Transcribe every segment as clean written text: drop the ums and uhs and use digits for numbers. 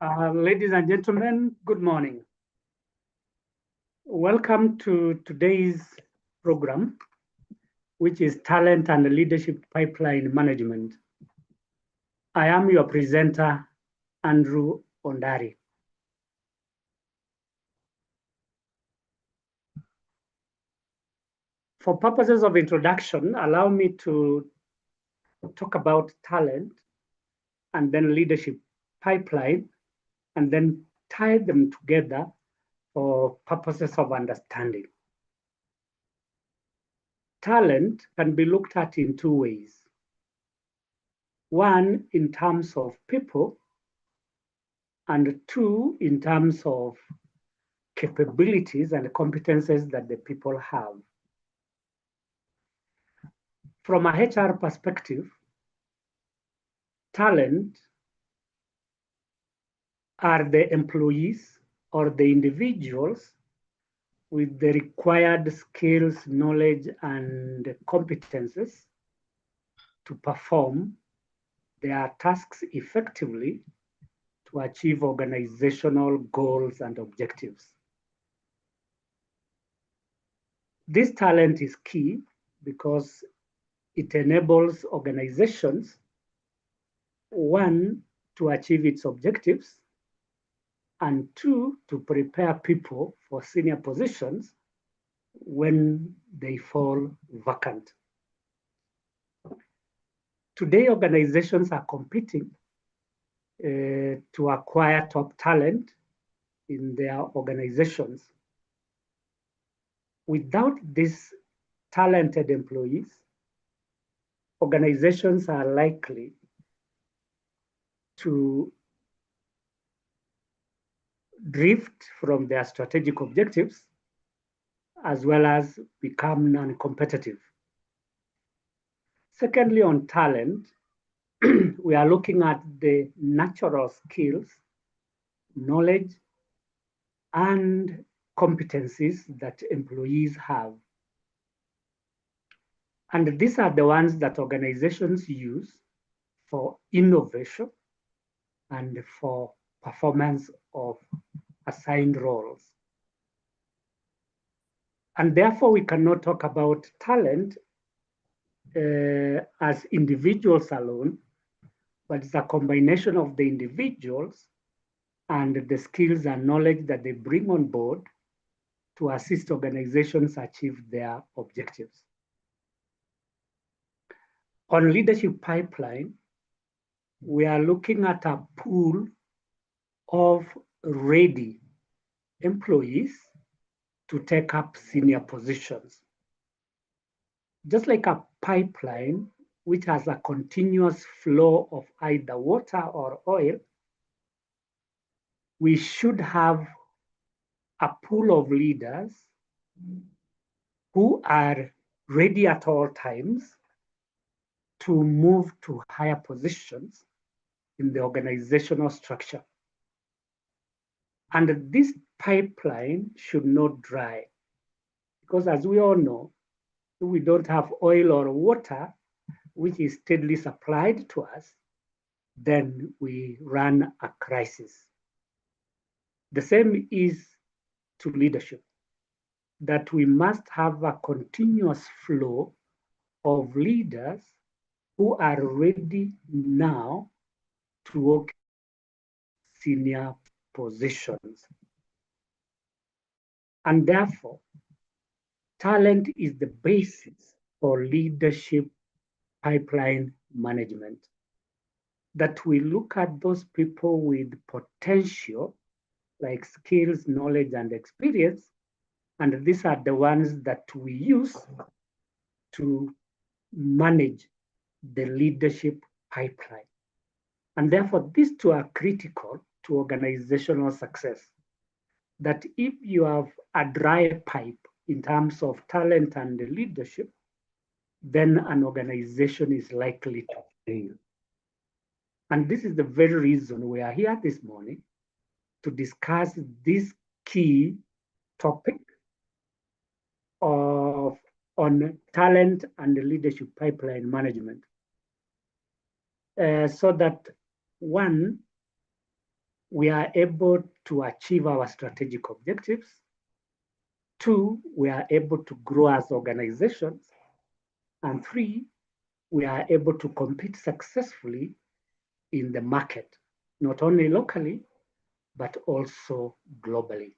Ladies and gentlemen, good morning. Welcome to today's program, which is Talent and Leadership Pipeline Management. I am your presenter, Andrew Ondari. For purposes of introduction, allow me to talk about talent and then leadership pipeline, and then tie them together for purposes of understanding. Talent can be looked at in two ways. One, in terms of people, and two, in terms of capabilities and competences that the people have. From a HR perspective, talent are the employees or the individuals with the required skills, knowledge, and competences to perform their tasks effectively to achieve organizational goals and objectives. This talent is key because it enables organizations, one, to achieve its objectives, and two, to prepare people for senior positions when they fall vacant. Today, organizations are competing to acquire top talent in their organizations. Without these talented employees, organizations are likely to drift from their strategic objectives as well as become non-competitive. Secondly, on talent, we are looking at the natural skills, knowledge, and competencies that employees have. And these are the ones that organizations use for innovation and for performance of assigned roles. And therefore, we cannot talk about talent as individuals alone, but it's a combination of the individuals and the skills and knowledge that they bring on board to assist organizations achieve their objectives. On leadership pipeline, we are looking at a pool of ready employees to take up senior positions. Just like a pipeline, which has a continuous flow of either water or oil, we should have a pool of leaders who are ready at all times to move to higher positions in the organizational structure. And this pipeline should not dry, because as we all know, if we don't have oil or water, which is steadily supplied to us, then we run a crisis. The same is to leadership, that we must have a continuous flow of leaders who are ready now to work senior positions. And therefore, talent is the basis for leadership pipeline management. That we look at those people with potential, like skills, knowledge, and experience, and these are the ones that we use to manage the leadership pipeline. And therefore, these two are critical to organizational success. That if you have a dry pipe in terms of talent and leadership, then an organization is likely to fail. And this is the very reason we are here this morning to discuss this key topic on talent and leadership pipeline management. So that one, we are able to achieve our strategic objectives. 2, we are able to grow as organizations. And 3, we are able to compete successfully in the market, not only locally, but also globally.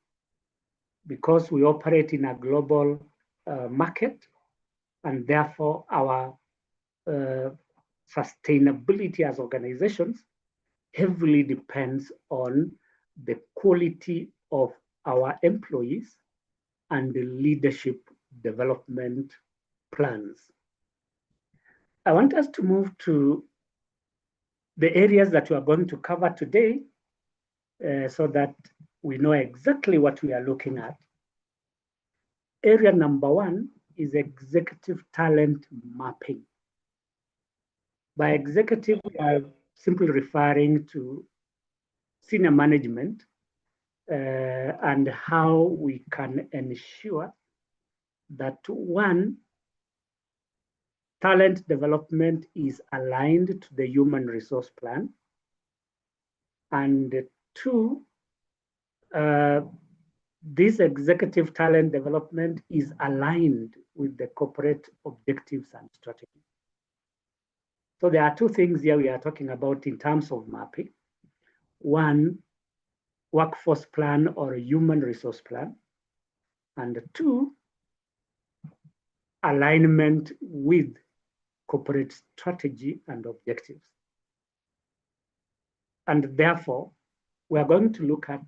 Because we operate in a global market, and therefore our sustainability as organizations heavily depends on the quality of our employees and the leadership development plans. I want us to move to the areas that we are going to cover today so that we know exactly what we are looking at. Area number 1 is executive talent mapping. By executive, we are simply referring to senior management and how we can ensure that 1, talent development is aligned to the human resource plan, and 2, this executive talent development is aligned with the corporate objectives and strategy. So there are 2 things here we are talking about in terms of mapping. 1, workforce plan or a human resource plan, and 2, alignment with corporate strategy and objectives. And therefore, we are going to look at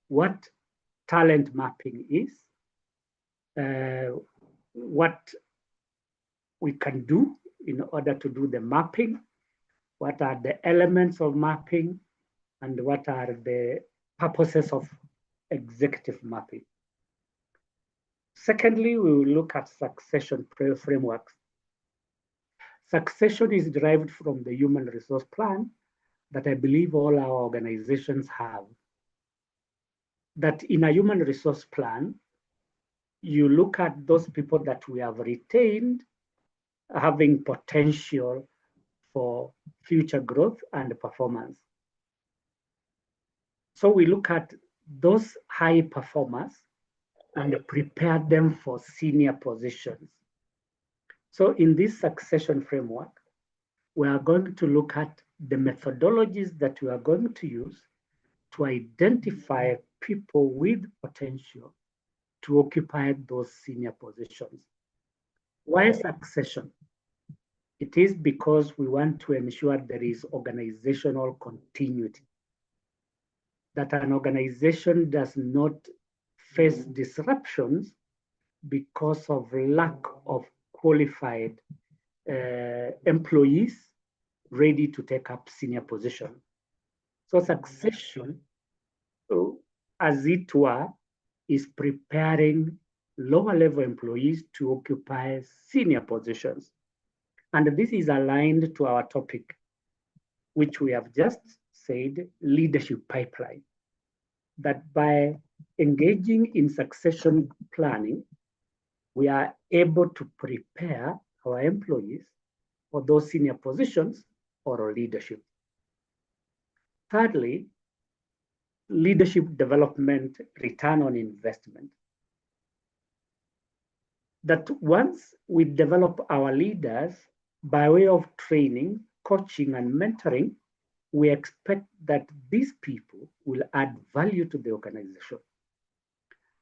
what talent mapping is, what we can do in order to do the mapping, what are the elements of mapping, and what are the purposes of executive mapping. Secondly, we will look at succession frameworks. Succession is derived from the human resource plan that I believe all our organizations have. That in a human resource plan, you look at those people that we have retained having potential for future growth and performance. So we look at those high performers and prepare them for senior positions. So in this succession framework, we are going to look at the methodologies that we are going to use to identify people with potential to occupy those senior positions. Why succession? It is because we want to ensure there is organizational continuity, that an organization does not face disruptions because of lack of qualified employees ready to take up senior position. So succession, as it were, is preparing lower level employees to occupy senior positions. And this is aligned to our topic, which we have just said, leadership pipeline. That by engaging in succession planning, we are able to prepare our employees for those senior positions or leadership. Thirdly, leadership development return on investment. That once we develop our leaders by way of training, coaching, and mentoring, we expect that these people will add value to the organization.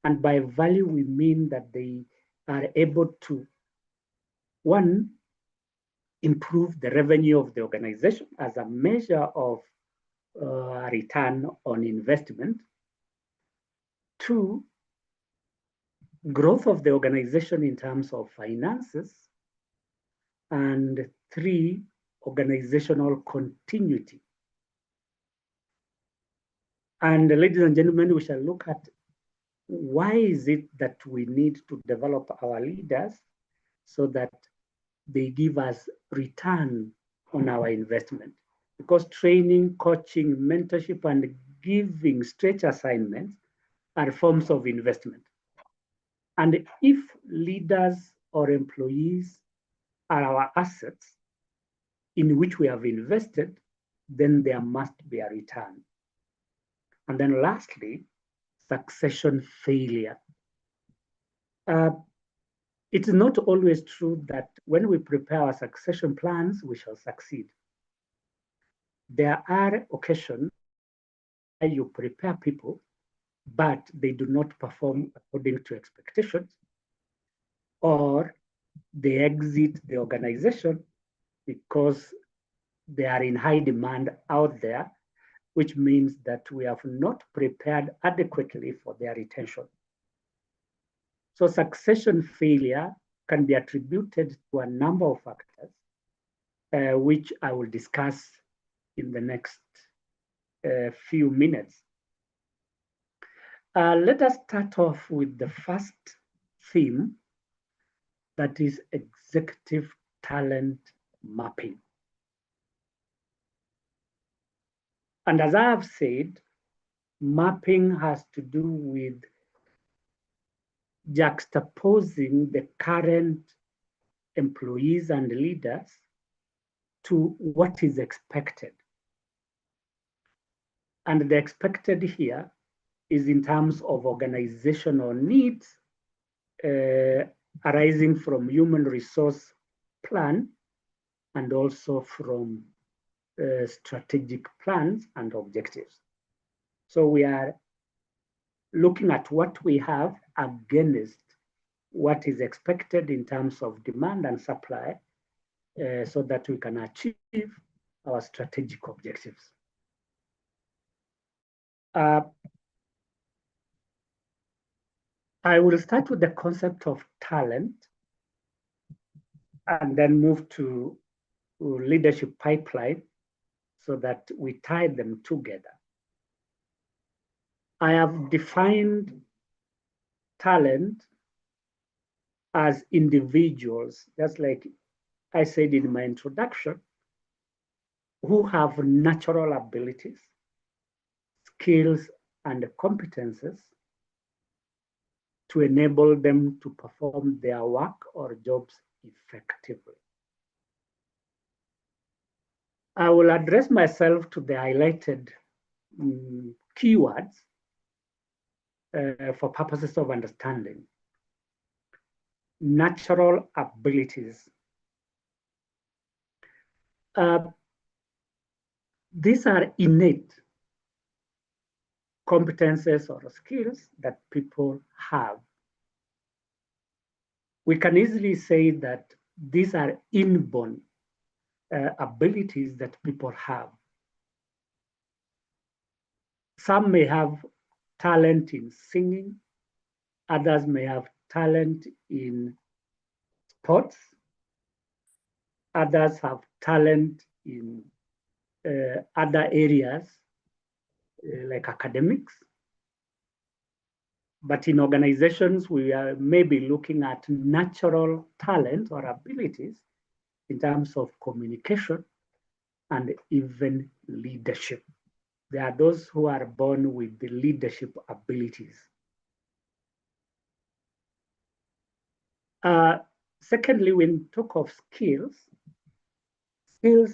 And by value, we mean that they are able to, 1, improve the revenue of the organization as a measure of return on investment. 2, growth of the organization in terms of finances. And 3, organizational continuity. And ladies and gentlemen, we shall look at why is it that we need to develop our leaders so that they give us return on our investment. Because training, coaching, mentorship, and giving stretch assignments are forms of investment. And if leaders or employees are our assets in which we have invested, then there must be a return. And then lastly, succession failure. It's not always true that when we prepare our succession plans, we shall succeed. There are occasions where you prepare people, but they do not perform according to expectations, or they exit the organization because they are in high demand out there, which means that we have not prepared adequately for their retention. So succession failure can be attributed to a number of factors, which I will discuss in the next few minutes. Let us start off with the first theme, that is executive talent mapping. And as I have said, mapping has to do with juxtaposing the current employees and leaders to what is expected. And the expected here is in terms of organizational needs arising from human resource plan and also from strategic plans and objectives. So we are looking at what we have against what is expected in terms of demand and supply so that we can achieve our strategic objectives. I will start with the concept of talent and then move to leadership pipeline so that we tie them together. I have defined talent as individuals, just like I said in my introduction, who have natural abilities, skills, and competences to enable them to perform their work or jobs effectively. I will address myself to the highlighted keywords for purposes of understanding. Natural abilities. These are innate competences or skills that people have. We can easily say that these are inborn abilities that people have. Some may have talent in singing, others may have talent in sports, others have talent in other areas like academics. But in organizations, we are maybe looking at natural talent or abilities in terms of communication and even leadership. There are those who are born with the leadership abilities. Secondly, when we talk of skills, skills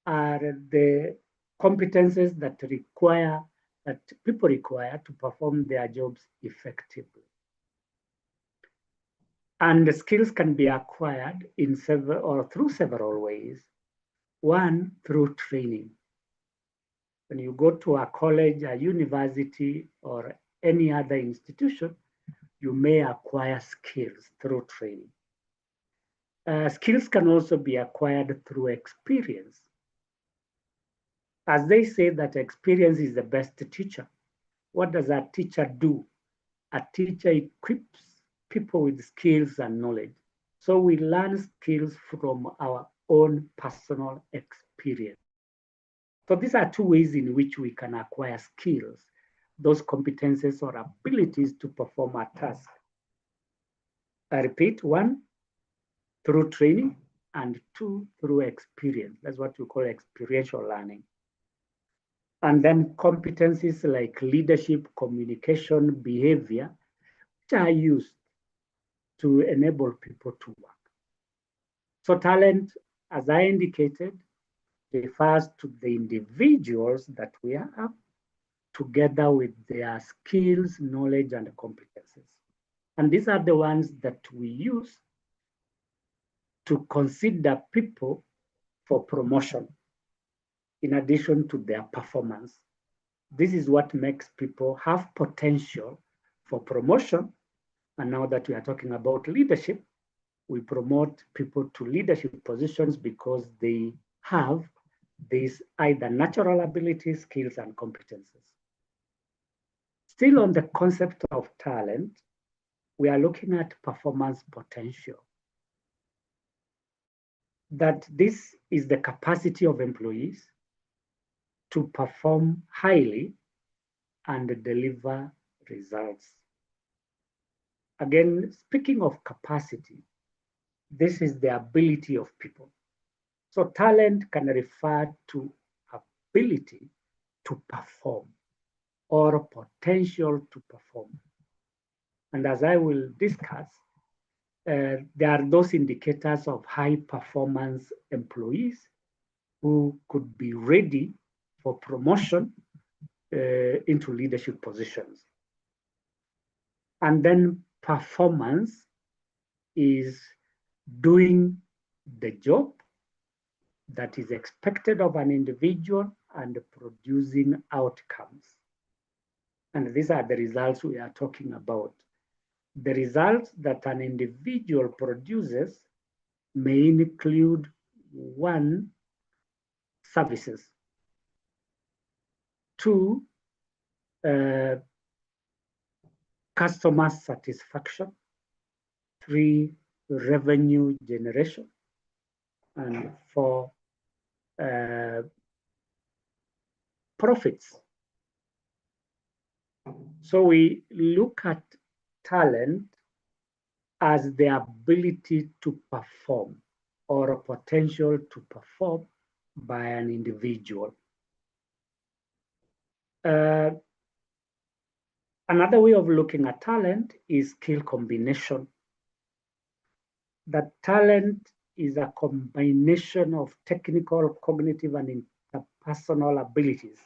are the competences that people require to perform their jobs effectively. And the skills can be acquired in several or through several ways. One, through training. When you go to a college, a university, or any other institution, you may acquire skills through training. Skills can also be acquired through experience. As they say that experience is the best teacher, what does a teacher do? A teacher equips people with skills and knowledge. So we learn skills from our own personal experience. So these are two ways in which we can acquire skills, those competences or abilities to perform a task. I repeat, one, through training, and two, through experience. That's what we call experiential learning. And then competencies like leadership, communication, behavior, which are used to enable people to work. So talent, as I indicated, refers to the individuals that we have together with their skills, knowledge, and competencies. And these are the ones that we use to consider people for promotion in addition to their performance. This is what makes people have potential for promotion. And now that we are talking about leadership, we promote people to leadership positions because they have these either natural abilities, skills, and competences. Still on the concept of talent, we are looking at performance potential. That this is the capacity of employees to perform highly and deliver results. Again, speaking of capacity, this is the ability of people. So talent can refer to ability to perform or potential to perform. And as I will discuss, there are those indicators of high performance employees who could be ready for promotion into leadership positions. And then performance is doing the job that is expected of an individual and producing outcomes. And these are the results we are talking about. The results that an individual produces may include one, services, two, customer satisfaction, three, revenue generation, and four, profits. So we look at talent as the ability to perform or a potential to perform by an individual. Another way of looking at talent is skill combination. That talent is a combination of technical, cognitive, and interpersonal abilities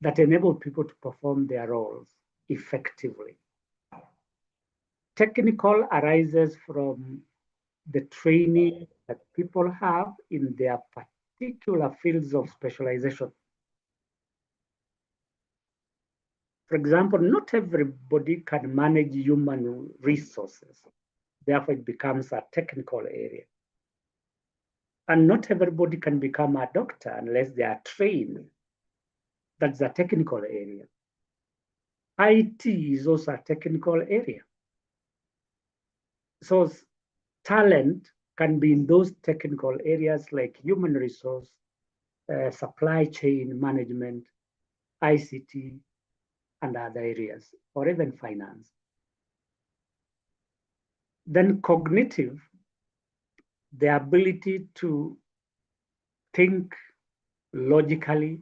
that enable people to perform their roles effectively. Technical arises from the training that people have in their particular fields of specialization. For example, not everybody can manage human resources. Therefore, it becomes a technical area. And not everybody can become a doctor unless they are trained. That's a technical area. IT is also a technical area. So talent can be in those technical areas like human resource, supply chain management, ICT, and other areas, or even finance. Then cognitive, the ability to think logically,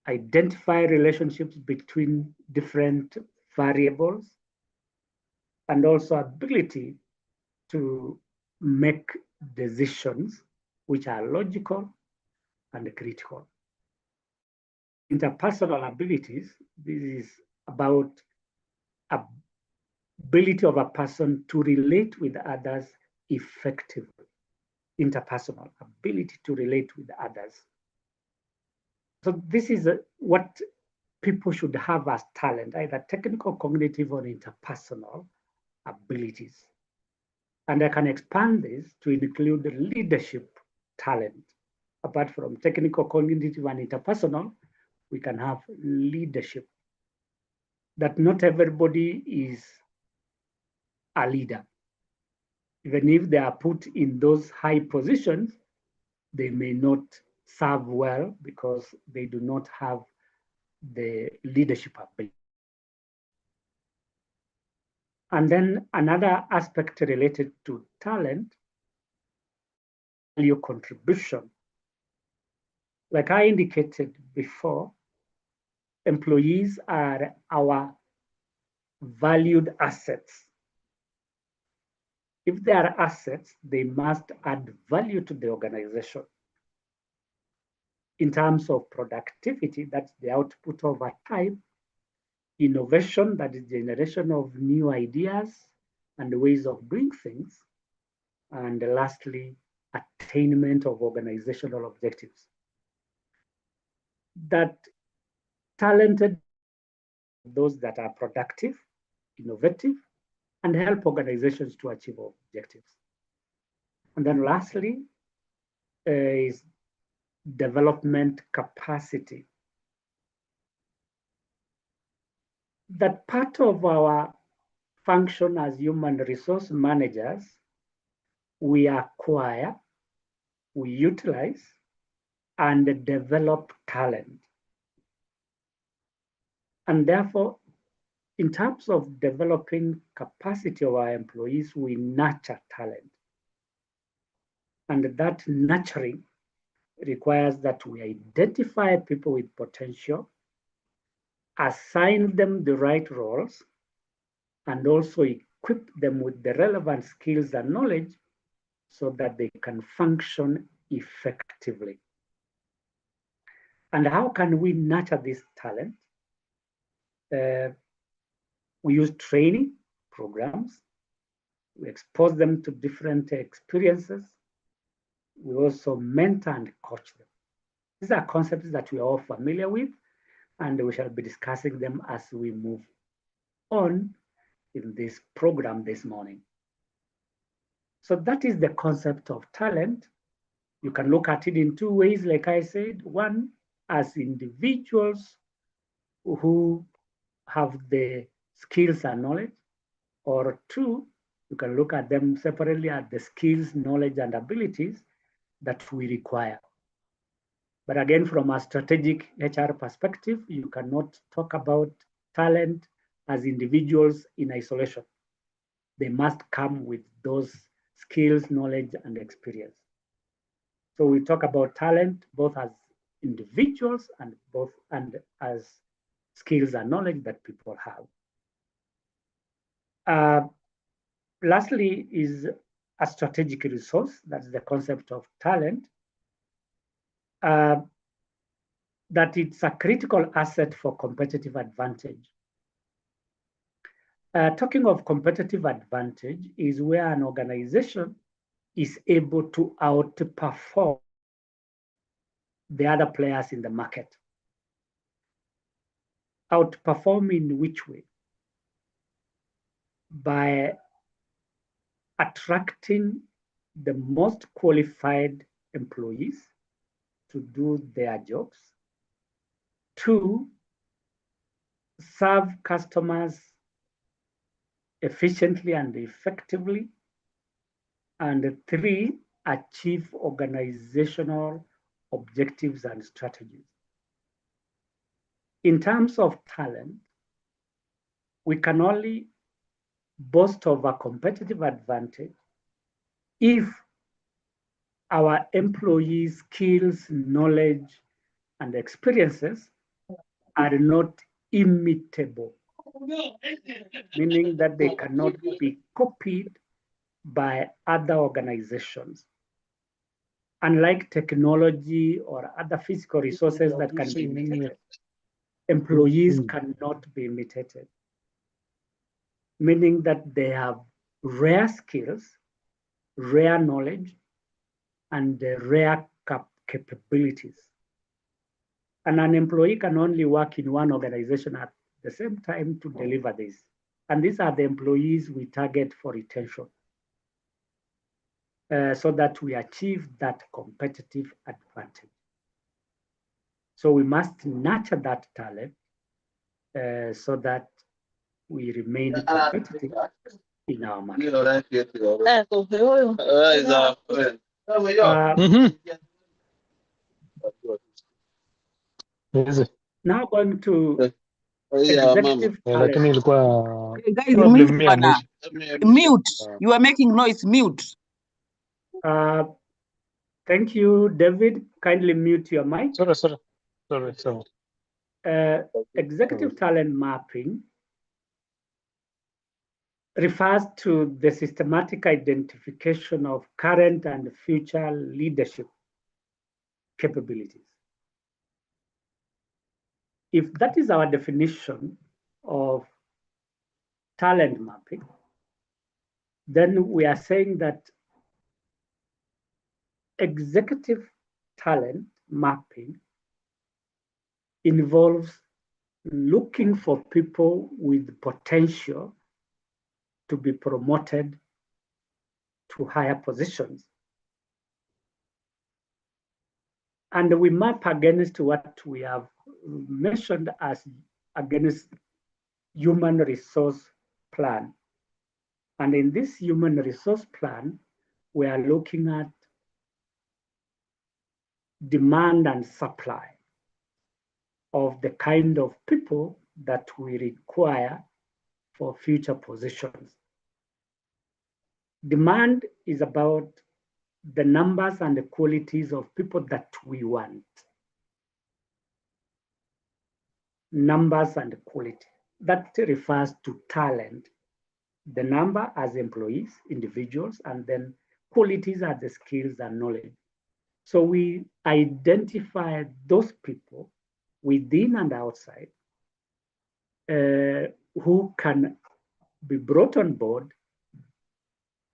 identify relationships between different variables, and also ability to make decisions which are logical and critical. Interpersonal abilities, this is about ability of a person to relate with others effectively. Interpersonal ability to relate with others. So this is what people should have as talent, either technical, cognitive, or interpersonal abilities. And I can expand this to include leadership talent. Apart from technical, cognitive, and interpersonal, we can have leadership. That not everybody is a leader. Even if they are put in those high positions, they may not serve well because they do not have the leadership ability. And then another aspect related to talent, value contribution. Like I indicated before, employees are our valued assets. If they are assets, they must add value to the organization. in terms of productivity, that's the output of a type, innovation, that is generation of new ideas and ways of doing things, and lastly, attainment of organizational objectives. That talented those that are productive, innovative, and help organizations to achieve objectives. And then lastly is development capacity. That part of our function as human resource managers, we acquire, we utilize, and develop talent. And therefore, in terms of developing capacity of our employees, we nurture talent. And that nurturing requires that we identify people with potential, assign them the right roles, and also equip them with the relevant skills and knowledge so that they can function effectively. And how can we nurture this talent? We use training programs. We expose them to different experiences. We also mentor and coach them. These are concepts that we are all familiar with, and we shall be discussing them as we move on in this program this morning. So that is the concept of talent. You can look at it in two ways, like I said. One, as individuals who have the skills and knowledge, or two, you can look at them separately at the skills, knowledge, and abilities that we require. But again, from a strategic HR perspective, you cannot talk about talent as individuals in isolation. They must come with those skills, knowledge, and experience. So we talk about talent both as individuals and as skills and knowledge that people have. Lastly is a strategic resource. That's the concept of talent. That it's a critical asset for competitive advantage. Talking of competitive advantage is where an organization is able to outperform the other players in the market. Outperform in which way? By attracting the most qualified employees to do their jobs. Two, serve customers efficiently and effectively. And three, achieve organizational objectives and strategies. In terms of talent, we can only boast of a competitive advantage if our employees' skills, knowledge, and experiences are not imitable, meaning that they cannot be copied by other organizations. Unlike technology or other physical resources that can be imitated, employees cannot be imitated, meaning that they have rare skills, rare knowledge, and rare capabilities. And an employee can only work in one organization at the same time to deliver this. And these are the employees we target for retention, so that we achieve that competitive advantage. So we must nurture that talent so that we remain competitive in our market. Now going to executive talent. Guys, mute. You are making noise. Mute. Thank you, David. Kindly mute your mic. Sorry. Executive talent mapping refers to the systematic identification of current and future leadership capabilities. if that is our definition of talent mapping, then we are saying that executive talent mapping involves looking for people with potential to be promoted to higher positions. And we map against what we have mentioned as against human resource plan. And in this human resource plan, we are looking at demand and supply of the kind of people that we require for future positions. Demand is about the numbers and the qualities of people that we want. Numbers and quality. That refers to talent. The number as employees, individuals, and then qualities are the skills and knowledge. So we identify those people within and outside who can be brought on board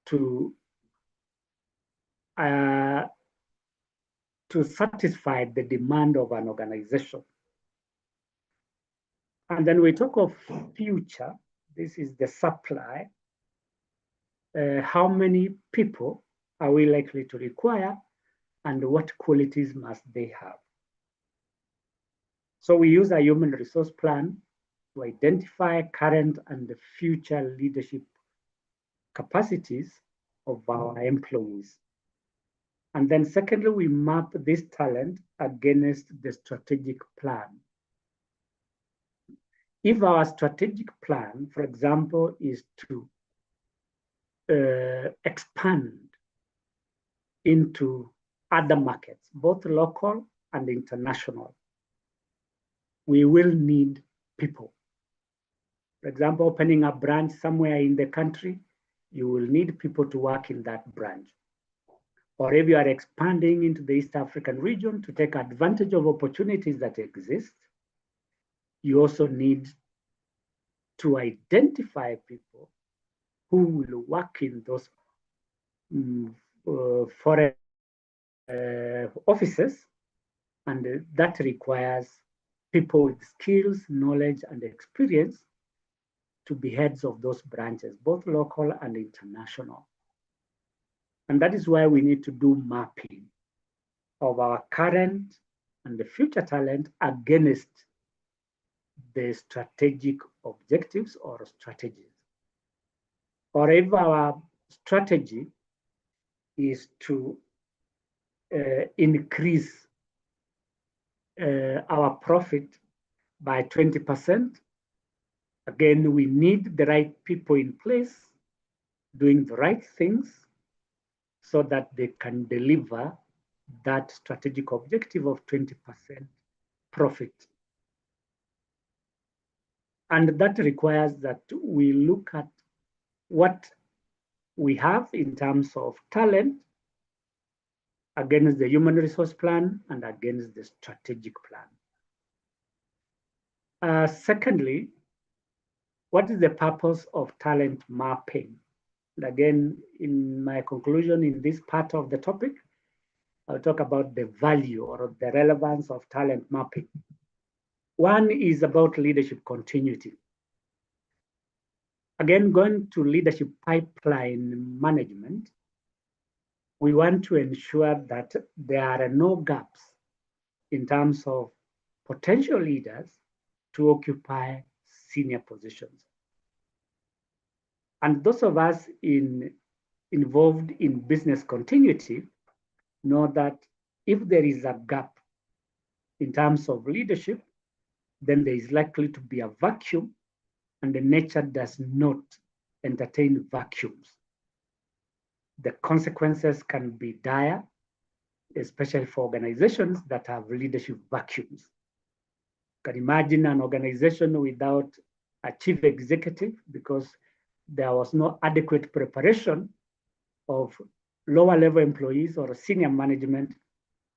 to satisfy the demand of an organization. And then we talk of future. This is the supply. How many people are we likely to require, and what qualities must they have? So we use a human resource plan to identify current and future leadership capacities of our employees. And then secondly, we map this talent against the strategic plan. If our strategic plan, for example, is to expand into other markets, both local and international, we will need people. For example, opening a branch somewhere in the country, you will need people to work in that branch. Or if you are expanding into the East African region to take advantage of opportunities that exist, you also need to identify people who will work in those foreign offices, and that requires people with skills, knowledge, and experience to be heads of those branches, both local and international. And that is why we need to do mapping of our current and the future talent against the strategic objectives or strategies. Or if our strategy is to increase our profit by 20%, again, we need the right people in place doing the right things so that they can deliver that strategic objective of 20% profit. And that requires that we look at what we have in terms of talent against the human resource plan and against the strategic plan. Secondly, what is the purpose of talent mapping? And again, in my conclusion in this part of the topic, I'll talk about the value or the relevance of talent mapping. One is about leadership continuity. Again, going to leadership pipeline management, we want to ensure that there are no gaps in terms of potential leaders to occupy senior positions. And those of us involved in business continuity know that if there is a gap in terms of leadership, then there is likely to be a vacuum, and the nature does not entertain vacuums. The consequences can be dire, especially for organizations that have leadership vacuums. You can imagine an organization without a chief executive because there was no adequate preparation of lower level employees or senior management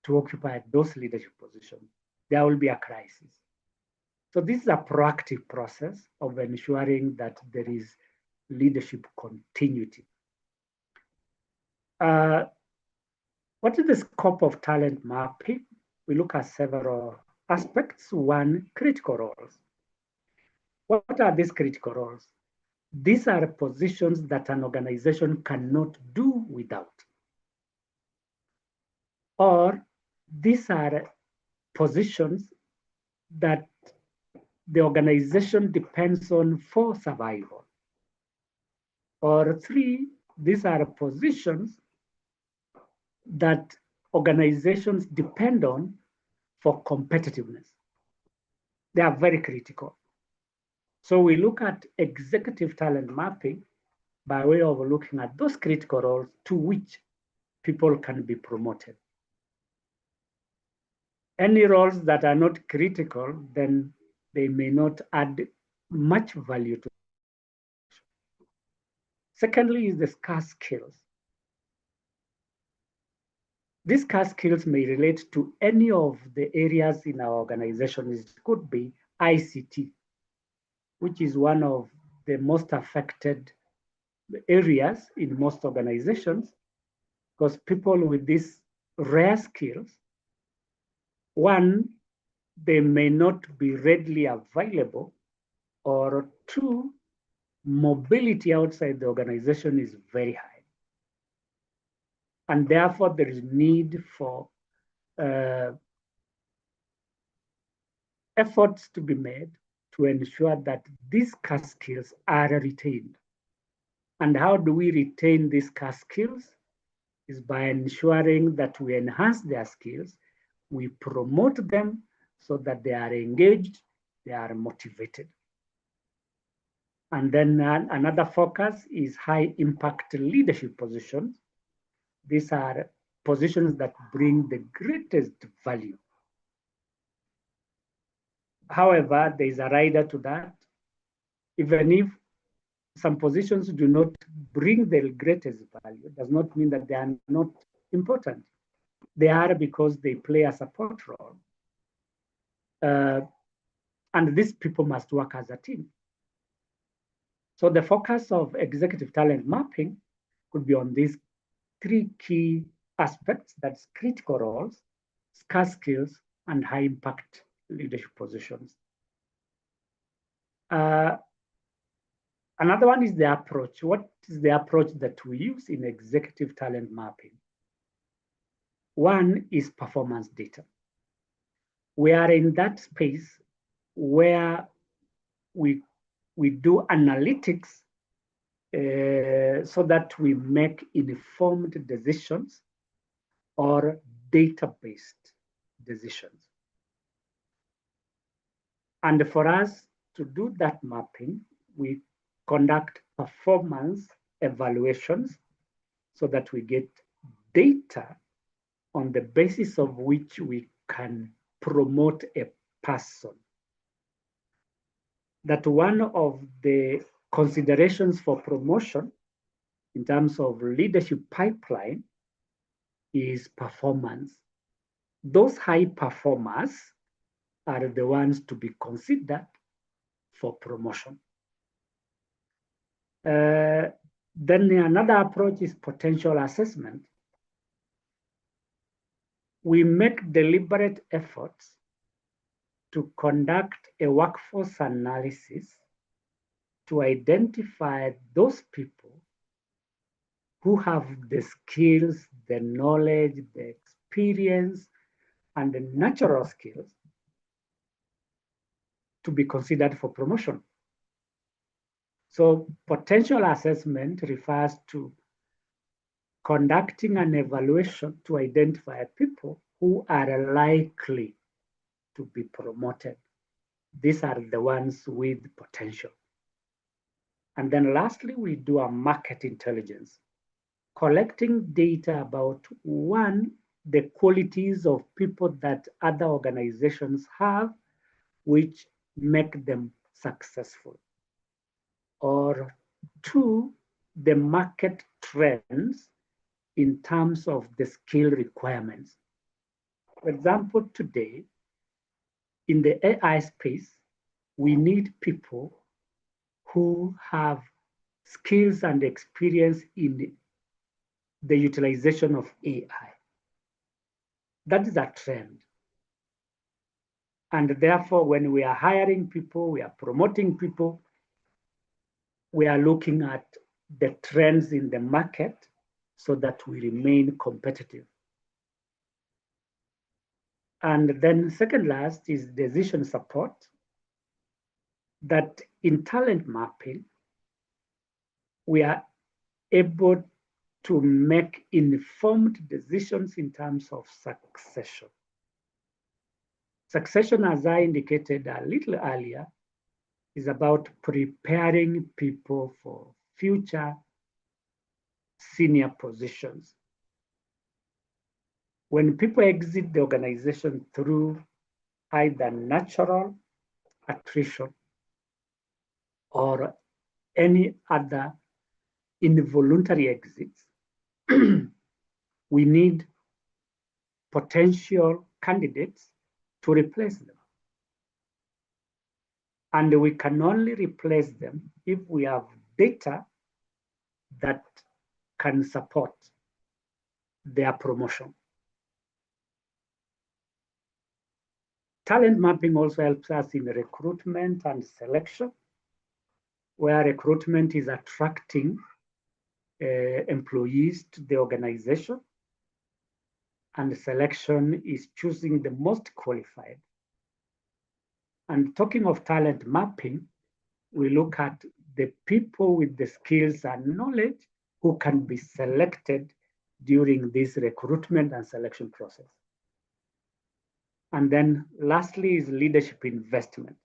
to occupy those leadership positions. There will be a crisis. So this is a proactive process of ensuring that there is leadership continuity. What is the scope of talent mapping? We look at several aspects. One, critical roles. What are these critical roles? These are positions that an organization cannot do without. Or these are positions that the organization depends on for survival. Or three, these are positions that organizations depend on for competitiveness. They are very critical. So we look at executive talent mapping by way of looking at those critical roles to which people can be promoted. Any roles that are not critical, then they may not add much value to. Secondly is the scarce skills. These scarce skills may relate to any of the areas in our organization. It could be ICT, which is one of the most affected areas in most organizations, because people with these rare skills, one, they may not be readily available, or two, mobility outside the organization is very high. And therefore, there is need for efforts to be made to ensure that these core skills are retained. And how do we retain these core skills? Is by ensuring that we enhance their skills, we promote them so that they are engaged, they are motivated. And then another focus is high impact leadership positions. These are positions that bring the greatest value. However, there is a rider to that. Even if some positions do not bring the greatest value, it does not mean that they are not important. They are, because they play a support role. And these people must work as a team. So the focus of executive talent mapping could be on these three key aspects: that's critical roles, scarce skills, and high impact leadership positions. Another one is the approach. What is the approach that we use in executive talent mapping? One is performance data. We are in that space where we do analytics so that we make informed decisions or data-based decisions. And for us to do that mapping, we conduct performance evaluations so that we get data on the basis of which we can promote a person. That one of the considerations for promotion in terms of leadership pipeline is performance. Those high performers are the ones to be considered for promotion. Then another approach is potential assessment. We make deliberate efforts to conduct a workforce analysis to identify those people who have the skills, the knowledge, the experience, and the natural skills to be considered for promotion. So potential assessment refers to conducting an evaluation to identify people who are likely to be promoted. These are the ones with potential. And then lastly, we do a market intelligence, collecting data about one, the qualities of people that other organizations have, which make them successful. Or two, the market trends in terms of the skill requirements. For example, today, in the AI space, we need people who have skills and experience in the utilization of AI. That is a trend. And therefore, when we are hiring people, we are promoting people, we are looking at the trends in the market so that we remain competitive. And then second last is decision support, that in talent mapping, we are able to make informed decisions in terms of succession. Succession, as I indicated a little earlier, is about preparing people for future senior positions. When people exit the organization through either natural attrition or any other involuntary exits, we need potential candidates to replace them. And we can only replace them if we have data that can support their promotion. Talent mapping also helps us in recruitment and selection, where recruitment is attracting employees to the organization, and selection is choosing the most qualified. And talking of talent mapping, we look at the people with the skills and knowledge who can be selected during this recruitment and selection process. And then lastly is leadership investment.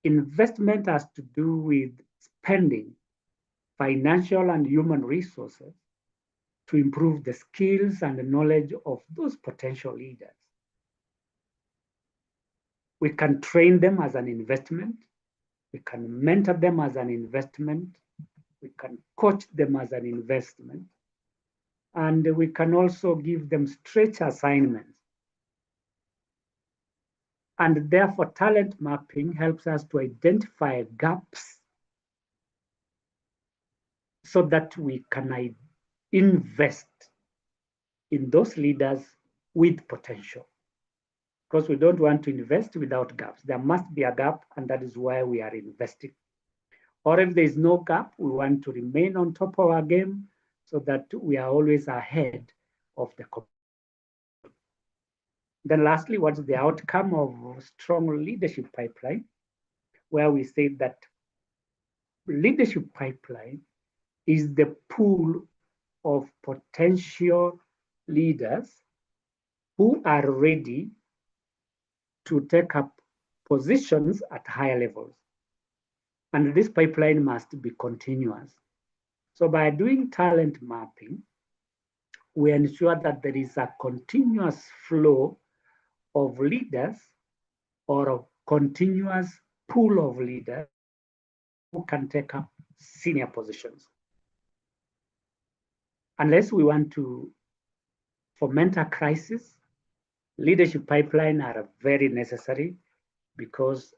Investment has to do with spending financial and human resources to improve the skills and the knowledge of those potential leaders. We can train them as an investment. We can mentor them as an investment. We can coach them as an investment. And we can also give them stretch assignments. And therefore, talent mapping helps us to identify gaps so that we can invest in those leaders with potential. Because we don't want to invest without gaps. There must be a gap, and that is why we are investing. Or if there is no gap, we want to remain on top of our game so that we are always ahead of the competition. Then lastly, what's the outcome of strong leadership pipeline? Where we say that leadership pipeline is the pool of potential leaders who are ready to take up positions at higher levels. And this pipeline must be continuous. So by doing talent mapping, we ensure that there is a continuous flow of leaders or a continuous pool of leaders who can take up senior positions. Unless we want to foment a crisis, leadership pipeline are very necessary because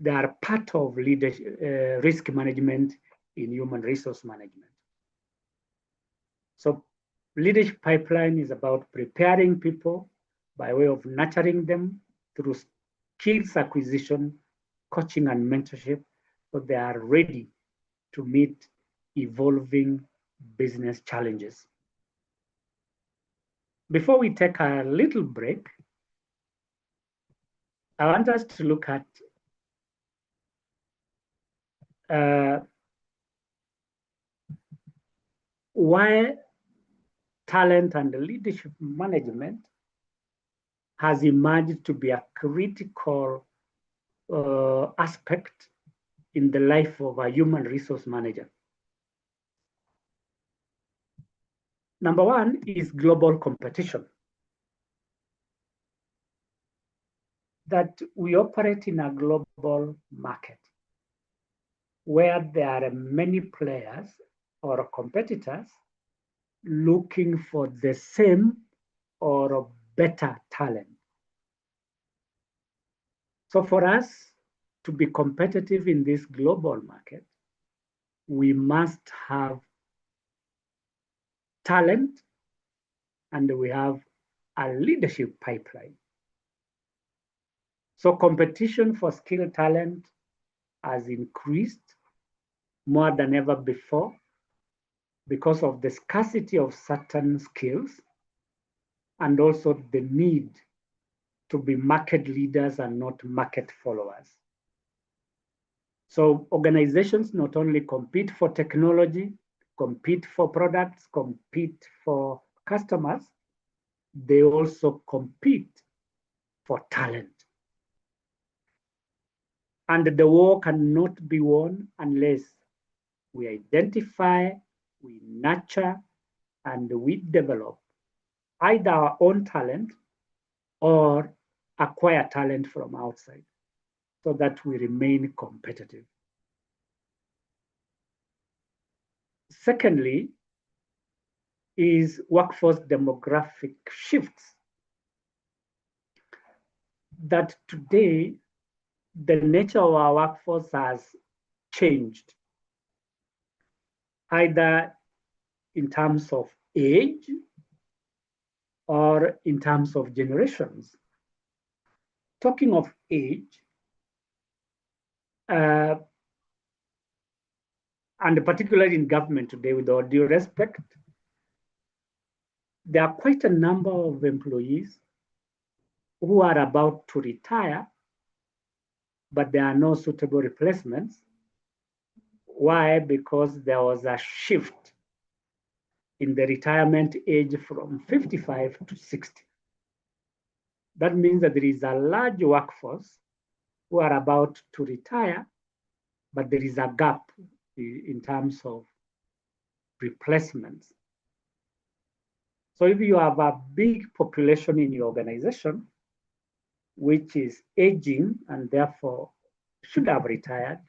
they are part of leadership, risk management in human resource management. So leadership pipeline is about preparing people by way of nurturing them through skills acquisition, coaching, and mentorship, so they are ready to meet evolving business challenges. Before we take a little break, I want us to look at why talent and leadership management has emerged to be a critical aspect in the life of a human resource manager. Number one is global competition. That we operate in a global market where there are many players or competitors looking for the same or better talent. So for us to be competitive in this global market, we must have talent and we have a leadership pipeline. So competition for skilled talent has increased more than ever before because of the scarcity of certain skills and also the need to be market leaders and not market followers. So organizations not only compete for technology, compete for products, compete for customers, they also compete for talent. And the war cannot be won unless we identify, we nurture, and we develop either our own talent or acquire talent from outside so that we remain competitive. Secondly, is workforce demographic shifts. That today, the nature of our workforce has changed, either in terms of age or in terms of generations. Talking of age, and particularly in government today, with all due respect, there are quite a number of employees who are about to retire, but there are no suitable replacements. Why? Because there was a shift in the retirement age from 55 to 60. That means that there is a large workforce who are about to retire, but there is a gap in terms of replacements. So if you have a big population in your organization, which is aging and therefore should have retired,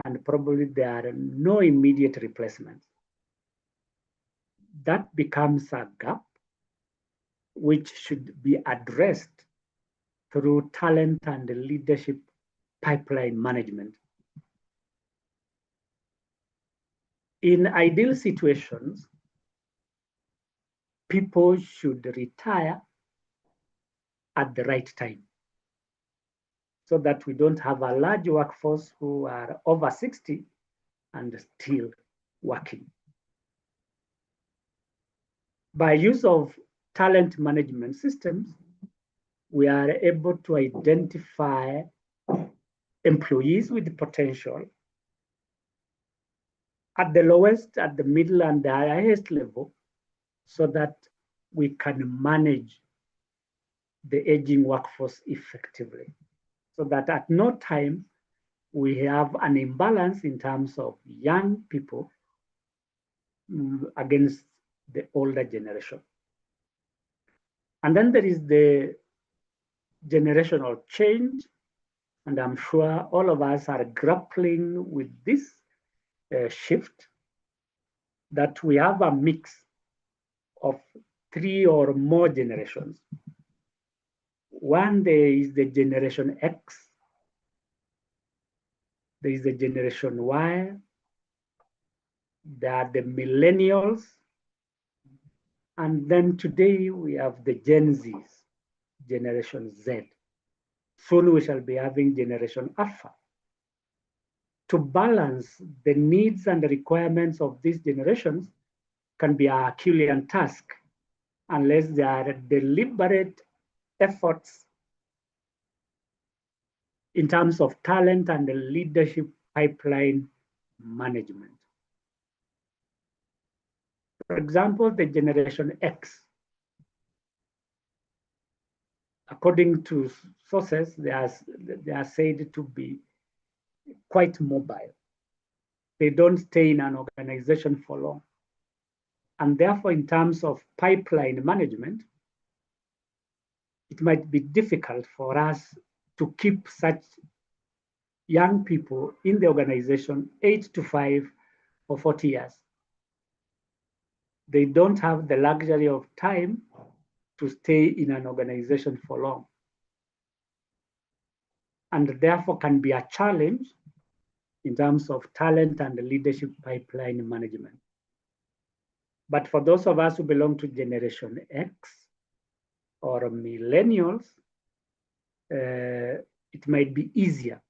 and probably there are no immediate replacements, that becomes a gap which should be addressed through talent and leadership pipeline management. In ideal situations, people should retire at the right time so that we don't have a large workforce who are over 60 and still working. By use of talent management systems, we are able to identify employees with potential at the lowest, at the middle, and the highest level so that we can manage the aging workforce effectively. So that at no time we have an imbalance in terms of young people against the older generation. And then there is the generational change, and I'm sure all of us are grappling with this shift, that we have a mix of 3 or more generations. One, there is the generation X, there is the generation Y, there are the millennials, and then today we have the Gen Zs, generation Z. Soon we shall be having generation Alpha. To balance the needs and the requirements of these generations can be a Herculean task unless there are deliberate efforts in terms of talent and the leadership pipeline management. For example, the generation X, according to sources, they are said to be quite mobile. They don't stay in an organization for long. And therefore, in terms of pipeline management, it might be difficult for us to keep such young people in the organization 8 to 5 or 40 years. They don't have the luxury of time to stay in an organization for long. and therefore can be a challenge in terms of talent and leadership pipeline management. But for those of us who belong to Generation X or millennials, it might be easier.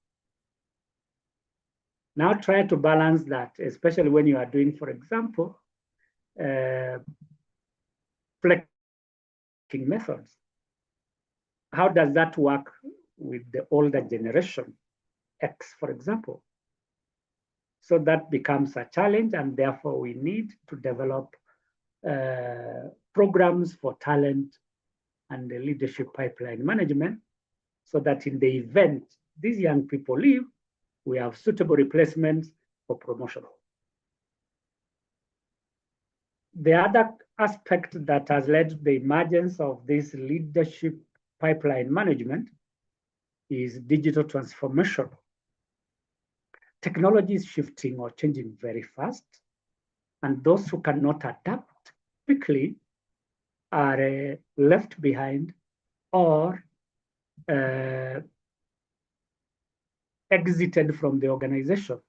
Now try to balance that, especially when you are doing, for example, flexing methods. How does that work with the older generation, X, for example? So that becomes a challenge, and therefore we need to develop programs for talent and the leadership pipeline management, so that in the event these young people leave, we have suitable replacements for promotion. The other aspect that has led to the emergence of this leadership pipeline management is digital transformation. Technology is shifting or changing very fast, and those who cannot adapt quickly are left behind or exited from the organization.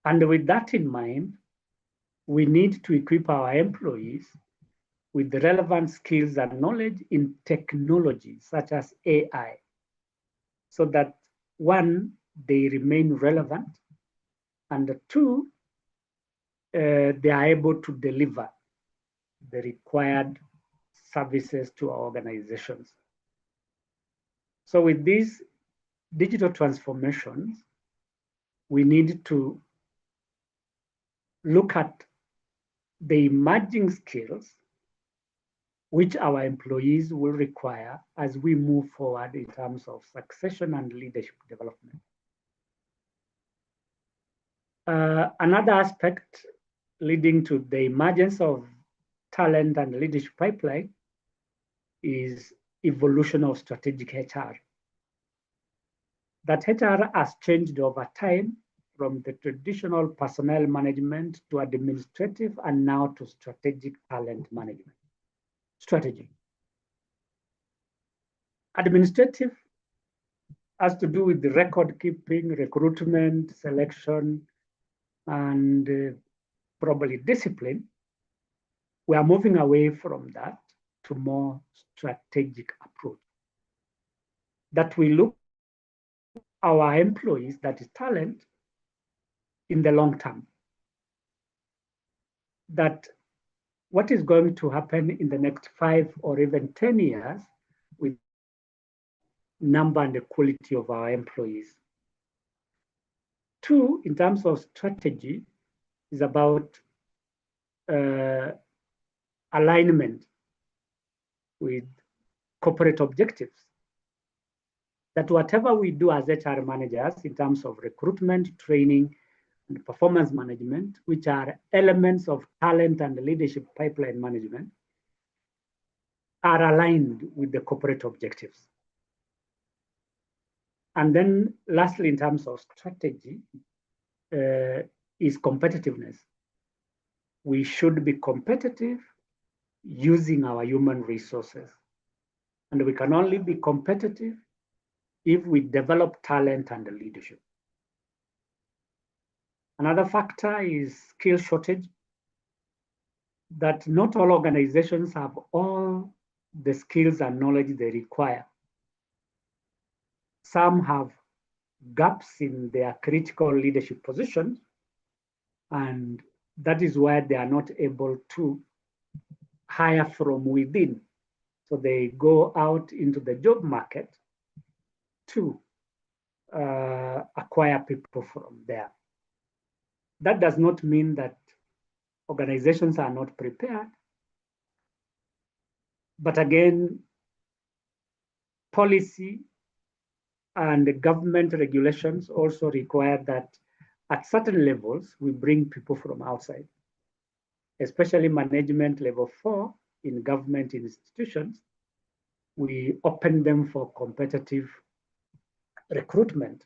And with that in mind, we need to equip our employees with the relevant skills and knowledge in technology, such as AI, so that one, they remain relevant, and two, they are able to deliver the required services to our organizations. So with these digital transformations, we need to look at the emerging skills which our employees will require as we move forward in terms of succession and leadership development. Another aspect leading to the emergence of talent and leadership pipeline is evolution of strategic HR. That HR has changed over time from the traditional personnel management to administrative and now to strategic talent management. Strategy. Administrative has to do with the record keeping, recruitment, selection, and probably discipline. We are moving away from that to more strategic approach. That we look at our employees, that is talent, in the long term. That what is going to happen in the next 5 or even 10 years with number and the quality of our employees. Two, in terms of strategy, is about alignment with corporate objectives. That whatever we do as HR managers in terms of recruitment, training, and performance management, which are elements of talent and leadership pipeline management, are aligned with the corporate objectives. And then lastly, in terms of strategy, is competitiveness. We should be competitive using our human resources. And we can only be competitive if we develop talent and leadership. Another factor is skill shortage, that not all organizations have all the skills and knowledge they require. Some have gaps in their critical leadership positions, and that is why they are not able to hire from within. So they go out into the job market to acquire people from there. That does not mean that organizations are not prepared. But again, policy and government regulations also require that at certain levels, we bring people from outside, especially management level 4 in government institutions. We open them for competitive recruitment.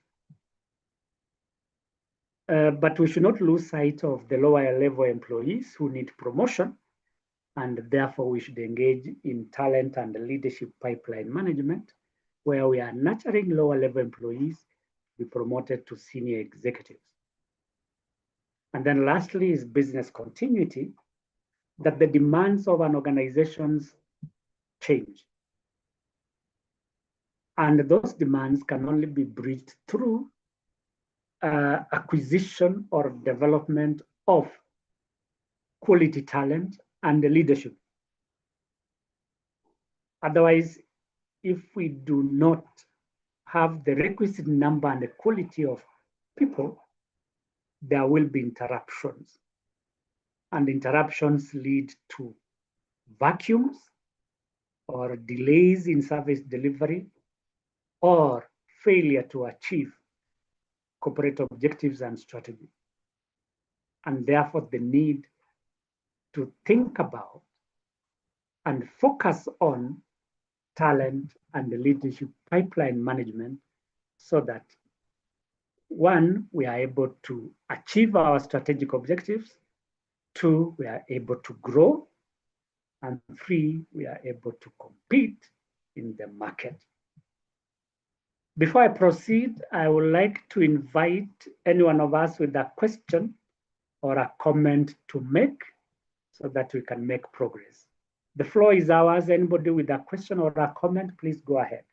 But we should not lose sight of the lower level employees who need promotion, and therefore we should engage in talent and leadership pipeline management where we are nurturing lower level employees to be promoted to senior executives. And then lastly is business continuity, that the demands of an organization's change. And those demands can only be bridged through acquisition or development of quality talent and leadership. Otherwise, if we do not have the requisite number and the quality of people, there will be interruptions. And interruptions lead to vacuums or delays in service delivery or failure to achieve corporate objectives and strategy. And therefore, the need to think about and focus on talent and the leadership pipeline management so that one, we are able to achieve our strategic objectives. Two, we are able to grow. And three, we are able to compete in the market. Before I proceed, I would like to invite any one of us with a question or a comment to make so that we can make progress. The floor is ours. Anybody with a question or a comment, please go ahead.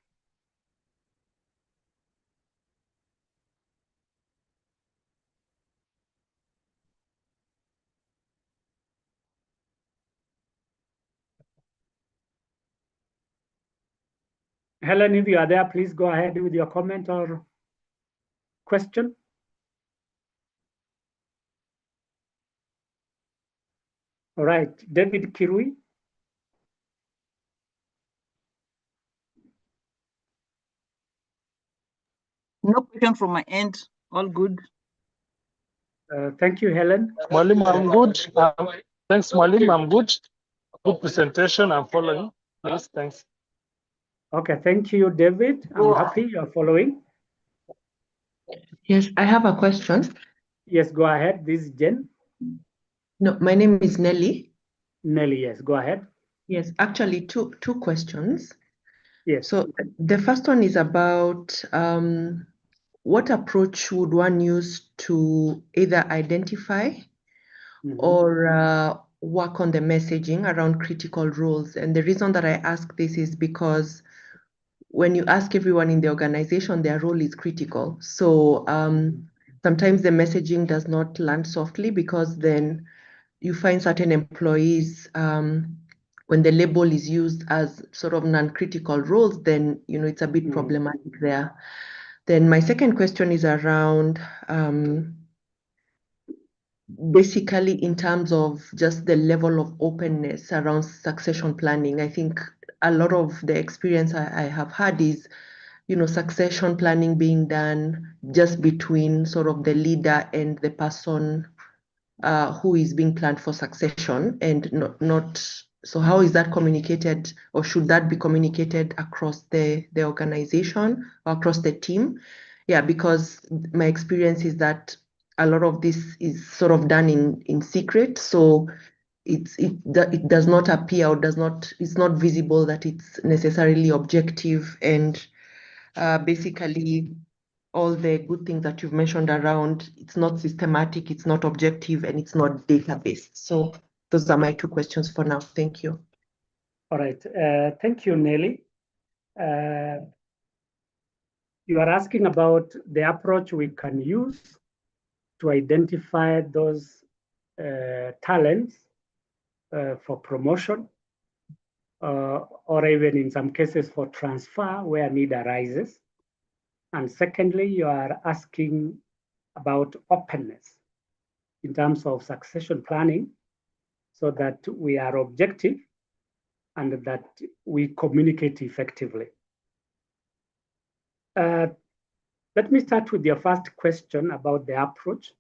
Helen, if you are there, please go ahead with your comment or question. All right, David Kirui. No question from my end. All good. Thank you, Helen. Mwalim, I'm good. Thanks, Mwalim. I'm good. Good presentation. I'm following. Yes, thanks. Okay, thank you, David. I'm happy you're following. Yes, I have a question. Yes, go ahead. This is Jen. No, my name is Nelly. Nelly, yes, go ahead. Yes, actually two questions. Yes. So the first one is about what approach would one use to either identify or work on the messaging around critical roles? And the reason that I ask this is because when you ask everyone in the organization, their role is critical. So sometimes the messaging does not land softly because then you find certain employees, when the label is used as sort of non-critical roles, then it's a bit problematic there. Then my second question is around basically in terms of just the level of openness around succession planning. I think a lot of the experience I have had is, succession planning being done just between sort of the leader and the person who is being planned for succession, and not so how is that communicated, or should that be communicated across the organization or across the team? Yeah, because my experience is that a lot of this is sort of done in secret, so it does not appear or it's not visible that it's necessarily objective, and basically all the good things that you've mentioned around, it's not systematic, it's not objective, and it's not data-based. So those are my two questions for now. Thank you. All right. Thank you, Nelly. You are asking about the approach we can use to identify those talents for promotion, or even in some cases for transfer where need arises. And secondly, you are asking about openness in terms of succession planning so that we are objective and that we communicate effectively. Let me start with your first question about the approach.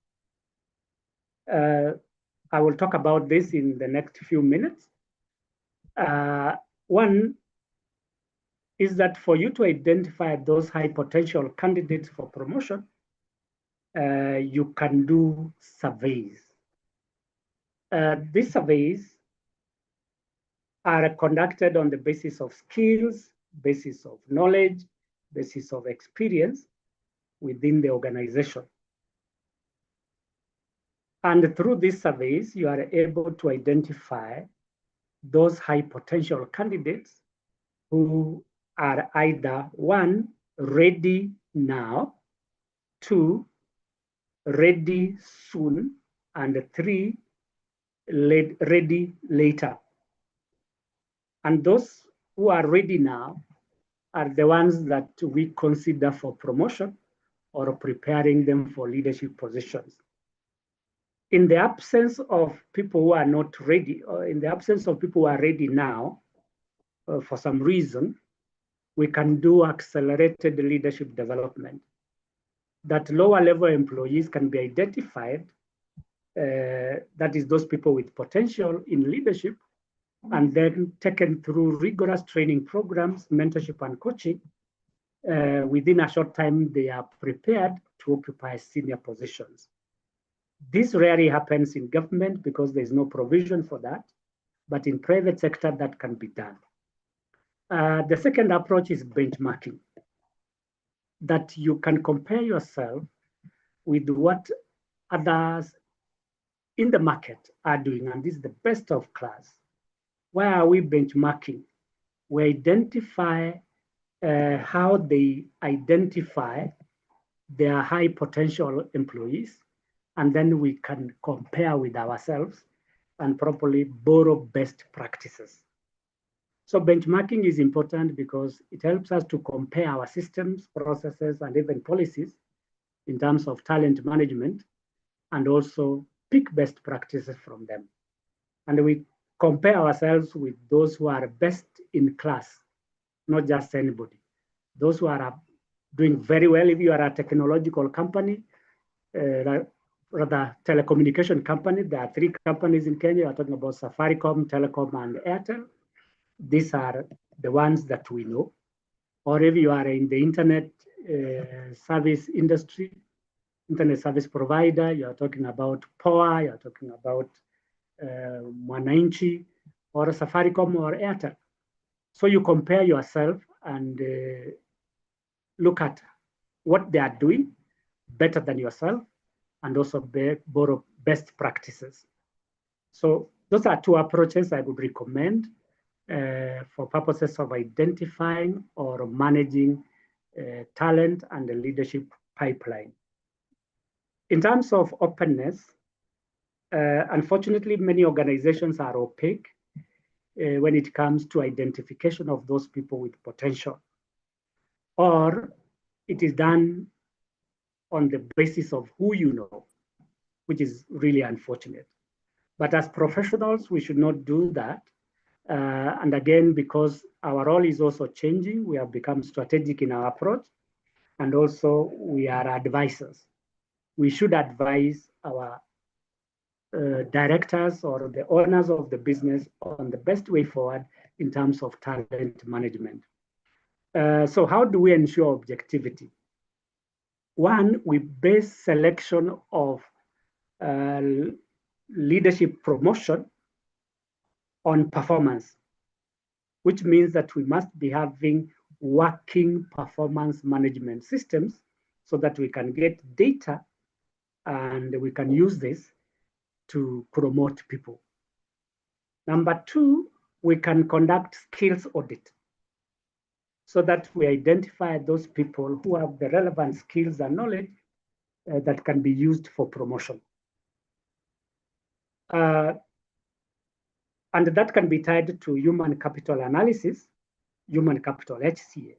I will talk about this in the next few minutes. One is that for you to identify those high potential candidates for promotion, you can do surveys. These surveys are conducted on the basis of skills, basis of knowledge, basis of experience within the organization. And through these surveys, you are able to identify those high potential candidates who are either one, ready now, two, ready soon, and three, ready later. And those who are ready now are the ones that we consider for promotion or preparing them for leadership positions. In the absence of people who are not ready, or in the absence of people who are ready now, for some reason, we can do accelerated leadership development. That lower level employees can be identified, that is those people with potential in leadership, and then taken through rigorous training programs, mentorship and coaching. Within a short time, they are prepared to occupy senior positions. This rarely happens in government because there's no provision for that, but in private sector, that can be done. The second approach is benchmarking, that you can compare yourself with what others in the market are doing, and this is the best of class. Why are we benchmarking? We identify how they identify their high potential employees, and then we can compare with ourselves and properly borrow best practices. So benchmarking is important because it helps us to compare our systems, processes, and even policies in terms of talent management, and also pick best practices from them. And we compare ourselves with those who are best in class, not just anybody. Those who are doing very well. If you are a technological company, rather telecommunication company, there are three companies in Kenya. We're talking about Safaricom, Telecom, and Airtel. These are the ones that we know. Or if you are in the internet service industry, internet service provider, you're talking about Power, you're talking about Mwananchi, or Safaricom or Airtel. So you compare yourself and look at what they are doing better than yourself, and also borrow best practices. So those are two approaches I would recommend for purposes of identifying or managing talent and the leadership pipeline. In terms of openness, unfortunately, many organizations are opaque when it comes to identification of those people with potential, or it is done on the basis of who you know, which is really unfortunate. But as professionals, we should not do that. And again, because our role is also changing, we have become strategic in our approach, and also we are advisors. We should advise our directors or the owners of the business on the best way forward in terms of talent management. So how do we ensure objectivity? One, we base selection of leadership promotion on performance, which means that we must be having working performance management systems so that we can get data and we can use this to promote people. Number two, we can conduct skills audit so that we identify those people who have the relevant skills and knowledge that can be used for promotion. And that can be tied to human capital analysis, human capital HCA,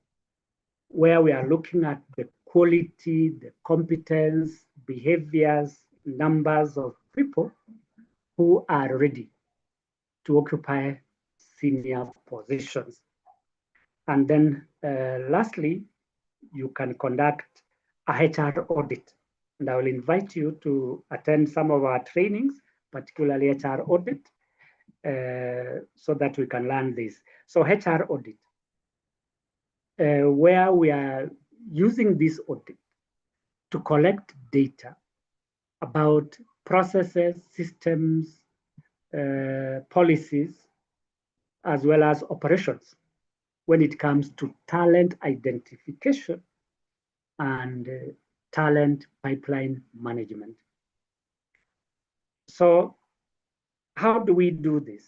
where we are looking at the quality, the competence, behaviors, numbers of people who are ready to occupy senior positions. And then lastly, you can conduct a HR audit. And I will invite you to attend some of our trainings, particularly HR audit, so that we can learn this. So HR audit, where we are using this audit to collect data about processes, systems, policies, as well as operations when it comes to talent identification and talent pipeline management. So how do we do this?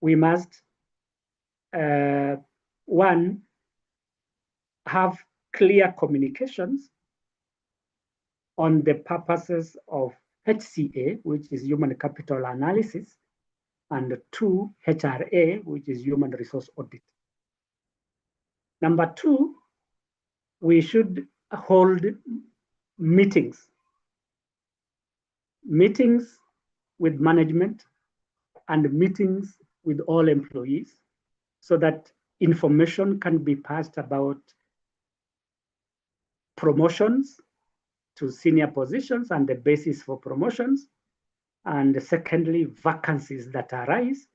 We must, one, have clear communications on the purposes of HCA, which is human capital analysis, and two, HRA, which is human resource audit. Number two, we should hold meetings with management and meetings with all employees so that information can be passed about promotions to senior positions and the basis for promotions. And secondly, vacancies that arise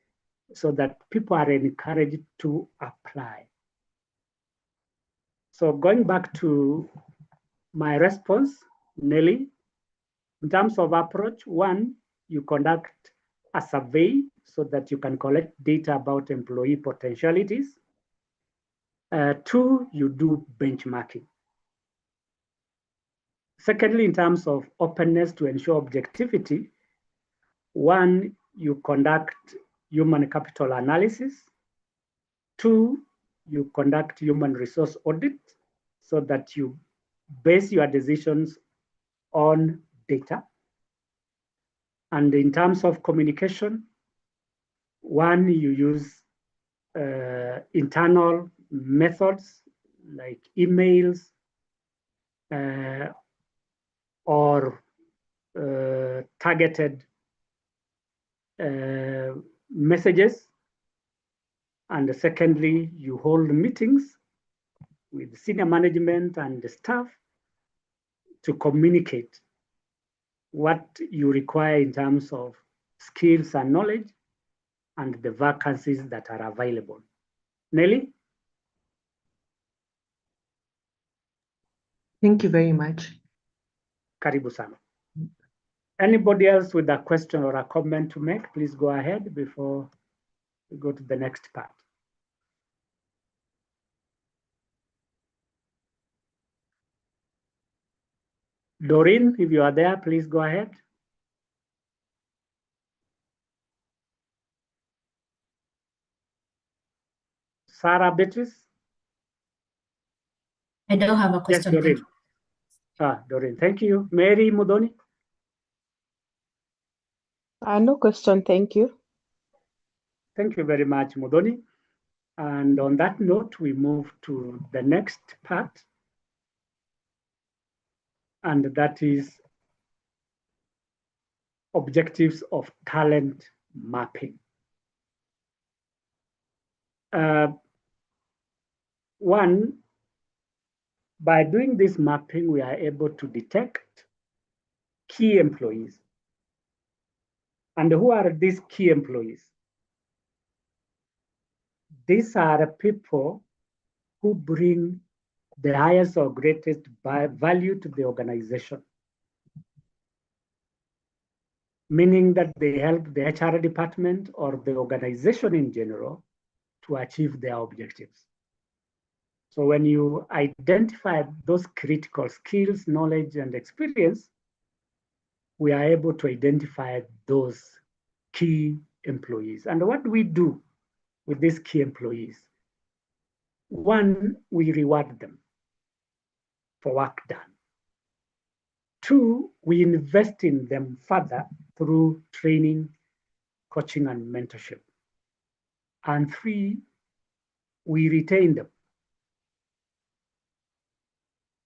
so that people are encouraged to apply. So going back to my response, Nelly, in terms of approach, one, you conduct a survey so that you can collect data about employee potentialities. Two, you do benchmarking. Secondly, in terms of openness to ensure objectivity, one, you conduct human capital analysis. Two, you conduct human resource audit so that you base your decisions on data. And in terms of communication, one, you use internal methods like emails or targeted messages. And secondly, you hold meetings with senior management and the staff to communicate what you require in terms of skills and knowledge and the vacancies that are available. Nelly? Thank you very much. Karibu sana. Anybody else with a question or a comment to make, please go ahead before we go to the next part. Doreen, if you are there, please go ahead. Sarah Beatrice? I don't have a Yes, question. Doreen. Doreen, thank you. Mary Mudoni? No question, thank you. Thank you very much, Mudoni. And on that note, we move to the next part, and that is objectives of talent mapping. One, by doing this mapping, we are able to detect key employees. And who are these key employees? These are people who bring the highest or greatest value to the organization, meaning that they help the HR department or the organization in general to achieve their objectives. So when you identify those critical skills, knowledge, and experience, we are able to identify those key employees. And what do we do with these key employees? One, we reward them for work done. Two, we invest in them further through training, coaching, and mentorship. And three, we retain them.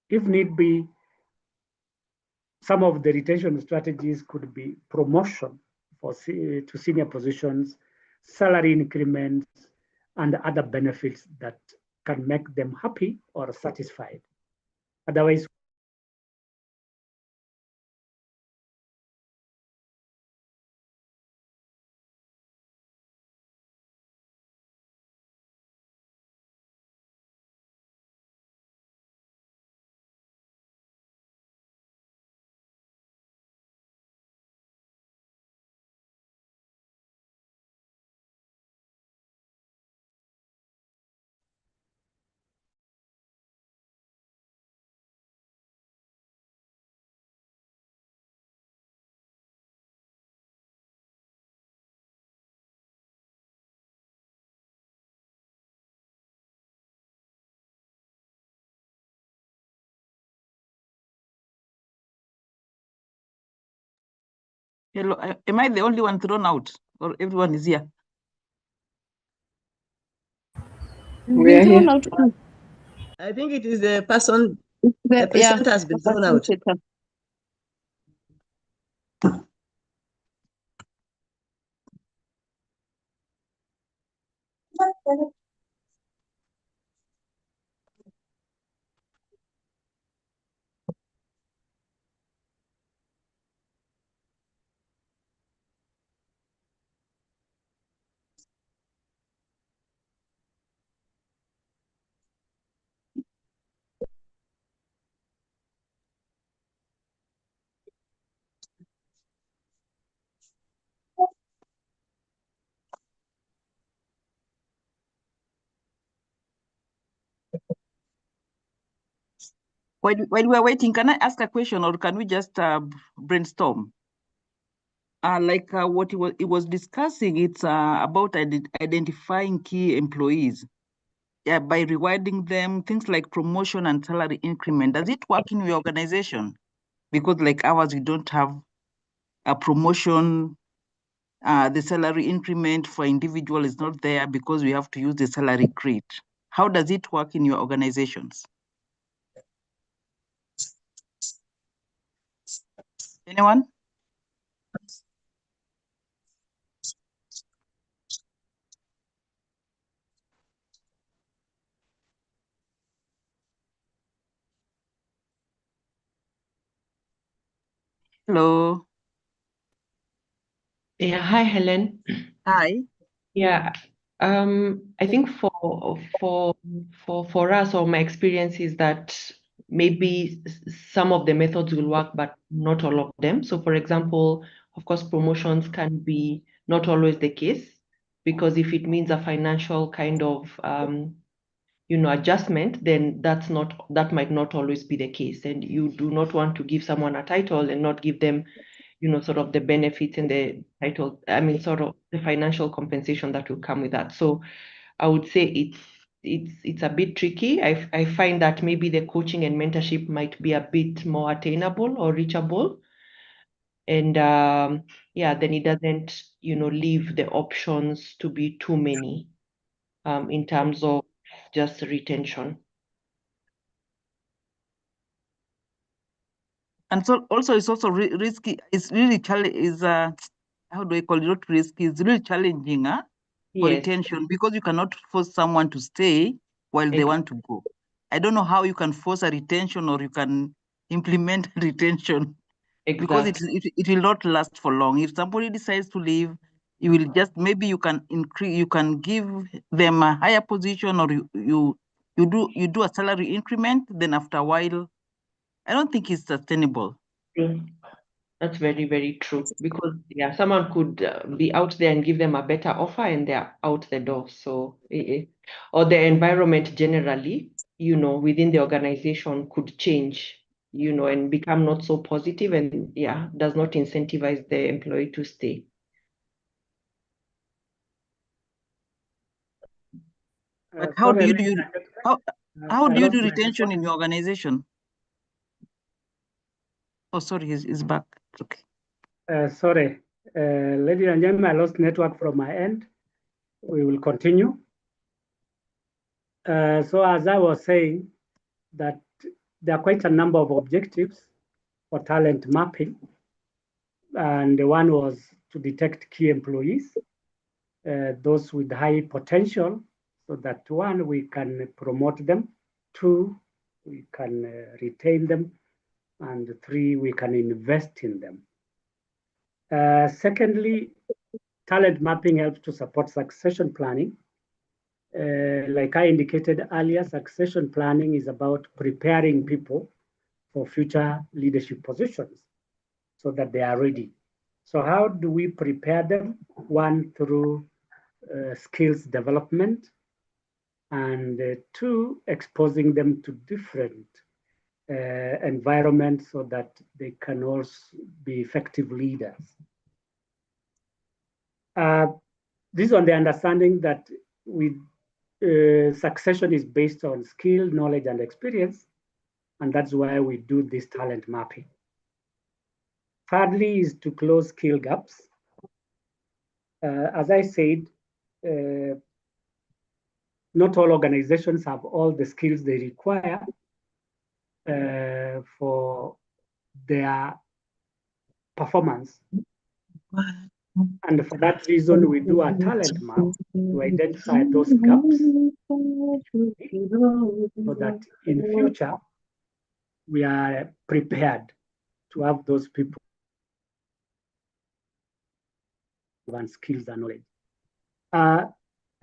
If need be, some of the retention strategies could be promotion to senior positions, salary increments, and other benefits that can make them happy or satisfied. Otherwise, Hello, am I the only one thrown out, or everyone is here? We are here. Out. I think it is the person, The, the presenter has been thrown out. While we're waiting, can I ask a question, or can we just brainstorm? What it was discussing, it's about identifying key employees. Yeah, by rewarding them, things like promotion and salary increment. Does it work in your organization? Because like ours, we don't have a promotion. The salary increment for individual is not there because we have to use the salary grid. How does it work in your organizations? Anyone? Hello. Yeah, hi, Helen. Hi. Yeah, I think for us, or my experience is that maybe some of the methods will work, but not all of them. So, for example, of course, promotions can be not always the case, because if it means a financial kind of adjustment, then that might not always be the case, and you do not want to give someone a title and not give them sort of the benefits and the title, I mean, sort of the financial compensation that will come with that. So I would say it's a bit tricky. I find that maybe the coaching and mentorship might be a bit more attainable or reachable. And yeah, then it doesn't, leave the options to be too many in terms of just retention. And so also it's also risky. It's really how do I call it? Not risky. It's really challenging, for Yes, retention, because you cannot force someone to stay while they want to go. I don't know how you can force a retention, or you can implement retention, because exactly. it will not last for long. If somebody decides to leave, you will just, maybe you can give them a higher position, or you do a salary increment. Then after a while, I don't think it's sustainable. True. That's very, very true. Because yeah, someone could be out there and give them a better offer, and they're out the door. So, or the environment generally, within the organization could change, and become not so positive, and yeah, does not incentivize the employee to stay. But how do you do how do you do my retention in your organization? Oh, sorry, he's back. Okay. Sorry, ladies and gentlemen, I lost network from my end. We will continue. So as I was saying, that there are quite a number of objectives for talent mapping. And one was to detect key employees, those with high potential, so that one, we can promote them. Two, we can retain them. And three, we can invest in them. Secondly, talent mapping helps to support succession planning. Like I indicated earlier, succession planning is about preparing people for future leadership positions so that they are ready. So how do we prepare them? One, through skills development, and two, exposing them to different environments so that they can also be effective leaders. This is on the understanding that succession is based on skill, knowledge, and experience, and that's why we do this talent mapping. Thirdly is to close skill gaps. As I said, not all organizations have all the skills they require for their performance. And for that reason, we do a talent map to identify those gaps so that in future, we are prepared to have those people and skills and knowledge.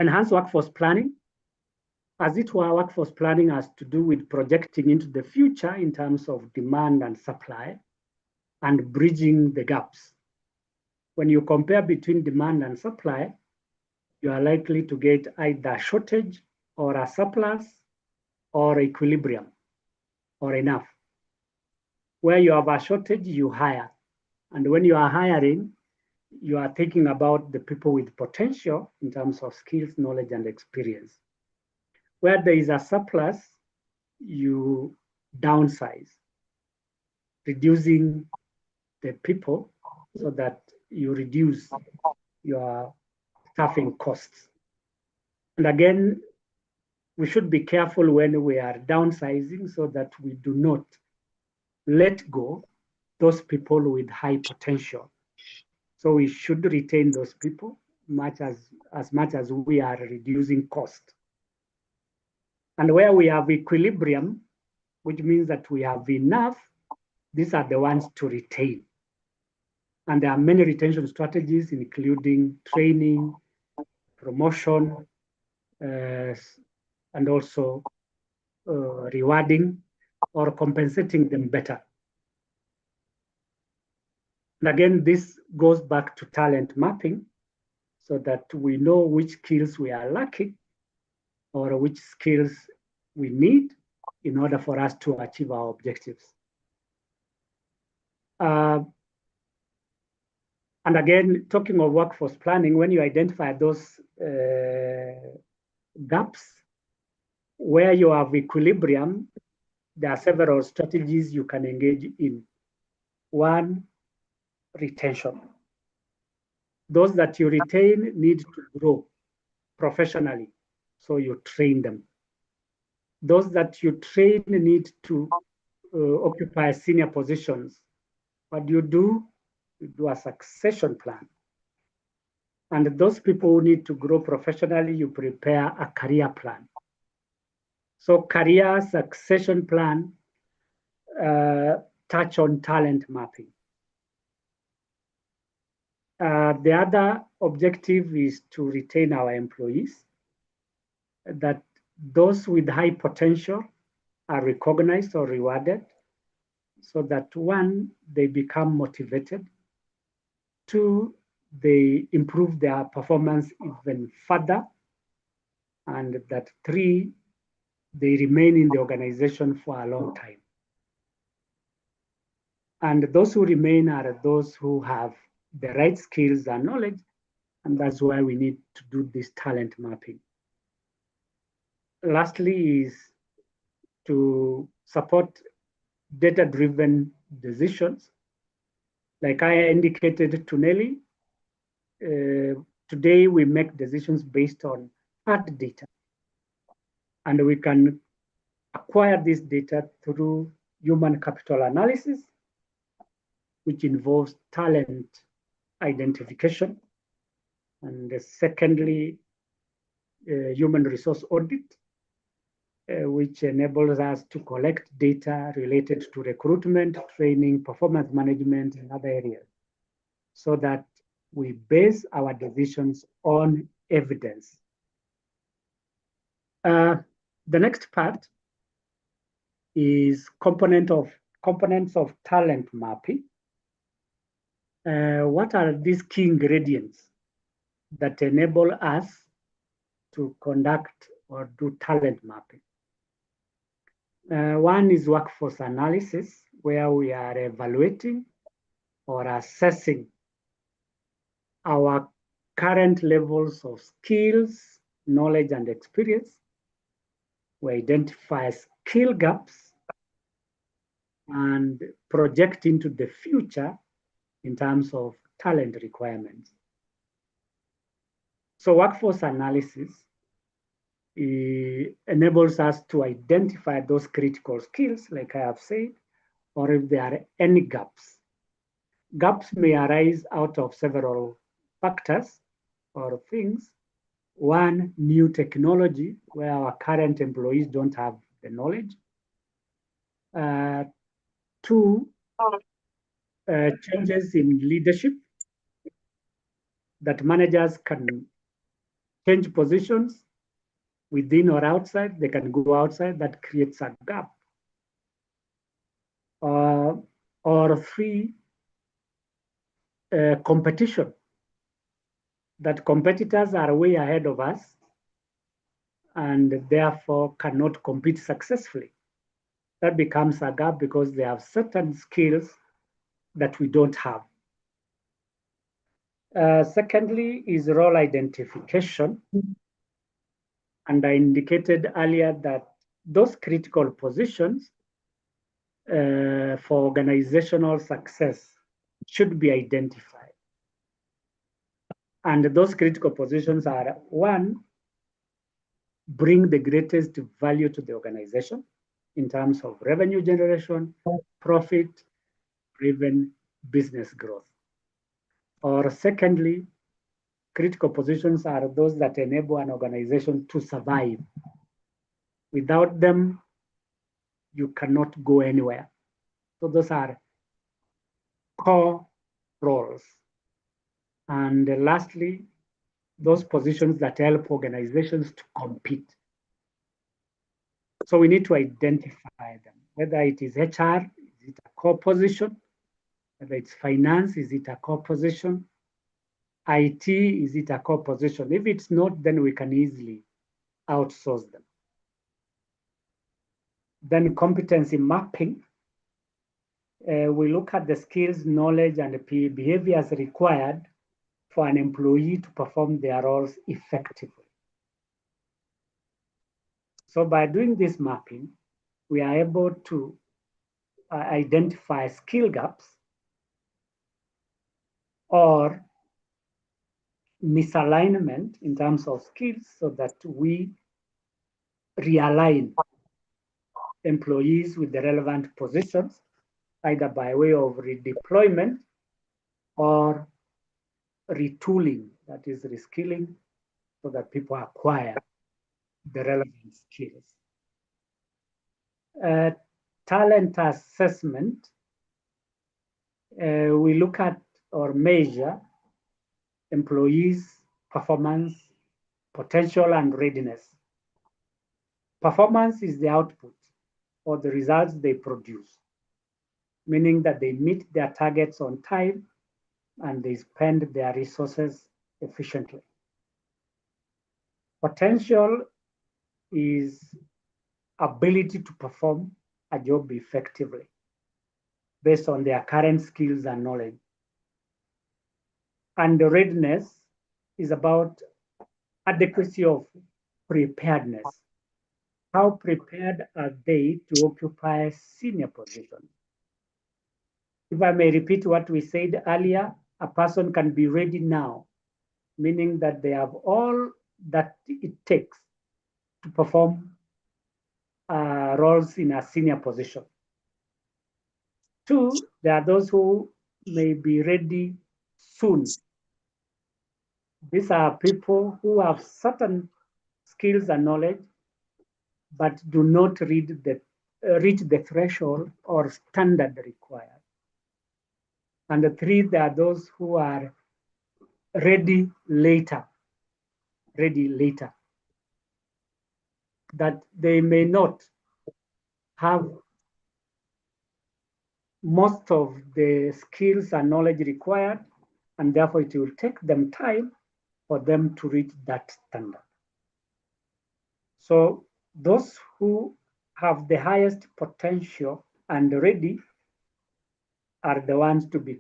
Enhanced workforce planning. As it were, workforce planning has to do with projecting into the future in terms of demand and supply and bridging the gaps. When you compare between demand and supply, you are likely to get either shortage or a surplus or equilibrium or enough. Where you have a shortage, you hire. And when you are hiring, you are thinking about the people with potential in terms of skills, knowledge, and experience. Where there is a surplus, you downsize, reducing the people so that you reduce your staffing costs. And again, we should be careful when we are downsizing so that we do not let go those people with high potential. So we should retain those people as much as we are reducing cost. And where we have equilibrium, which means that we have enough, these are the ones to retain. And there are many retention strategies, including training, promotion, and also rewarding or compensating them better. And again, this goes back to talent mapping so that we know which skills we are lacking or which skills we need in order for us to achieve our objectives. And again, talking of workforce planning, when you identify those gaps, where you have equilibrium, there are several strategies you can engage in. One, retention. Those that you retain need to grow professionally, so you train them. Those that you train need to occupy senior positions. What do? You do a succession plan. And those people who need to grow professionally, you prepare a career plan. So career succession plan touch on talent mapping. The other objective is to retain our employees, that those with high potential are recognized or rewarded so that one, they become motivated, two, they improve their performance even further, and that three, they remain in the organization for a long time. And those who remain are those who have the right skills and knowledge, and that's why we need to do this talent mapping. Lastly is to support data-driven decisions. Like I indicated to Nelly, today we make decisions based on hard data. And we can acquire this data through human capital analysis, which involves talent identification. And secondly, human resource audit, which enables us to collect data related to recruitment, training, performance management, and other areas, so that we base our decisions on evidence. The next part is components of talent mapping. What are these key ingredients that enable us to conduct or do talent mapping? One is workforce analysis, where we are evaluating or assessing our current levels of skills, knowledge, and experience. We identify skill gaps and project into the future in terms of talent requirements. So workforce analysis enables us to identify those critical skills, like I have said, or if there are any gaps. Gaps may arise out of several factors or things. One, new technology, where our current employees don't have the knowledge. Two, changes in leadership, that managers can change positions within or outside. They can go outside. That creates a gap. Or three, competition, that competitors are way ahead of us and therefore cannot compete successfully. That becomes a gap because they have certain skills that we don't have. Secondly is role identification. And I indicated earlier that those critical positions for organizational success should be identified. And those critical positions are: one, bring the greatest value to the organization in terms of revenue generation, profit, driven business growth. Or secondly, critical positions are those that enable an organization to survive. Without them, you cannot go anywhere. So those are core roles. And lastly, those positions that help organizations to compete. So we need to identify them, whether it is HR, is it a core position? Whether it's finance, is it a core position? IT, is it a core position? If it's not, then we can easily outsource them. Then competency mapping. We look at the skills, knowledge, and the behaviors required for an employee to perform their roles effectively. So by doing this mapping, we are able to identify skill gaps or misalignment in terms of skills so that we realign employees with the relevant positions, either by way of redeployment or retooling, that is reskilling, so that people acquire the relevant skills. Talent assessment, we look at or measure employees' performance, potential, and readiness. Performance is the output or the results they produce, meaning that they meet their targets on time and they spend their resources efficiently. Potential is ability to perform a job effectively based on their current skills and knowledge. And the readiness is about adequacy of preparedness. How prepared are they to occupy senior positions? If I may repeat what we said earlier, a person can be ready now, meaning that they have all that it takes to perform roles in a senior position. Two, there are those who may be ready soon. These are people who have certain skills and knowledge, but do not reach the threshold or standard required. And the three, there are those who are ready later, that they may not have most of the skills and knowledge required, and therefore it will take them time for them to reach that standard. So those who have the highest potential and ready are the ones to be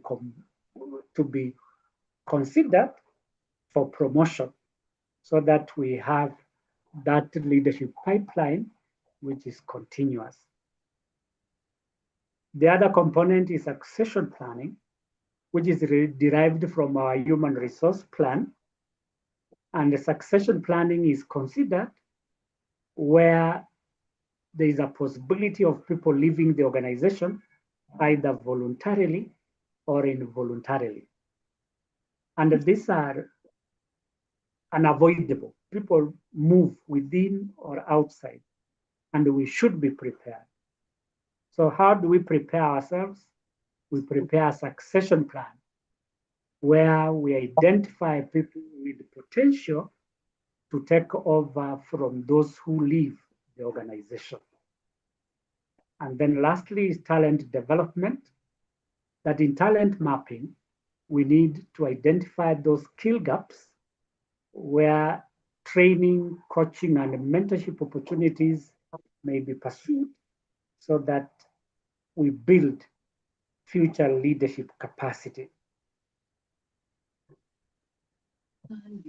considered for promotion, so that we have that leadership pipeline which is continuous. The other component is succession planning. which is derived from our human resource plan. And the succession planning is considered where there is a possibility of people leaving the organization either voluntarily or involuntarily. And these are unavoidable. People move within or outside, and we should be prepared. So how do we prepare ourselves? We prepare a succession plan where we identify people with potential to take over from those who leave the organization. And then lastly is talent development, that in talent mapping, we need to identify those skill gaps where training, coaching, and mentorship opportunities may be pursued so that we build future leadership capacity.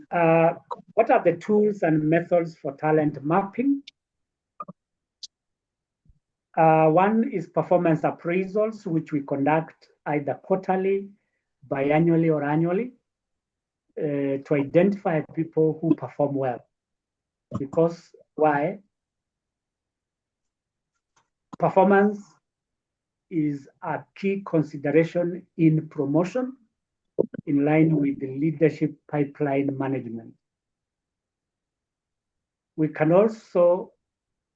What are the tools and methods for talent mapping? One is performance appraisals, which we conduct either quarterly, biannually, or annually to identify people who perform well. Because why? Performance is a key consideration in promotion in line with the leadership pipeline management. We can also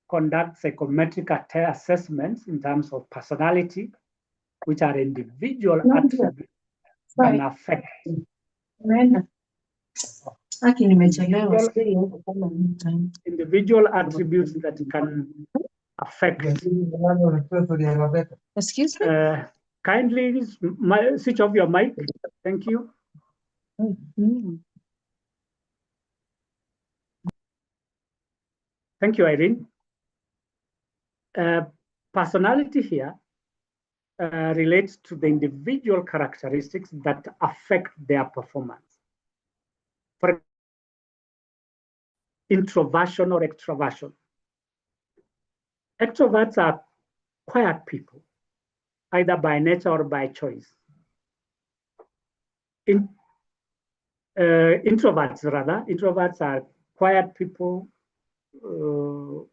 conduct psychometric assessments in terms of personality, which are individual attributes can affect individual attributes that can affect. Excuse me? Kindly switch off your mic. Thank you. Thank you, Irene. Personality here relates to the individual characteristics that affect their performance. For introversion or extroversion. Extroverts are quiet people, either by nature or by choice. Introverts are quiet people who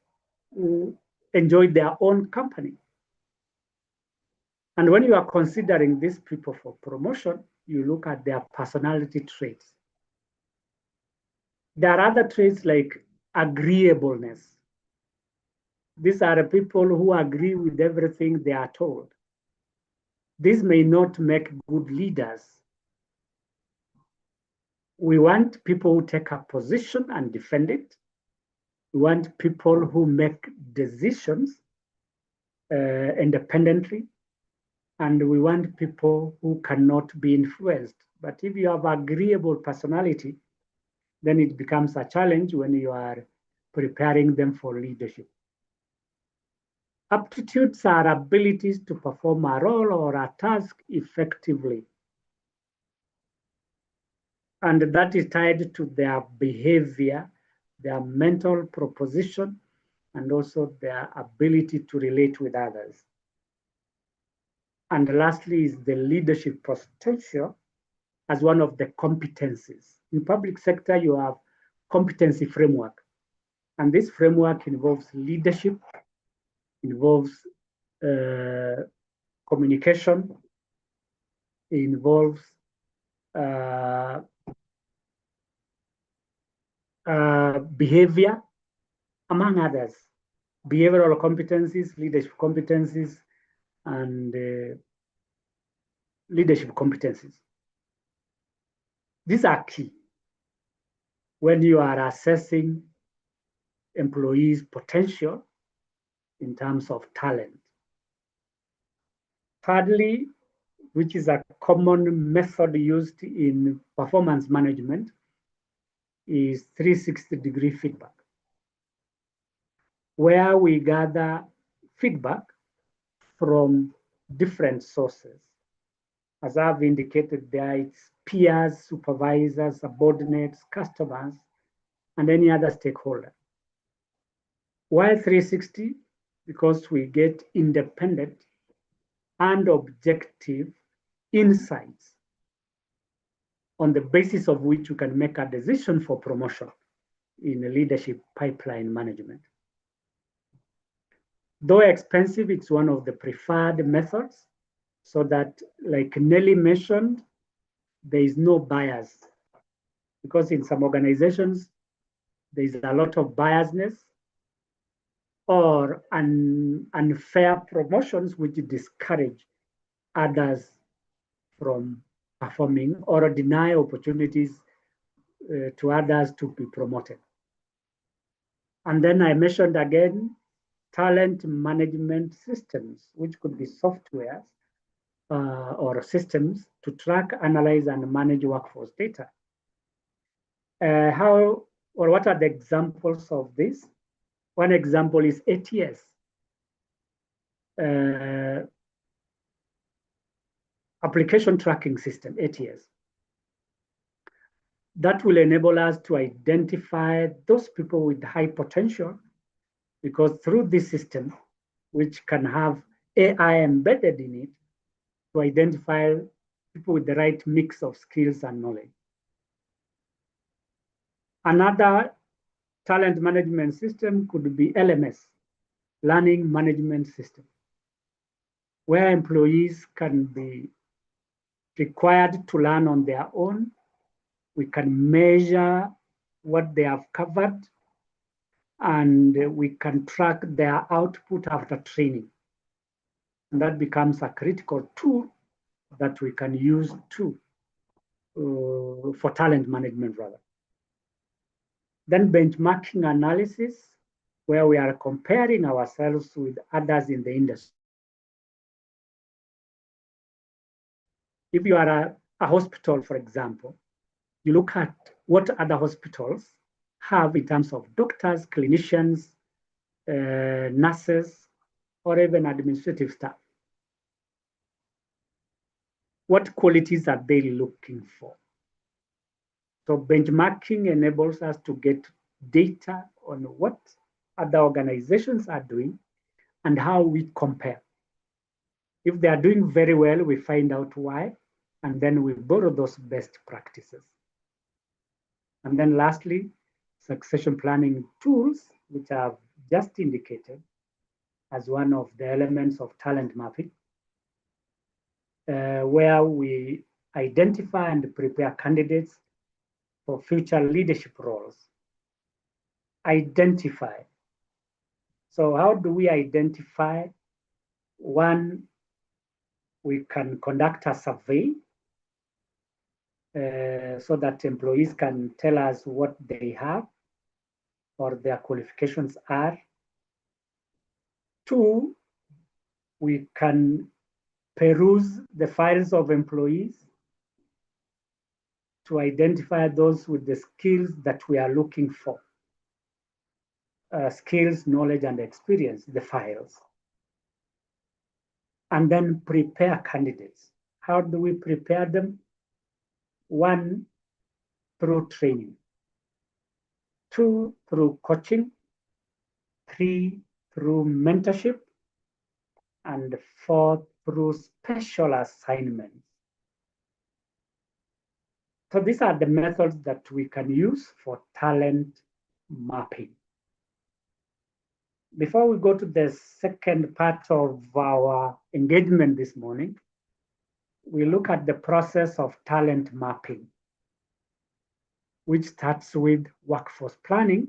enjoy their own company. And when you are considering these people for promotion, you look at their personality traits. There are other traits like agreeableness. These are the people who agree with everything they are told. This may not make good leaders. We want people who take a position and defend it. We want people who make decisions independently. And we want people who cannot be influenced. But if you have agreeable personality, then it becomes a challenge when you are preparing them for leadership. Aptitudes are abilities to perform a role or a task effectively. And that is tied to their behavior, their mental proposition, and also their ability to relate with others. And lastly is the leadership potential as one of the competencies. In public sector, you have competency framework. And this framework involves leadership, involves communication, involves behavior, among others. Behavioral competencies, leadership competencies, and leadership competencies. These are key when you are assessing employees' potential in terms of talent. Thirdly, which is a common method used in performance management, is 360-degree feedback, where we gather feedback from different sources. As I've indicated there, it's peers, supervisors, subordinates, customers, and any other stakeholder. Why 360? Because we get independent and objective insights on the basis of which you can make a decision for promotion in a leadership pipeline management. Though expensive, it's one of the preferred methods, so that, like Nelly mentioned, there is no bias. Because in some organizations, there is a lot of biasness or unfair promotions which discourage others from performing or deny opportunities to others to be promoted. And then I mentioned again, talent management systems, which could be softwares or systems to track, analyze, and manage workforce data. What are the examples of this? One example is ATS. Application tracking system, ATS. That will enable us to identify those people with high potential, because through this system, which can have AI embedded in it, to identify people with the right mix of skills and knowledge. Another talent management system could be LMS, learning management system, where employees can be required to learn on their own. We can measure what they have covered, and we can track their output after training. And that becomes a critical tool that we can use too for talent management rather. Then benchmarking analysis, where we are comparing ourselves with others in the industry. If you are a hospital, for example, you look at what other hospitals have in terms of doctors, clinicians, nurses, or even administrative staff. What qualities are they looking for? So benchmarking enables us to get data on what other organizations are doing and how we compare. If they are doing very well, we find out why, and then we borrow those best practices. And then lastly, succession planning tools, which I've just indicated as one of the elements of talent mapping, where we identify and prepare candidates for future leadership roles. Identify. So how do we identify? One, we can conduct a survey so that employees can tell us what they have or their qualifications are. Two, we can peruse the files of employees to identify those with the skills that we are looking for. Skills, knowledge, and experience, the files. And then prepare candidates. How do we prepare them? One, through training. Two, through coaching. Three, through mentorship. And four, through special assignments. So these are the methods that we can use for talent mapping. Before we go to the second part of our engagement this morning, we look at the process of talent mapping, which starts with workforce planning.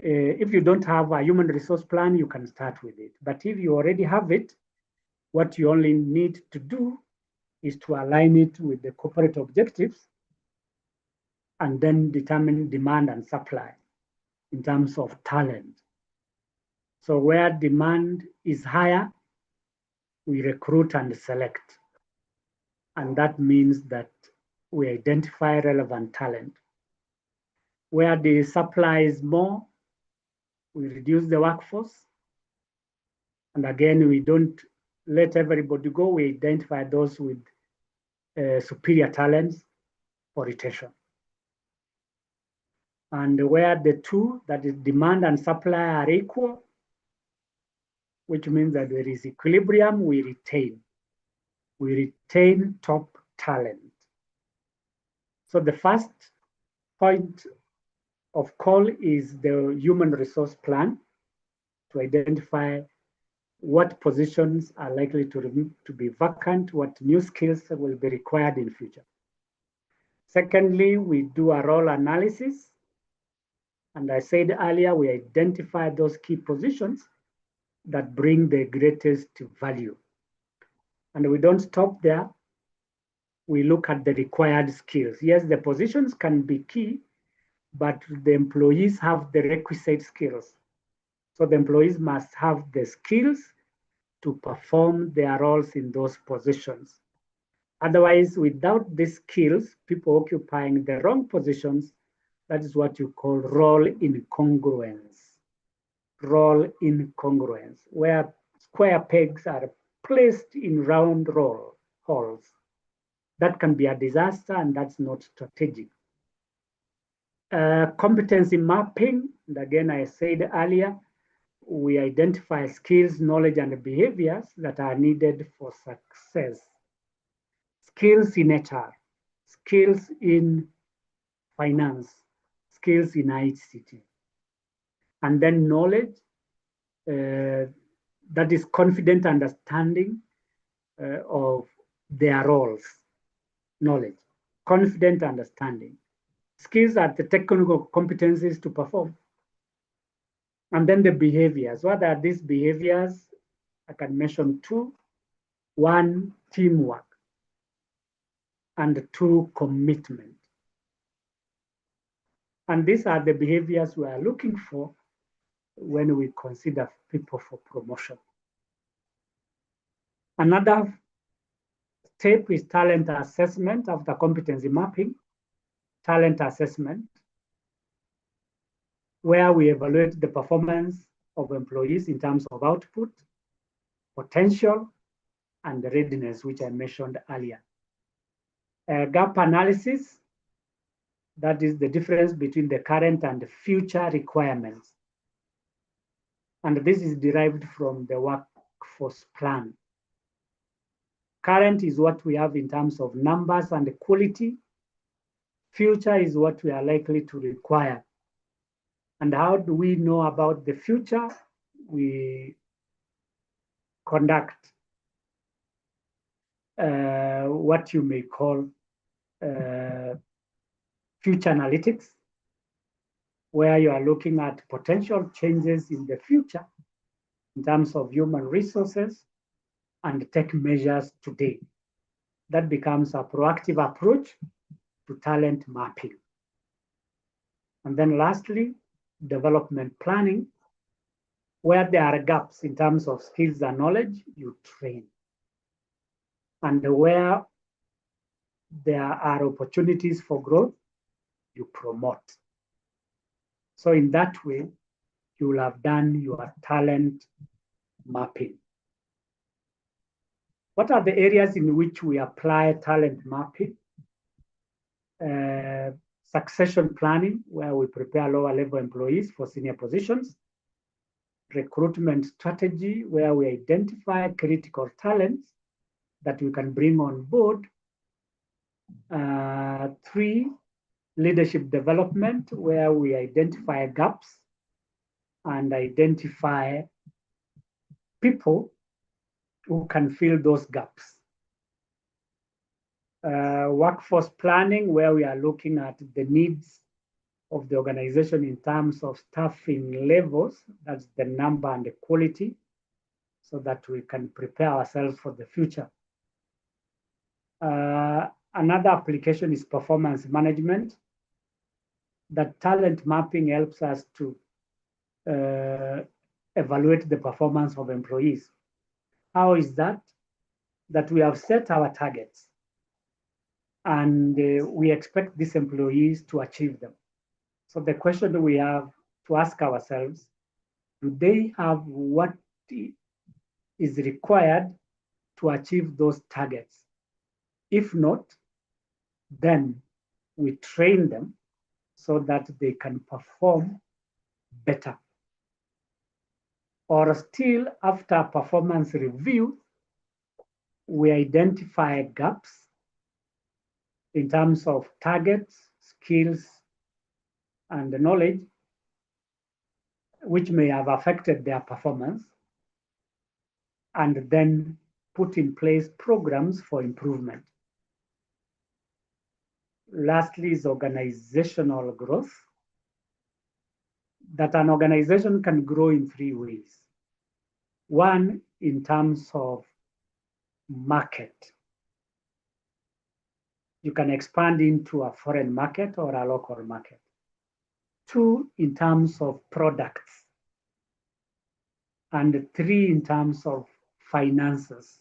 If you don't have a human resource plan, you can start with it. But if you already have it, what you only need to do is to align it with the corporate objectives and then determine demand and supply in terms of talent. So where demand is higher, we recruit and select. And that means that we identify relevant talent. Where the supply is more, we reduce the workforce. And again, we don't let everybody go. We identify those with superior talents for retention. And where the two, that is demand and supply, are equal, which means that there is equilibrium, we retain. We retain top talent. So the first point of call is the human resource plan to identify what positions are likely to be vacant, what new skills will be required in future. Secondly, we do a role analysis. And I said earlier, we identify those key positions that bring the greatest value. And we don't stop there. We look at the required skills. Yes, the positions can be key, but the employees have the requisite skills. So the employees must have the skills to perform their roles in those positions. Otherwise, without these skills, people occupying the wrong positions, that is what you call role incongruence. Role incongruence, where square pegs are placed in round holes. That can be a disaster, and that's not strategic. Competency mapping, and again, I said earlier, we identify skills, knowledge, and behaviors that are needed for success. Skills in HR, skills in finance, skills in ICT. And then knowledge, that is confident understanding of their roles. Knowledge, confident understanding. Skills are the technical competencies to perform. And then the behaviors. What are these behaviors? I can mention two. One, teamwork. And two, commitment. And these are the behaviors we are looking for when we consider people for promotion. Another step is talent assessment after competency mapping. Talent assessment, where we evaluate the performance of employees in terms of output, potential, and readiness, which I mentioned earlier. Gap analysis, that is the difference between the current and the future requirements. And this is derived from the workforce plan. Current is what we have in terms of numbers and quality. Future is what we are likely to require. And how do we know about the future? We conduct what you may call future analytics, where you are looking at potential changes in the future in terms of human resources and take measures today. That becomes a proactive approach to talent mapping. And then lastly, development planning, where there are gaps in terms of skills and knowledge, you train. And where there are opportunities for growth, you promote. So in that way, you will have done your talent mapping. What are the areas in which we apply talent mapping? Succession planning, where we prepare lower level employees for senior positions. Recruitment strategy, where we identify critical talents that we can bring on board. 3, leadership development, where we identify gaps and identify people who can fill those gaps. Workforce planning, where we are looking at the needs of the organization in terms of staffing levels, that's the number and the quality, so that we can prepare ourselves for the future. Another application is performance management. That talent mapping helps us to evaluate the performance of employees. How is that? That we have set our targets and we expect these employees to achieve them. So the question we have to ask ourselves, do they have what is required to achieve those targets? If not, then we train them so that they can perform better. Or still, after performance review, we identify gaps in terms of targets, skills, and knowledge, which may have affected their performance, and then put in place programs for improvement. Lastly is organizational growth, that an organization can grow in 3 ways. One, in terms of market. You can expand into a foreign market or a local market. 2, in terms of products. And 3, in terms of finances.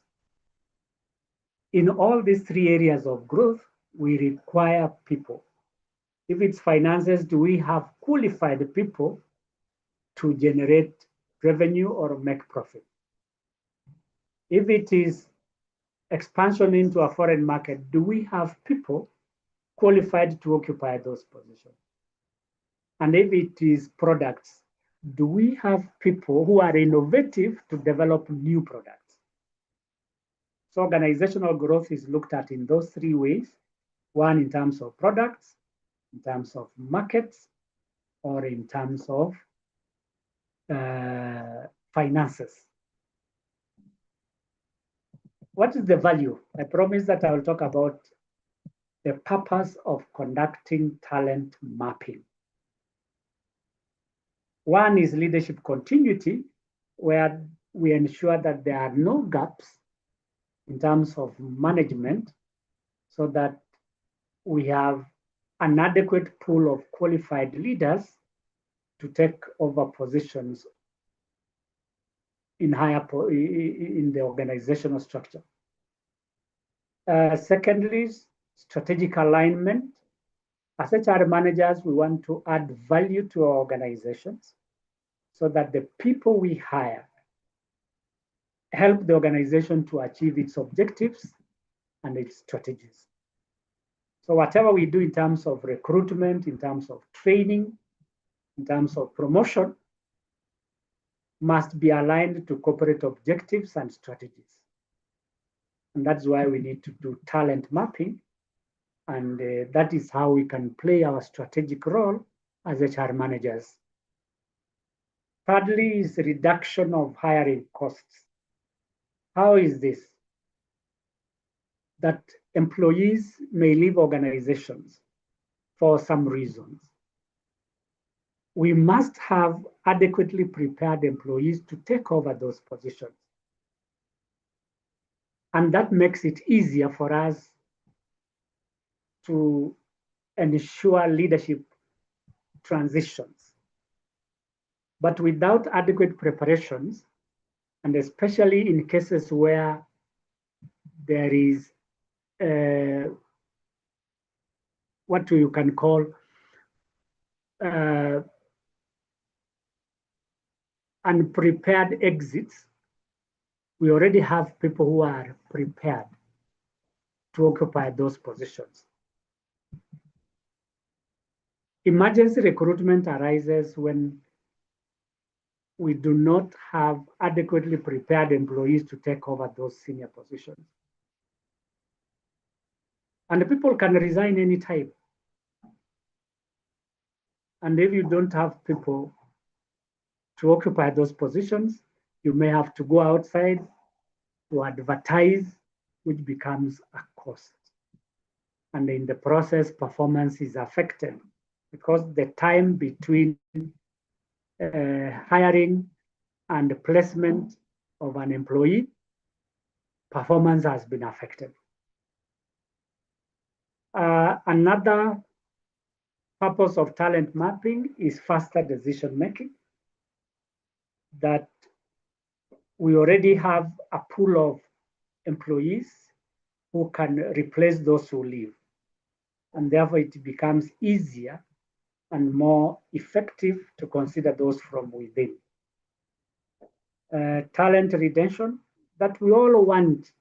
In all these 3 areas of growth, we require people. If it's finances, do we have qualified people to generate revenue or make profit? If it is expansion into a foreign market, do we have people qualified to occupy those positions? And if it is products, do we have people who are innovative to develop new products? So organizational growth is looked at in those 3 ways. One, in terms of products, in terms of markets, or in terms of finances. What is the value? I promise that I will talk about the purpose of conducting talent mapping. One is leadership continuity, where we ensure that there are no gaps in terms of management, so that we have an adequate pool of qualified leaders to take over positions in the organizational structure. Secondly, strategic alignment. As HR managers, we want to add value to our organizations so that the people we hire help the organization to achieve its objectives and its strategies. So whatever we do in terms of recruitment, in terms of training, in terms of promotion, must be aligned to corporate objectives and strategies. And that's why we need to do talent mapping. And that is how we can play our strategic role as HR managers. Thirdly is reduction of hiring costs. How is this? That employees may leave organizations for some reasons. We must have adequately prepared employees to take over those positions. And that makes it easier for us to ensure leadership transitions. But without adequate preparations, and especially in cases where there is what you can call unprepared exits, we already have people who are prepared to occupy those positions. Emergency recruitment arises when we do not have adequately prepared employees to take over those senior positions. And the people can resign anytime. And if you don't have people to occupy those positions, you may have to go outside to advertise, which becomes a cost. And in the process, performance is affected because the time between hiring and placement of an employee, performance has been affected. Another purpose of talent mapping is faster decision making. That we already have a pool of employees who can replace those who leave. And therefore it becomes easier and more effective to consider those from within. Talent retention, that we all want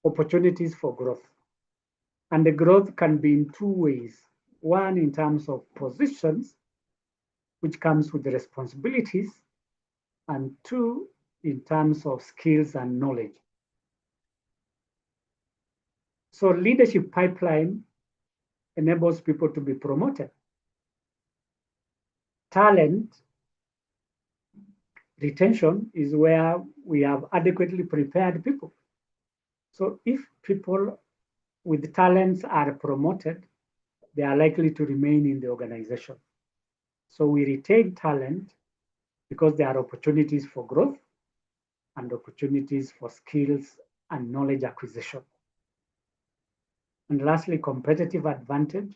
opportunities for growth. And the growth can be in 2 ways. One, in terms of positions, which comes with the responsibilities, and 2, in terms of skills and knowledge. So leadership pipeline enables people to be promoted. Talent retention is where we have adequately prepared people. So if people with talents are promoted, they are likely to remain in the organization. So we retain talent because there are opportunities for growth and opportunities for skills and knowledge acquisition. And lastly, competitive advantage,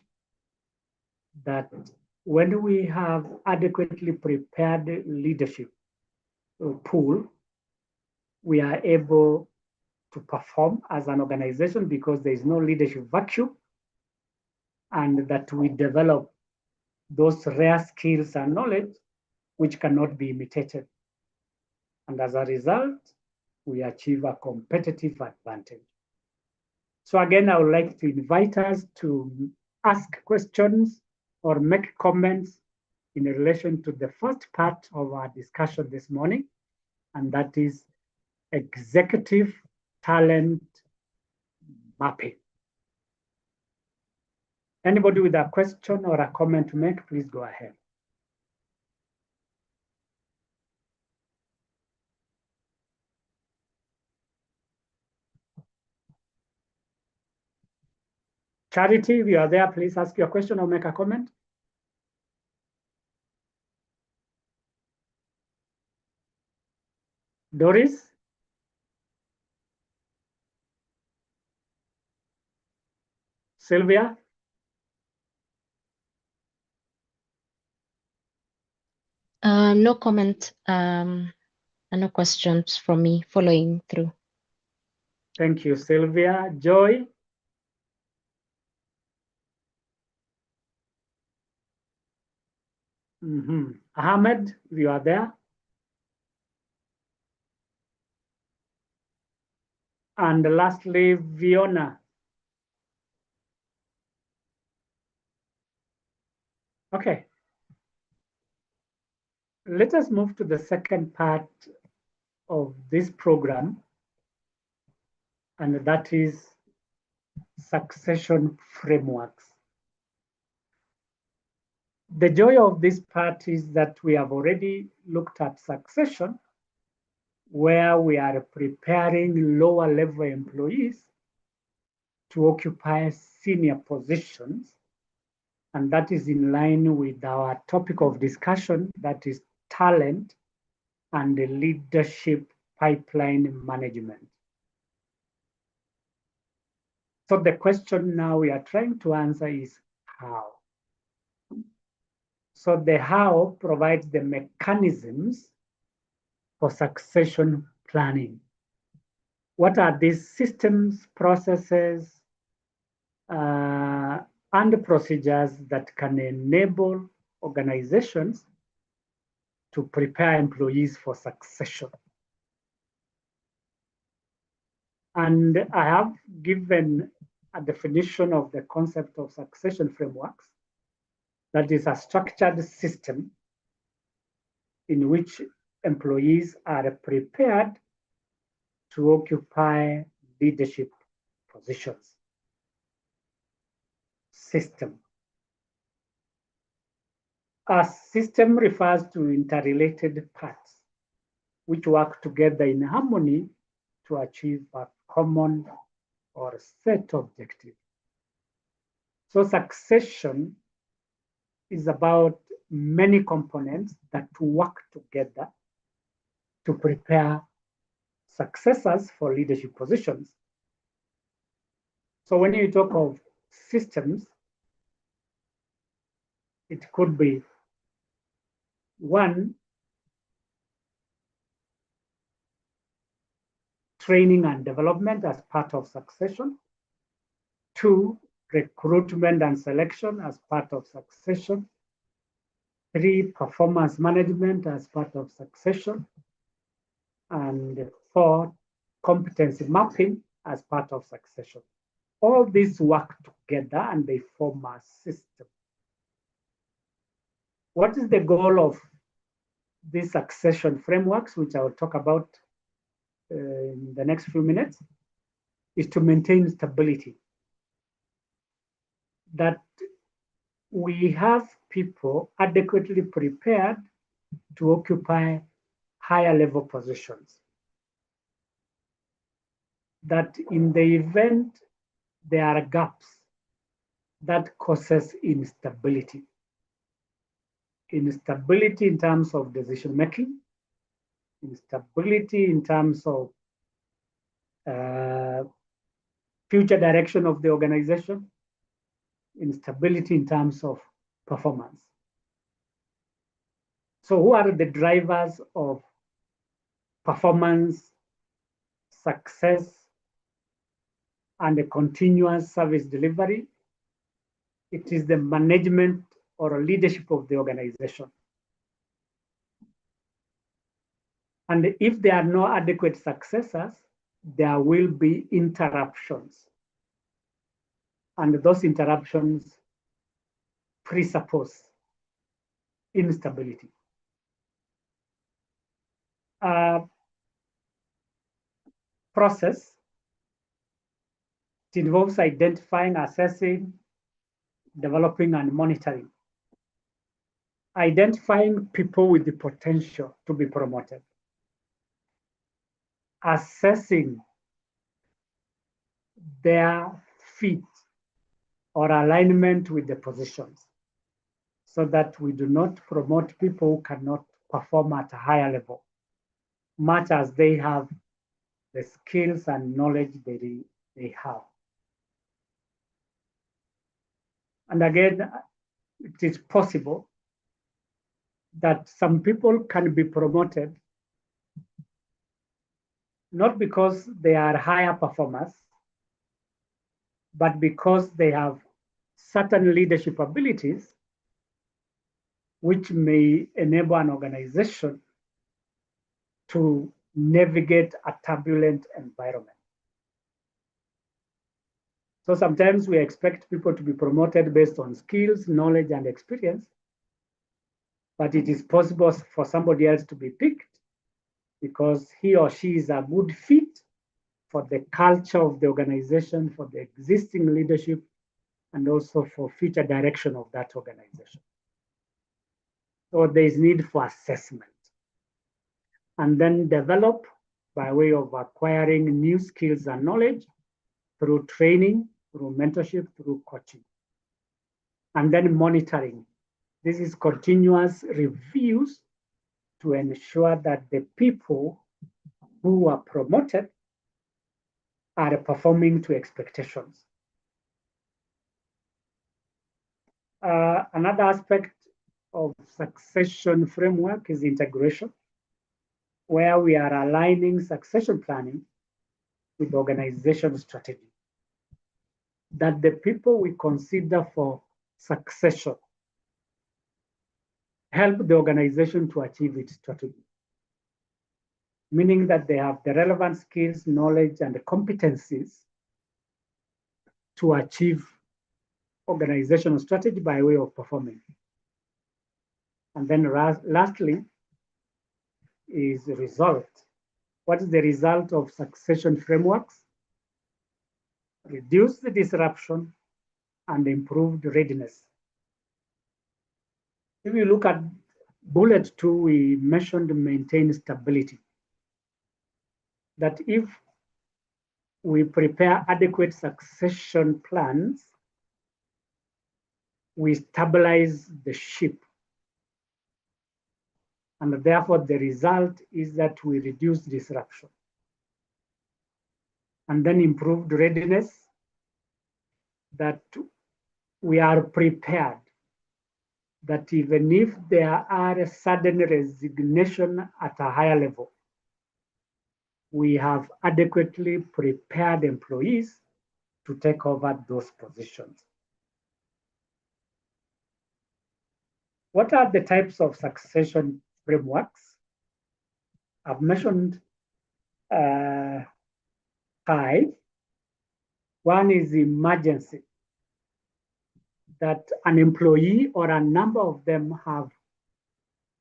that when we have adequately prepared leadership pool, we are able to perform as an organization because there is no leadership vacuum, and that we develop those rare skills and knowledge which cannot be imitated. And as a result, we achieve a competitive advantage. So again, I would like to invite us to ask questions or make comments in relation to the first part of our discussion this morning, and that is executive talent mapping. Anybody with a question or a comment to make, please go ahead. Charity, if you are there, please ask your question or make a comment. Doris? Sylvia? No comment and no questions from me following through. Thank you, Sylvia. Joy? Ahmed, if you are there. And lastly, Fiona. Okay. Let us move to the second part of this program, and that is succession frameworks. The joy of this part is that we have already looked at succession, where we are preparing lower level employees to occupy senior positions. And that is in line with our topic of discussion, that is talent and the leadership pipeline management. So the question now we are trying to answer is how. So the how provides the mechanisms for succession planning. What are these systems, processes, and procedures that can enable organizations to prepare employees for succession? And I have given a definition of the concept of succession frameworks. That is a structured system in which employees are prepared to occupy leadership positions. System. A system refers to interrelated parts which work together in harmony to achieve a common or set objective. So succession is about many components that work together to prepare successors for leadership positions. So when you talk of systems, it could be one, training and development as part of succession. Two, recruitment and selection as part of succession. Three, performance management as part of succession. And four, competency mapping as part of succession. All these work together and they form a system. What is the goal of these succession frameworks, which I will talk about in the next few minutes, is to maintain stability. that we have people adequately prepared to occupy higher level positions. That in the event there are gaps, that causes instability. Instability in terms of decision making, instability in terms of future direction of the organization, instability in terms of performance. So who are the drivers of performance, success, and a continuous service delivery? It is the management or leadership of the organization. And if there are no adequate successors, there will be interruptions. And those interruptions presuppose instability. Process, it involves identifying, assessing, developing, and monitoring. Identifying people with the potential to be promoted. Assessing their fit or alignment with the positions so that we do not promote people who cannot perform at a higher level, much as they have the skills and knowledge they have. And again, it is possible that some people can be promoted not because they are higher performers, but because they have certain leadership abilities which may enable an organization to navigate a turbulent environment. So sometimes we expect people to be promoted based on skills, knowledge, and experience, but it is possible for somebody else to be picked because he or she is a good fit for the culture of the organization, for the existing leadership, and also for future direction of that organization. So there is need for assessment. And then develop by way of acquiring new skills and knowledge through training, through mentorship, through coaching. And then monitoring. This is continuous reviews to ensure that the people who are promoted are performing to expectations. Another aspect of succession framework is integration, where we are aligning succession planning with organization strategy. That the people we consider for succession help the organization to achieve its strategy, meaning that they have the relevant skills, knowledge, and the competencies to achieve organizational strategy by way of performing. And then lastly is the result. What is the result of succession frameworks? Reduce the disruption and improved readiness. If you look at bullet 2, we mentioned maintain stability. That if we prepare adequate succession plans, we stabilize the ship. And therefore, the result is that we reduce disruption. And then improved readiness, that we are prepared, that even if there are a sudden resignation at a higher level, we have adequately prepared employees to take over those positions. What are the types of succession frameworks? I've mentioned 5. One is emergency, that an employee or a number of them have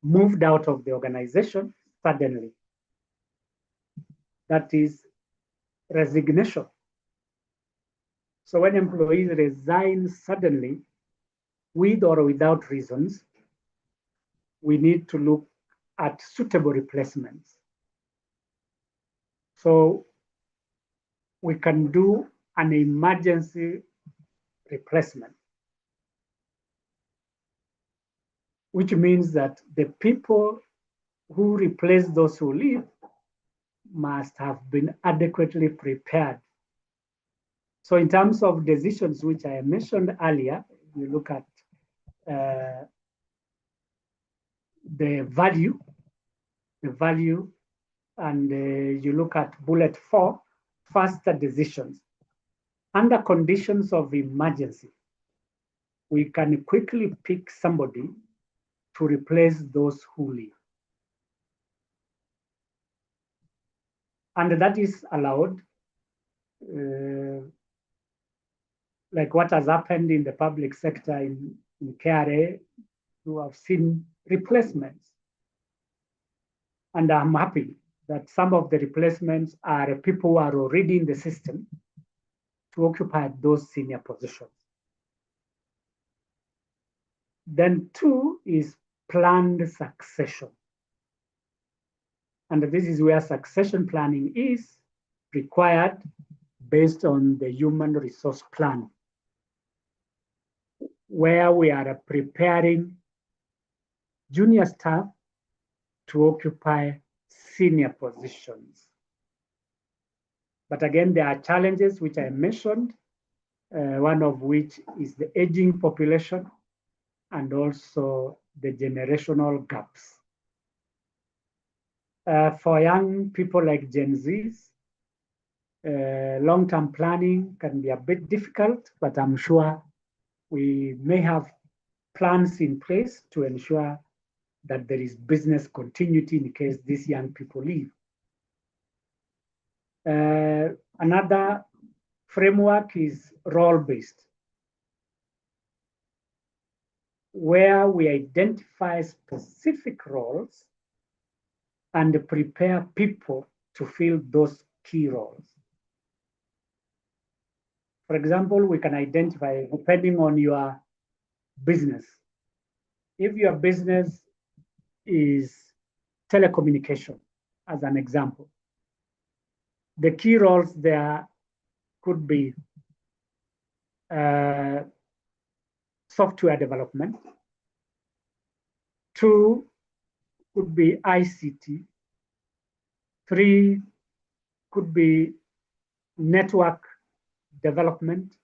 moved out of the organization suddenly. That is resignation. So when employees resign suddenly, with or without reasons, we need to look at suitable replacements. So we can do an emergency replacement, which means that the people who replace those who leave must have been adequately prepared. So in terms of decisions, which I mentioned earlier, you look at the value, and you look at bullet 4, faster decisions. Under conditions of emergency, we can quickly pick somebody to replace those who leave. And that is allowed, like what has happened in the public sector in KRA, who have seen replacements. And I'm happy that some of the replacements are people who are already in the system to occupy those senior positions. Then 2 is planned succession. And this is where succession planning is required based on the human resource plan, where we are preparing junior staff to occupy senior positions. But again, there are challenges which I mentioned, one of which is the aging population and also the generational gaps. For young people like Gen Zs, long-term planning can be a bit difficult, but I'm sure we may have plans in place to ensure that there is business continuity in case these young people leave. Another framework is role-based, where we identify specific roles and prepare people to fill those key roles. For example, we can identify, depending on your business, if your business is telecommunication, as an example, the key roles there could be software development. 2 could be ICT. 3 could be network development.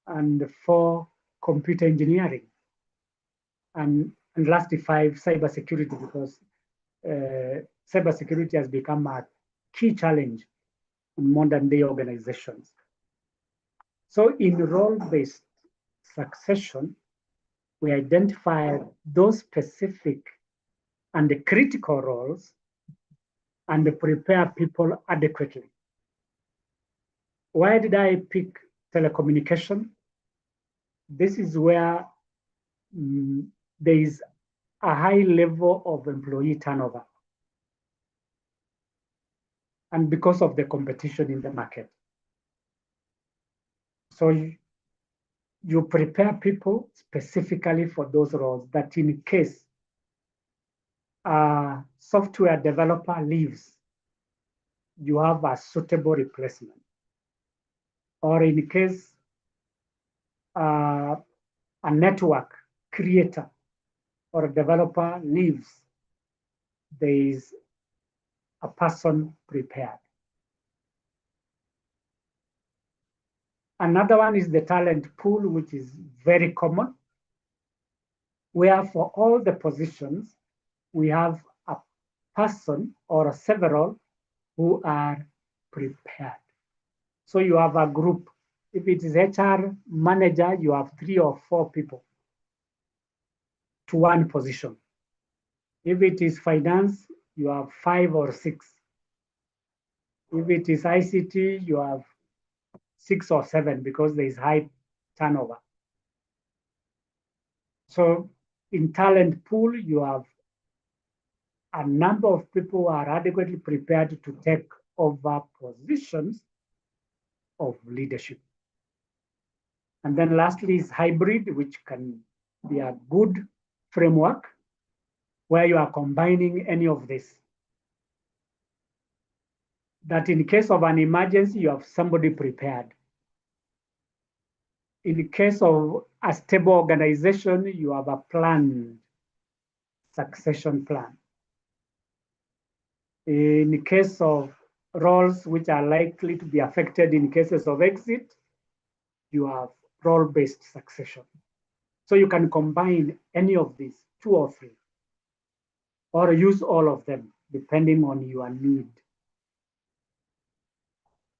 And 4, computer engineering. And lastly, 5, cybersecurity, because cybersecurity has become a key challenge in modern day organizations. So in role-based succession, we identify those specific and the critical roles and prepare people adequately. Why did I pick telecommunication? This is where there is a high level of employee turnover, and because of the competition in the market. So you prepare people specifically for those roles, that in case a software developer leaves, you have a suitable replacement. Or in case a network creator or a developer leaves, there is a person prepared. Another one is the talent pool, which is very common, where for all the positions, we have a person or several who are prepared. So you have a group. If it is HR manager, you have 3 or 4 people to one position. If it is finance, you have 5 or 6. If it is ICT, you have 6 or 7 because there is high turnover. So in talent pool, you have a number of people who are adequately prepared to take over positions of leadership. And then lastly is hybrid, which can be a good framework where you are combining any of this. That in case of an emergency, you have somebody prepared. In the case of a stable organization, you have a planned succession plan. In the case of roles which are likely to be affected in cases of exit, you have role-based succession. So you can combine any of these, 2 or 3, or use all of them, depending on your need.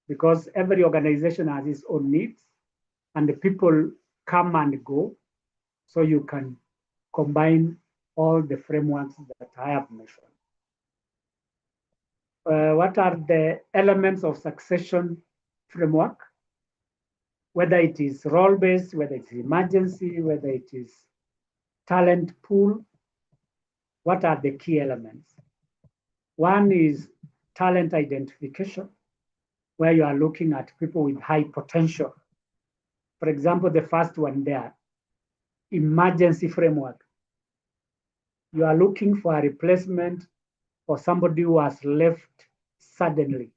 Because every organization has its own needs, and the people come and go, so you can combine all the frameworks that I have mentioned. What are the elements of succession framework? Whether it is role-based, whether it's emergency, whether it is talent pool, what are the key elements? One is talent identification, where you are looking at people with high potential. For example, the first one there, emergency framework. You are looking for a replacement for somebody who has left suddenly.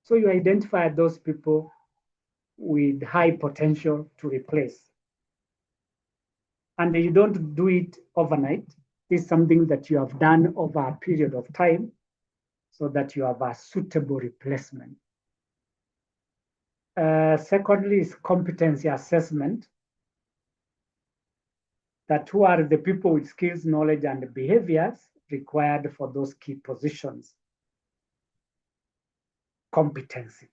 So you identify those people with high potential to replace. And you don't do it overnight. It's something that you have done over a period of time so that you have a suitable replacement. Secondly is competency assessment. That who are the people with skills, knowledge, and behaviors required for those key positions. Competency.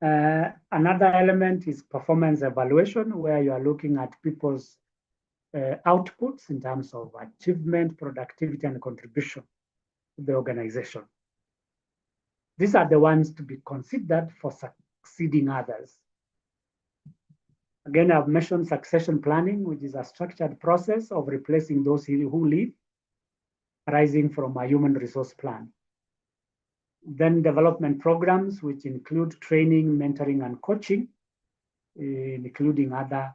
Another element is performance evaluation, where you are looking at people's outputs in terms of achievement, productivity, and contribution to the organization. These are the ones to be considered for succeeding others. Again, I've mentioned succession planning, which is a structured process of replacing those who leave, arising from a human resource plan. Then development programs, which include training, mentoring, and coaching, including other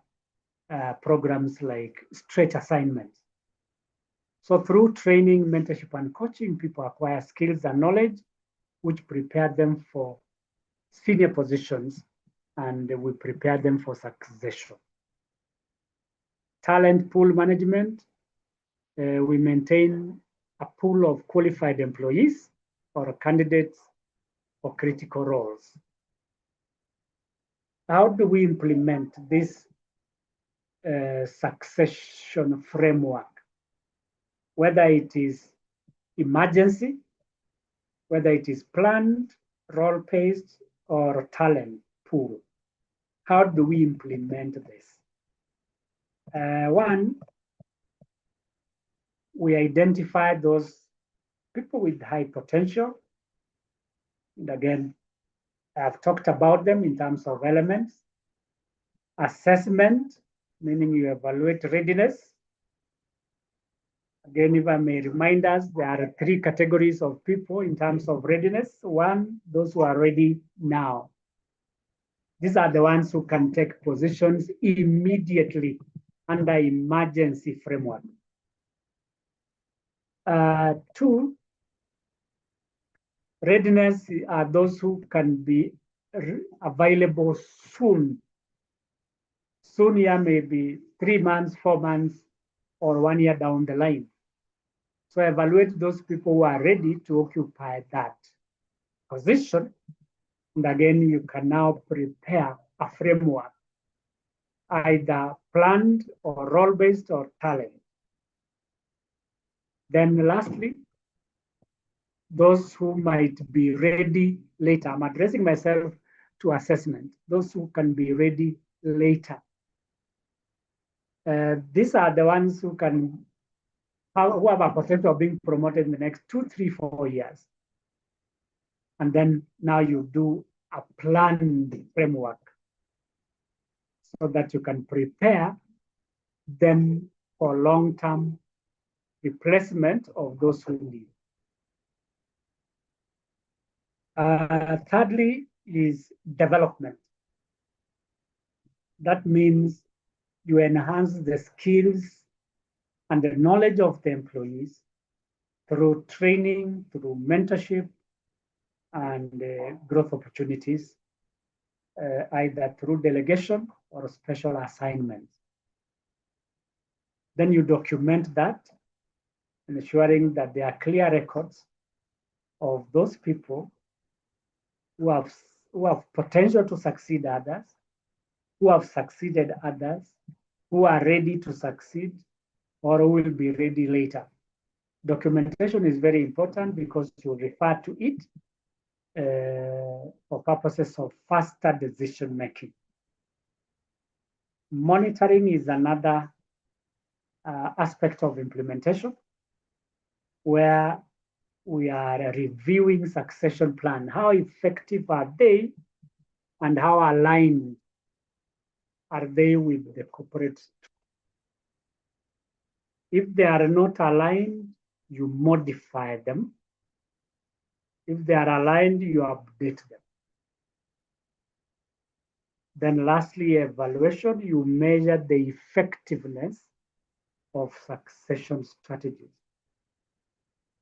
programs like stretch assignments. So through training, mentorship, and coaching, people acquire skills and knowledge, which prepare them for senior positions, and we prepare them for succession. Talent pool management, we maintain a pool of qualified employees or candidates for critical roles. How do we implement this succession framework? Whether it is emergency, whether it is planned, role-based, or talent pool. How do we implement this? One, we identify those people with high potential. And again, I've talked about them in terms of elements. Assessment, meaning you evaluate readiness. Again, if I may remind us, there are 3 categories of people in terms of readiness. One, those who are ready now. These are the ones who can take positions immediately under emergency framework. 2, readiness are those who can be available soon. Soon here may be 3 months, 4 months, or 1 year down the line. So evaluate those people who are ready to occupy that position. And again, you can now prepare a framework, either planned or role-based or talent. Then lastly, those who might be ready later. I'm addressing myself to assessment, those who can be ready later. These are the ones who have a potential of being promoted in the next 2, 3, 4 years. And then now you do a planned framework so that you can prepare them for long-term replacement of those who leave. Thirdly is development. That means you enhance the skills and the knowledge of the employees through training, through mentorship, and growth opportunities, either through delegation or special assignments. Then you document that, ensuring that there are clear records of those people who have potential to succeed others, who have succeeded others, who are ready to succeed, or who will be ready later. Documentation is very important because you refer to it for purposes of faster decision making. Monitoring is another aspect of implementation where we are reviewing succession plan. How effective are they and how aligned are they with the corporate? If they are not aligned, you modify them. If they are aligned, you update them. Then lastly, evaluation, you measure the effectiveness of succession strategies.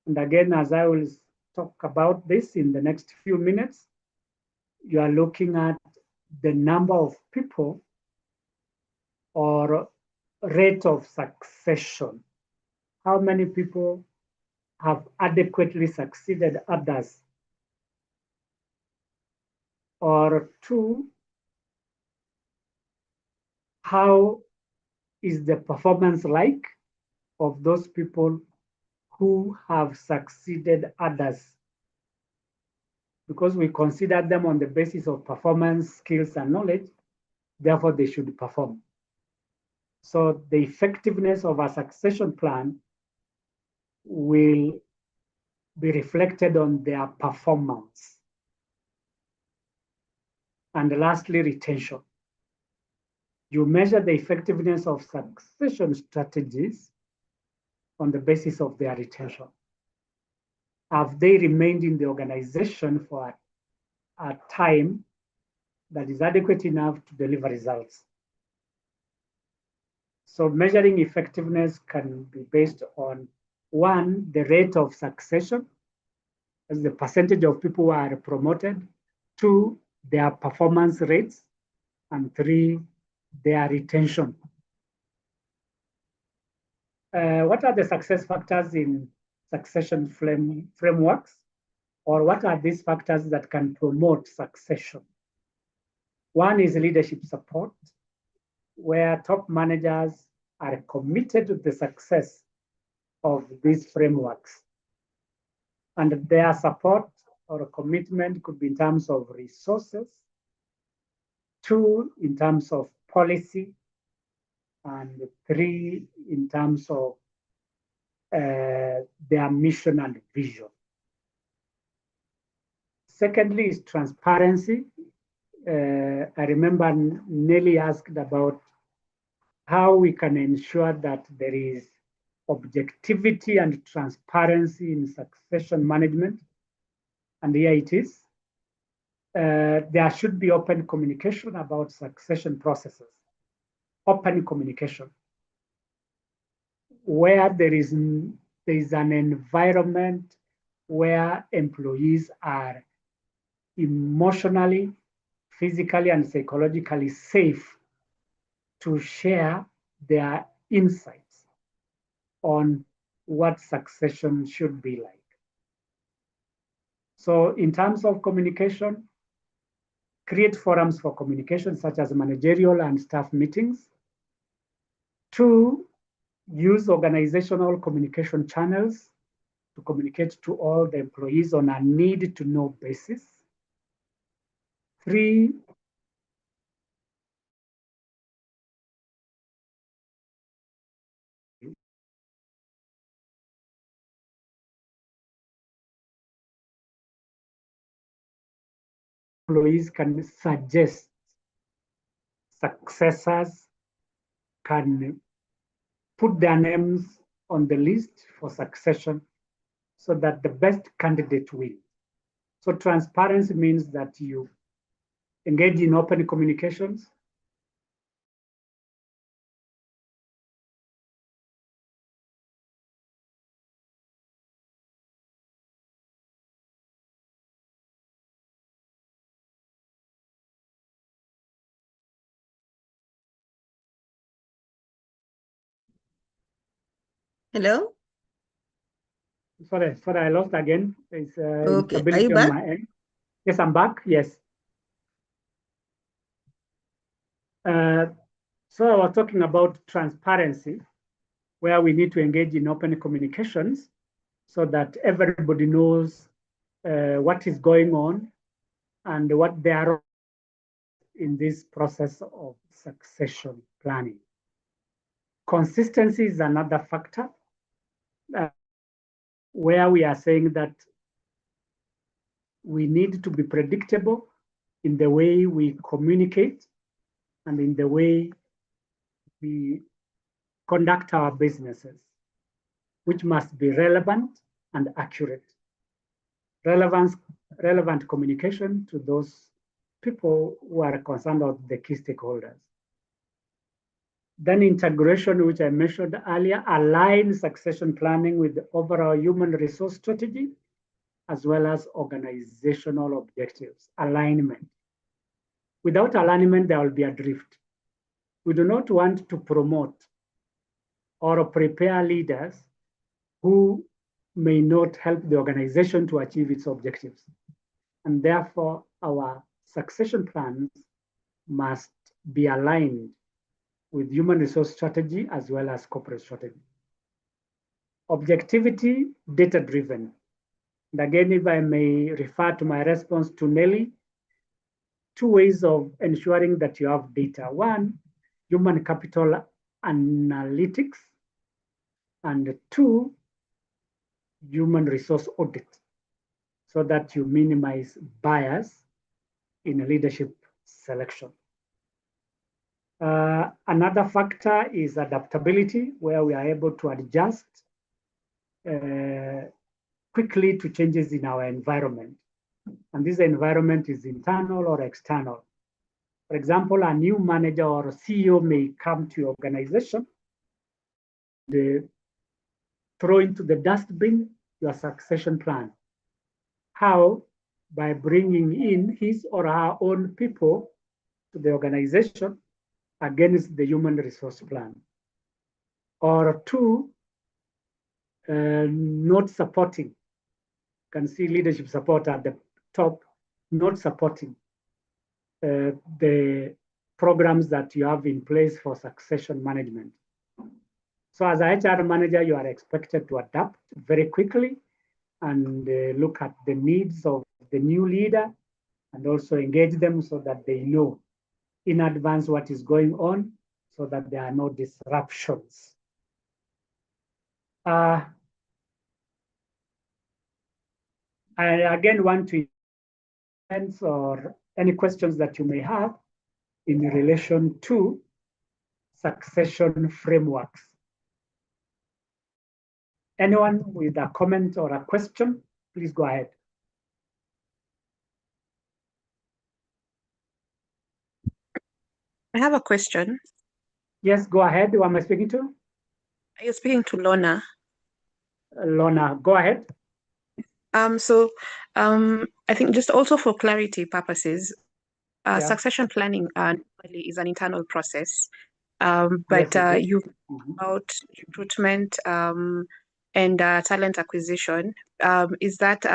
And again, as I will talk about this in the next few minutes, you are looking at the number of people or rate of succession. How many people have adequately succeeded others? Or two, how is the performance like of those people who have succeeded others? Because we consider them on the basis of performance, skills, and knowledge, therefore they should perform. So the effectiveness of a succession plan will be reflected on their performance. And lastly, retention. You measure the effectiveness of succession strategies on the basis of their retention. Have they remained in the organization for a time that is adequate enough to deliver results? So measuring effectiveness can be based on, one, the rate of succession, as the percentage of people who are promoted, two, their performance rates, and three, their retention. What are the success factors in succession frameworks? Or what are these factors that can promote succession? One is leadership support, where top managers are committed to the success of these frameworks. And their support or commitment could be in terms of resources, two, in terms of policy, and three, in terms of their mission and vision. Secondly is transparency. I remember Nelly asked about how we can ensure that there is objectivity and transparency in succession management. And here it is. There should be open communication about succession processes. Open communication, where there is an environment where employees are emotionally, physically, and psychologically safe to share their insights on what succession should be like. So in terms of communication, create forums for communication such as managerial and staff meetings. Two, use organizational communication channels to communicate to all the employees on a need-to-know basis. Three, employees can suggest successors, can put their names on the list for succession so that the best candidate wins. So transparency means that you engage in open communications, Hello? Sorry, I lost again. It's Okay, are instability you on back? my end. Yes, I'm back. Yes. So I was talking about transparency, where we need to engage in open communications so that everybody knows what is going on and what they are in this process of succession planning. Consistency is another factor where we are saying that we need to be predictable in the way we communicate and in the way we conduct our businesses, which must be relevant and accurate. Relevant communication to those people who are concerned of the key stakeholders. Then integration, which I mentioned earlier, align succession planning with the overall human resource strategy, as well as organizational objectives, alignment. Without alignment, there will be a drift. We do not want to promote or prepare leaders who may not help the organization to achieve its objectives. And therefore, our succession plans must be aligned with human resource strategy as well as corporate strategy. Objectivity, data-driven. And again, if I may refer to my response to Nelly, two ways of ensuring that you have data. One, human capital analytics, and two, human resource audit, so that you minimize bias in leadership selection. Another factor is adaptability, where we are able to adjust quickly to changes in our environment. And this environment is internal or external. For example, a new manager or CEO may come to your organization, throw into the dustbin your succession plan. How? By bringing in his or her own people to the organization against the human resource plan. Or two, not supporting. You can see leadership support at the top, not supporting the programs that you have in place for succession management. So as a HR manager, you are expected to adapt very quickly and look at the needs of the new leader and also engage them so that they know in advance what is going on so that there are no disruptions. I again want to answer any questions that you may have in relation to succession frameworks. Anyone with a comment or a question, please go ahead. I have a question. Yes, go ahead. Who am I speaking to? Are you speaking to Lorna? Lorna, go ahead. I think just also for clarity purposes, Yeah. succession planning normally is an internal process, but Yes, you about recruitment and talent acquisition. Is that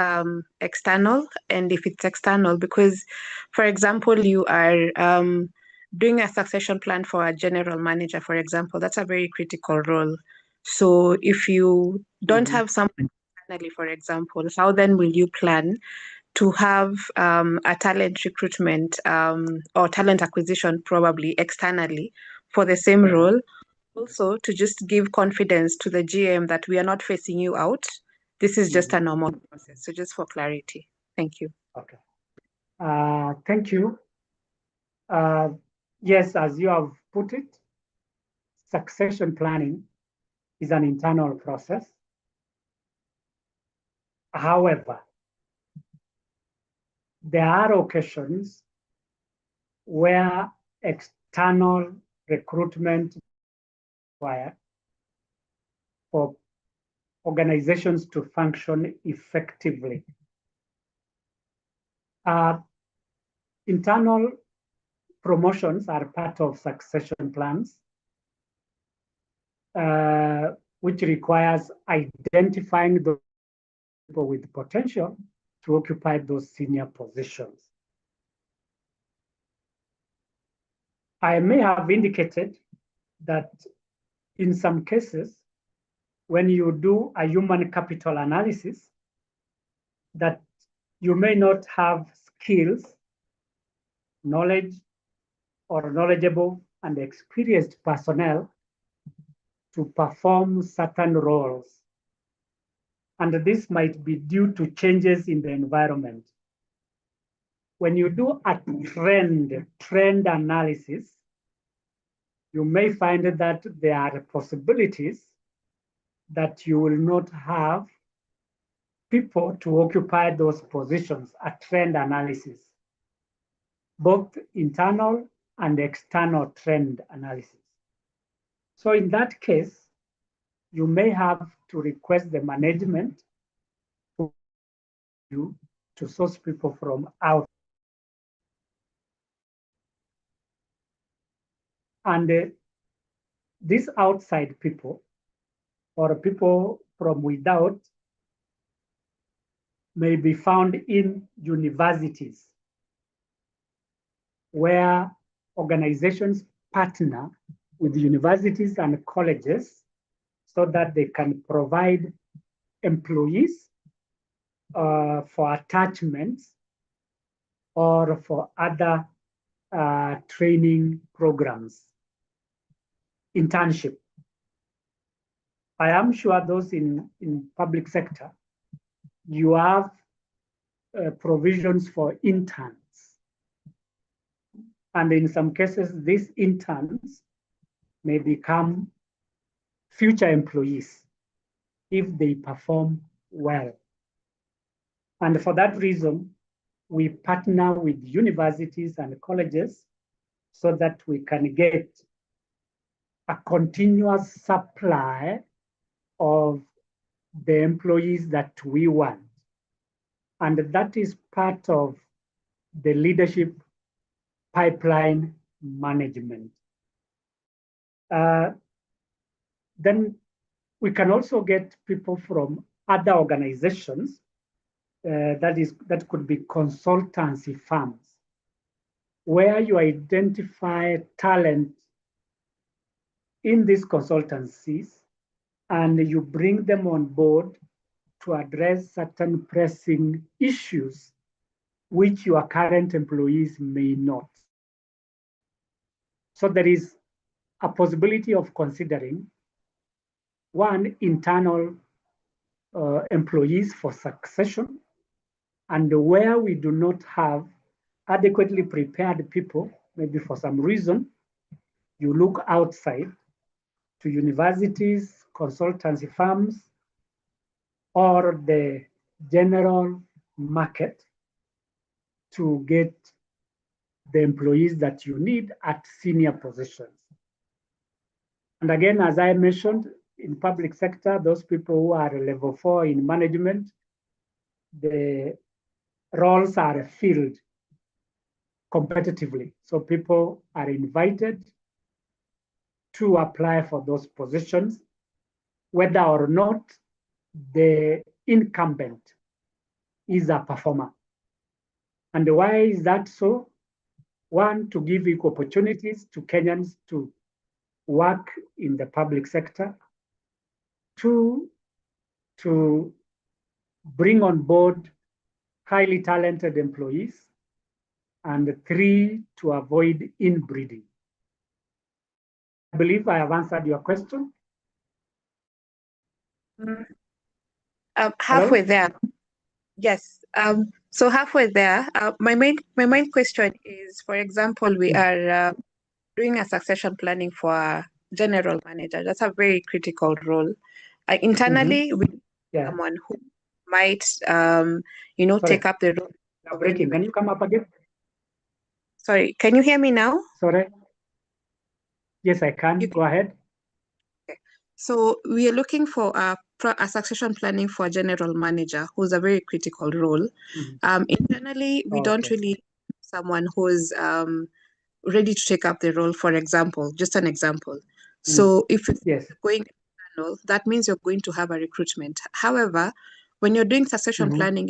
external? And if it's external, because, for example, you are doing a succession plan for a general manager, for example, that's a very critical role. So if you don't have someone externally, for example, how then will you plan to have a talent recruitment or talent acquisition probably externally for the same role? Also, to just give confidence to the GM that we are not facing you out. This is just a normal process. So just for clarity. Thank you. Okay. Thank you. Yes, as you have put it, succession planning is an internal process. However, there are occasions where external recruitment is required for organizations to function effectively. Internal promotions are part of succession plans. which requires identifying those people with potential to occupy those senior positions. I may have indicated that in some cases, when you do a human capital analysis, that you may not have skills, knowledge, or knowledgeable and experienced personnel to perform certain roles. And this might be due to changes in the environment. When you do a trend analysis, you may find that there are possibilities that you will not have people to occupy those positions, a trend analysis, both internal and external trend analysis. So in that case, you may have to request the management to source people from out. And these outside people or people from without may be found in universities where organizations partner with universities and colleges so that they can provide employees for attachments or for other training programs, internship. I am sure those in public sector, you have provisions for interns. And in some cases, these interns may become future employees if they perform well. And for that reason, we partner with universities and colleges so that we can get a continuous supply of the employees that we want. And that is part of the leadership pipeline management. Then we can also get people from other organizations, that could be consultancy firms, where you identify talent in these consultancies and you bring them on board to address certain pressing issues which your current employees may not. So there is a possibility of considering one, internal employees for succession, and where we do not have adequately prepared people, maybe for some reason, you look outside to universities, consultancy firms, or the general market to get the employees that you need at senior positions. And again, as I mentioned, in public sector, those people who are level 4 in management, the roles are filled competitively. So people are invited to apply for those positions, whether or not the incumbent is a performer. And why is that so? One, to give equal opportunities to Kenyans to work in the public sector. Two, to bring on board highly talented employees. And three, to avoid inbreeding. I believe I have answered your question. Halfway there. Yes. So halfway there, my main question is, for example, we are doing a succession planning for a general manager. That's a very critical role. Internally, we need someone who might, take up the role. You're breaking. Can you come up again? Sorry, can you hear me now? Sorry. Yes, I can. Go ahead. Okay. So we are looking for a succession planning for a general manager, who's a very critical role. Internally, we don't really have someone who's ready to take up the role, for example, just an example. So if it's going external, that means you're going to have a recruitment. However, when you're doing succession planning,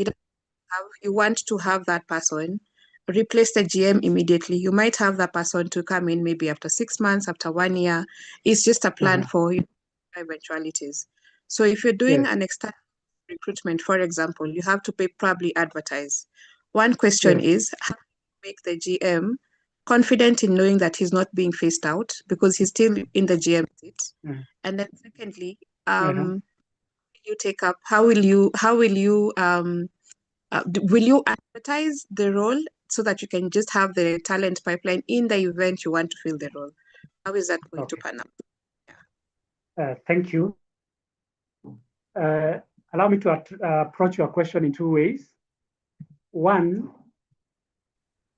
you want to have that person replace the GM immediately. You might have that person to come in maybe after 6 months, after 1 year. It's just a plan for eventualities. So if you're doing an external recruitment, for example, you have to probably advertise. One question is, how do you make the GM confident in knowing that he's not being phased out because he's still in the GM seat? And then secondly, you take up, will you advertise the role so that you can just have the talent pipeline in the event you want to fill the role? How is that going to pan out? Thank you. Allow me to approach your question in two ways. One,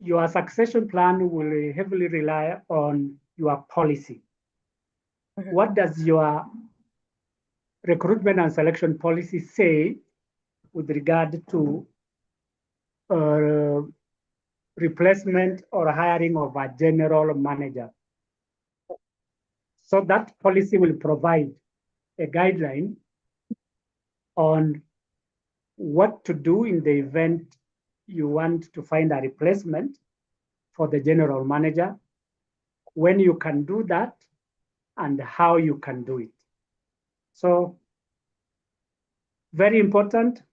your succession plan will heavily rely on your policy. What does your recruitment and selection policy say with regard to replacement or hiring of a general manager? So that policy will provide a guideline on what to do in the event you want to find a replacement for the general manager, when you can do that, and how you can do it. So, very important,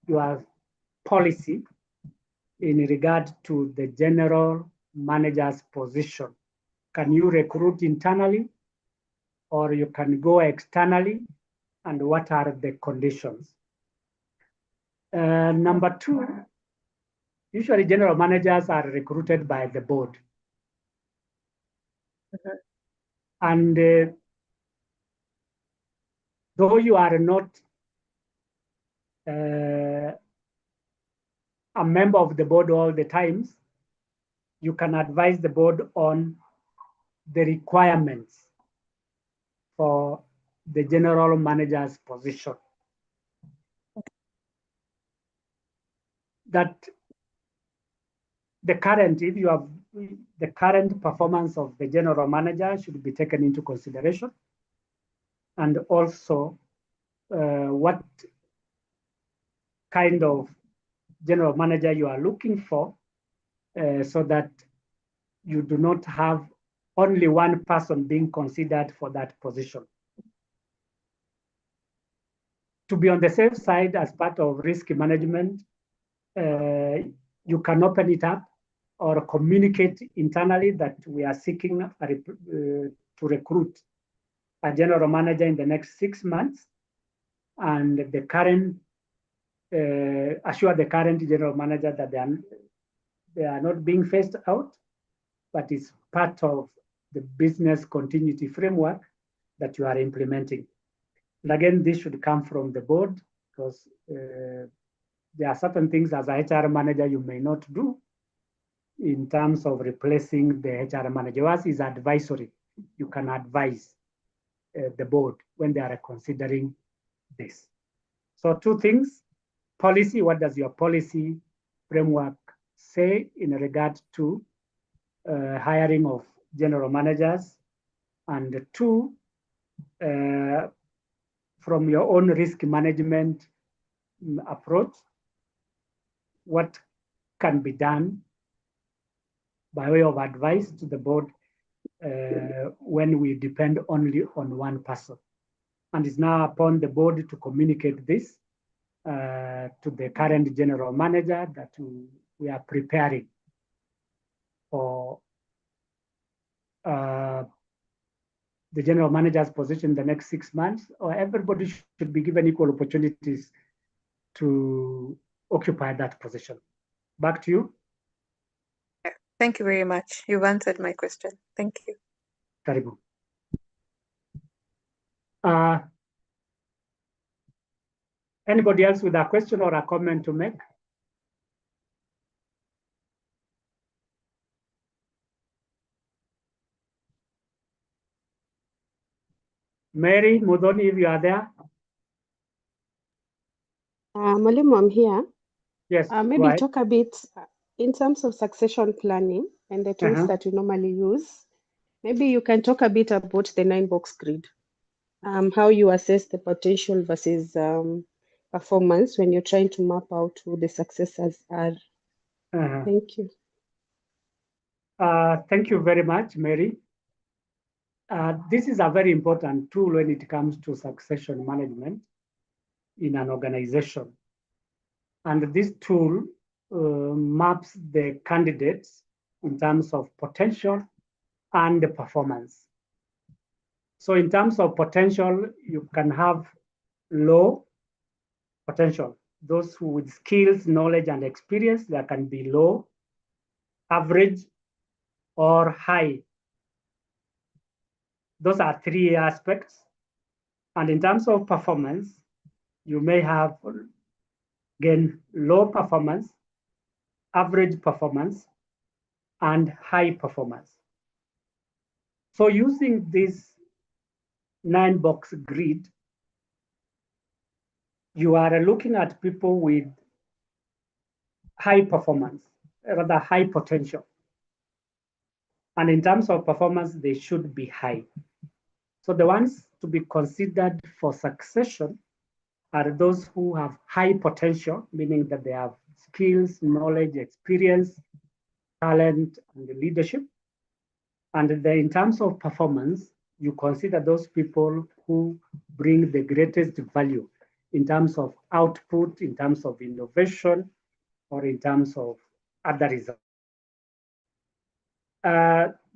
your policy in regard to the general manager's position. Can you recruit internally, or you can go externally, and what are the conditions? Number two, usually general managers are recruited by the board. And though you are not a member of the board all the times, you can advise the board on the requirements for the general manager's position. That the current, if you have the current performance of the general manager should be taken into consideration, and also what kind of general manager you are looking for, so that you do not have only one person being considered for that position. To be on the safe side, as part of risk management, you can open it up or communicate internally that we are seeking to recruit a general manager in the next 6 months, and the current assure the current general manager that they are not being phased out, but it's part of the business continuity framework that you are implementing. And again, this should come from the board, because there are certain things as a HR manager you may not do in terms of replacing the HR manager. Yours is advisory. You can advise the board when they are considering this. So two things: policy, what does your policy framework say in regard to hiring of general managers? And two, from your own risk management approach, what can be done by way of advice to the board when we depend only on one person. And it's now upon the board to communicate this to the current general manager that we are preparing for the general manager's position in the next 6 months, or everybody should be given equal opportunities to occupy that position. Back to you. Thank you very much. You've answered my question. Thank you. Karibu. Anybody else with a question or a comment to make? Mary Mudoni, if you are there. Mwalimu, I'm here. Yes. Maybe talk a bit in terms of succession planning and the tools that you normally use. Maybe you can talk a bit about the 9-box grid. how you assess the potential versus performance when you're trying to map out who the successors are. Thank you. Thank you very much, Mary. This is a very important tool when it comes to succession management in an organization. And this tool maps the candidates in terms of potential and the performance. So in terms of potential, you can have low potential. Those who with skills, knowledge, and experience, that can be low, average, or high. Those are three aspects. And in terms of performance, you may have, again, low performance, average performance, and high performance. So using this 9-box grid, you are looking at people with high performance, rather high potential. And in terms of performance, they should be high. So the ones to be considered for succession are those who have high potential, meaning that they have skills, knowledge, experience, talent, and leadership. And then in terms of performance, you consider those people who bring the greatest value in terms of output, in terms of innovation, or in terms of other results.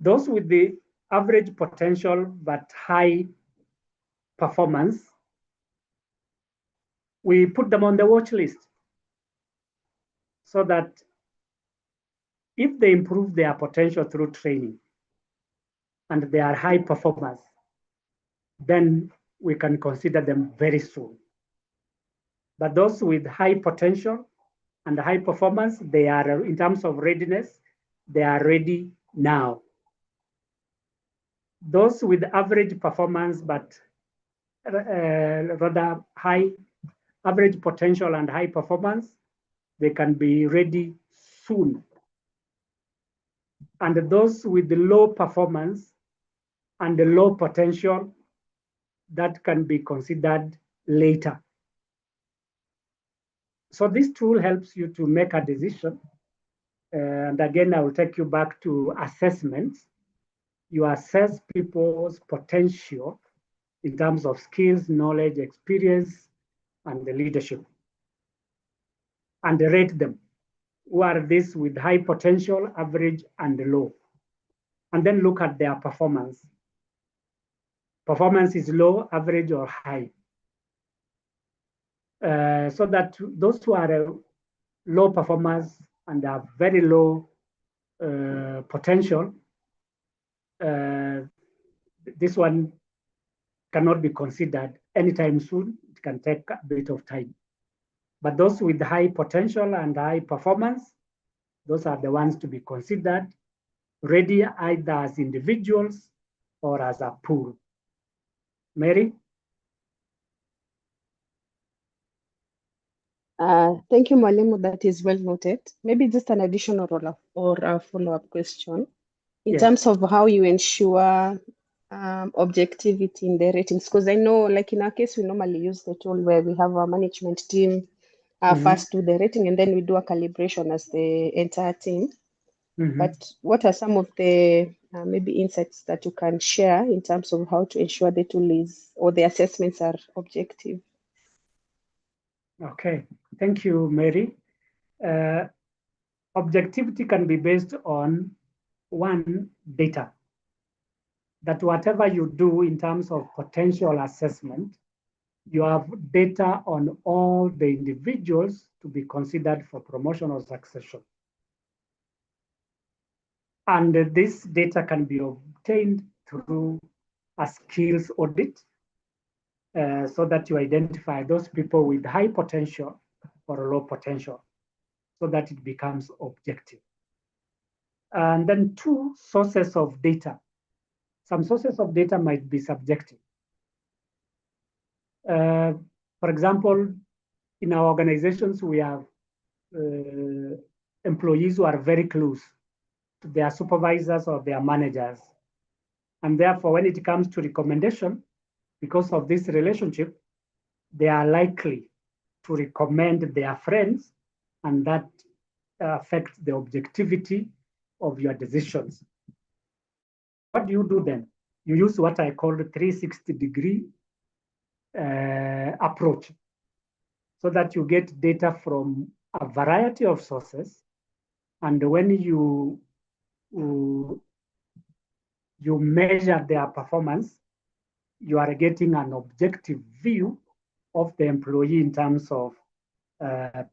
Those with the average potential but high performance, we put them on the watch list so that if they improve their potential through training and they are high performers, then we can consider them very soon. But those with high potential and high performance, they are, in terms of readiness, they are ready now. Those with average performance but rather high average potential and high performance, they can be ready soon. And those with the low performance and the low potential, that can be considered later. So this tool helps you to make a decision. And again, I will take you back to assessments. You assess people's potential in terms of skills, knowledge, experience, and the leadership. And rate them. Who are these with high potential, average, and low? And then look at their performance. Performance is low, average, or high. So that those who are low performers and have very low potential, this one cannot be considered anytime soon. It can take a bit of time. But those with high potential and high performance, those are the ones to be considered, ready either as individuals or as a pool. Mary? Thank you, Mwalimu. That is well noted. Maybe just an additional or a follow-up question. In terms of how you ensure objectivity in the ratings, because I know, like in our case, we normally use the tool where we have our management team first do the rating, and then we do a calibration as the entire team. But what are some of the maybe insights that you can share in terms of how to ensure the tool is or the assessments are objective? Okay, thank you, Mary. Objectivity can be based on one, data. That whatever you do in terms of potential assessment, you have data on all the individuals to be considered for promotion or succession. And this data can be obtained through a skills audit so that you identify those people with high potential or low potential so that it becomes objective. And then two, sources of data. Some sources of data might be subjective. For example, in our organizations, we have employees who are very close to their supervisors or their managers. And therefore, when it comes to recommendation, because of this relationship, they are likely to recommend their friends, and that affects the objectivity of your decisions. What do you do then? You use what I call the 360-degree approach, so that you get data from a variety of sources, and when you measure their performance, you are getting an objective view of the employee in terms of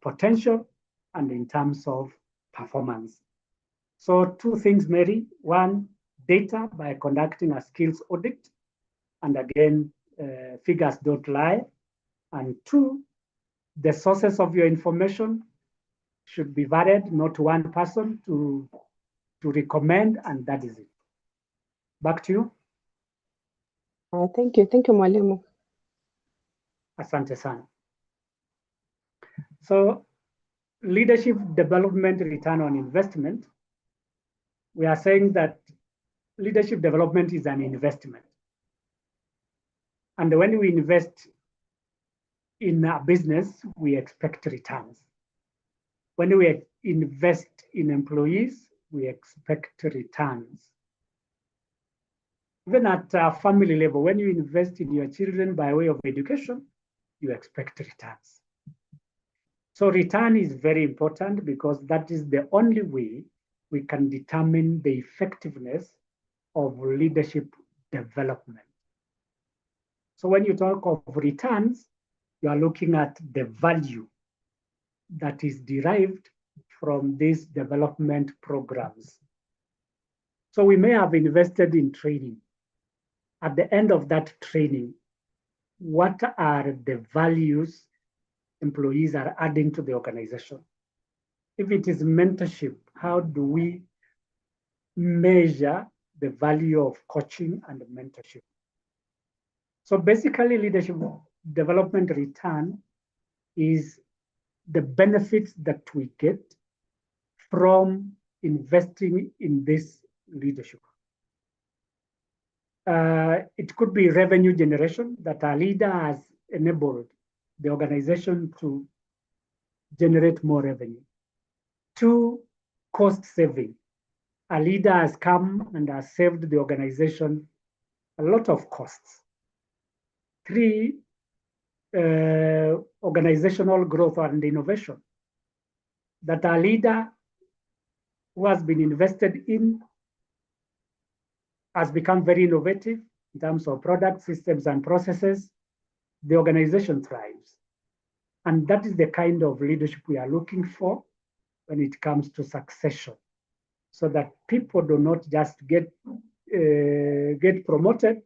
potential and in terms of performance. So 2 things, Mary. 1, data by conducting a skills audit. And again, figures don't lie. And 2, the sources of your information should be varied, not one person to recommend, and that is it. Back to you. Thank you, Mwalimu. Asante sana. So leadership development return on investment, we are saying that leadership development is an investment. And when we invest in a business, we expect returns. When we invest in employees, we expect returns. Even at a family level, when you invest in your children by way of education, you expect returns. So return is very important, because that is the only way we can determine the effectiveness of leadership development. So when you talk of returns, you are looking at the value that is derived from these development programs. So we may have invested in training. At the end of that training, what are the values employees are adding to the organization? If it is mentorship, how do we measure the value of coaching and mentorship? So basically, leadership development return is the benefits that we get from investing in this leadership. It could be revenue generation, that a leader has enabled the organization to generate more revenue. 2, cost saving. A leader has come and has saved the organization a lot of costs. 3, organizational growth and innovation. That a leader who has been invested in has become very innovative in terms of product, systems, and processes. The organization thrives. And that is the kind of leadership we are looking for when it comes to succession, so that people do not just get promoted,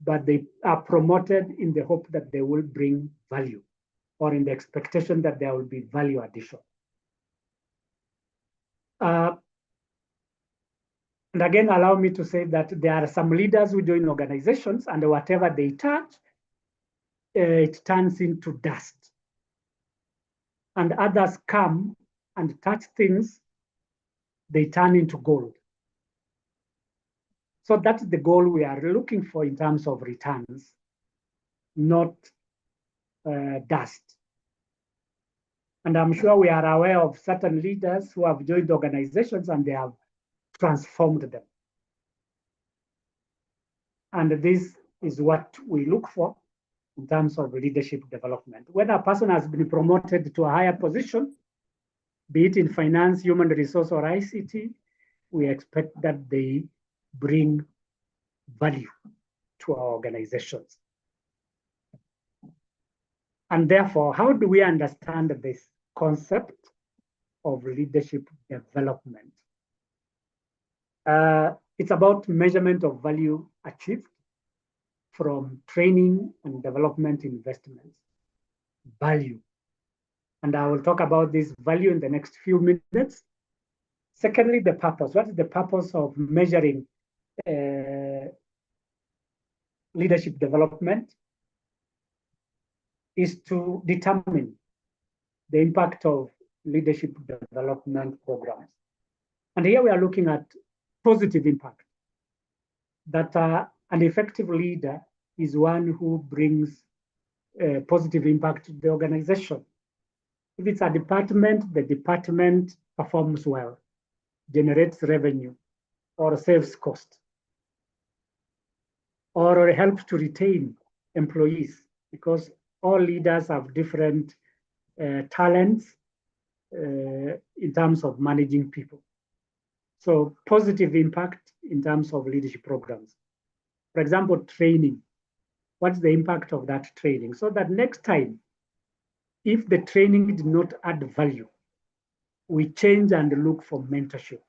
but they are promoted in the hope that they will bring value, or in the expectation that there will be value addition. And again, allow me to say that there are some leaders who join organizations, and whatever they touch, it turns into dust. And others come and touch things, they turn into gold. So that's the goal we are looking for in terms of returns, not dust. And I'm sure we are aware of certain leaders who have joined organizations and they have transformed them. And this is what we look for in terms of leadership development. When a person has been promoted to a higher position, be it in finance, human resource, or ICT, we expect that they bring value to our organizations. And therefore, how do we understand this concept of leadership development? It's about measurement of value achieved from training and development investments. Value. And I will talk about this value in the next few minutes. Secondly, the purpose. What is the purpose of measuring leadership development? Is to determine the impact of leadership development programs. And here we are looking at positive impact, that an effective leader is one who brings a positive impact to the organization. If it's a department, the department performs well, generates revenue, or saves cost, or helps to retain employees, because all leaders have different talents in terms of managing people. So positive impact in terms of leadership programs. For example, training. What's the impact of that training? So that next time, if the training did not add value, we change and look for mentorship.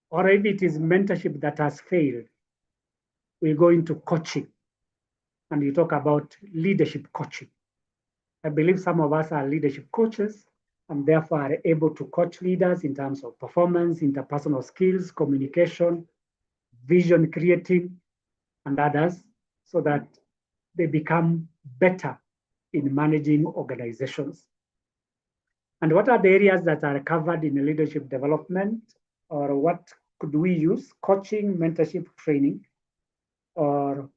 Or if it is mentorship that has failed, we go into coaching and you talk about leadership coaching. I believe some of us are leadership coaches and therefore are able to coach leaders in terms of performance, interpersonal skills, communication, vision creating, and others, so that they become better in managing organizations. And what are the areas that are covered in leadership development, or what could we use? Coaching, mentorship, training, or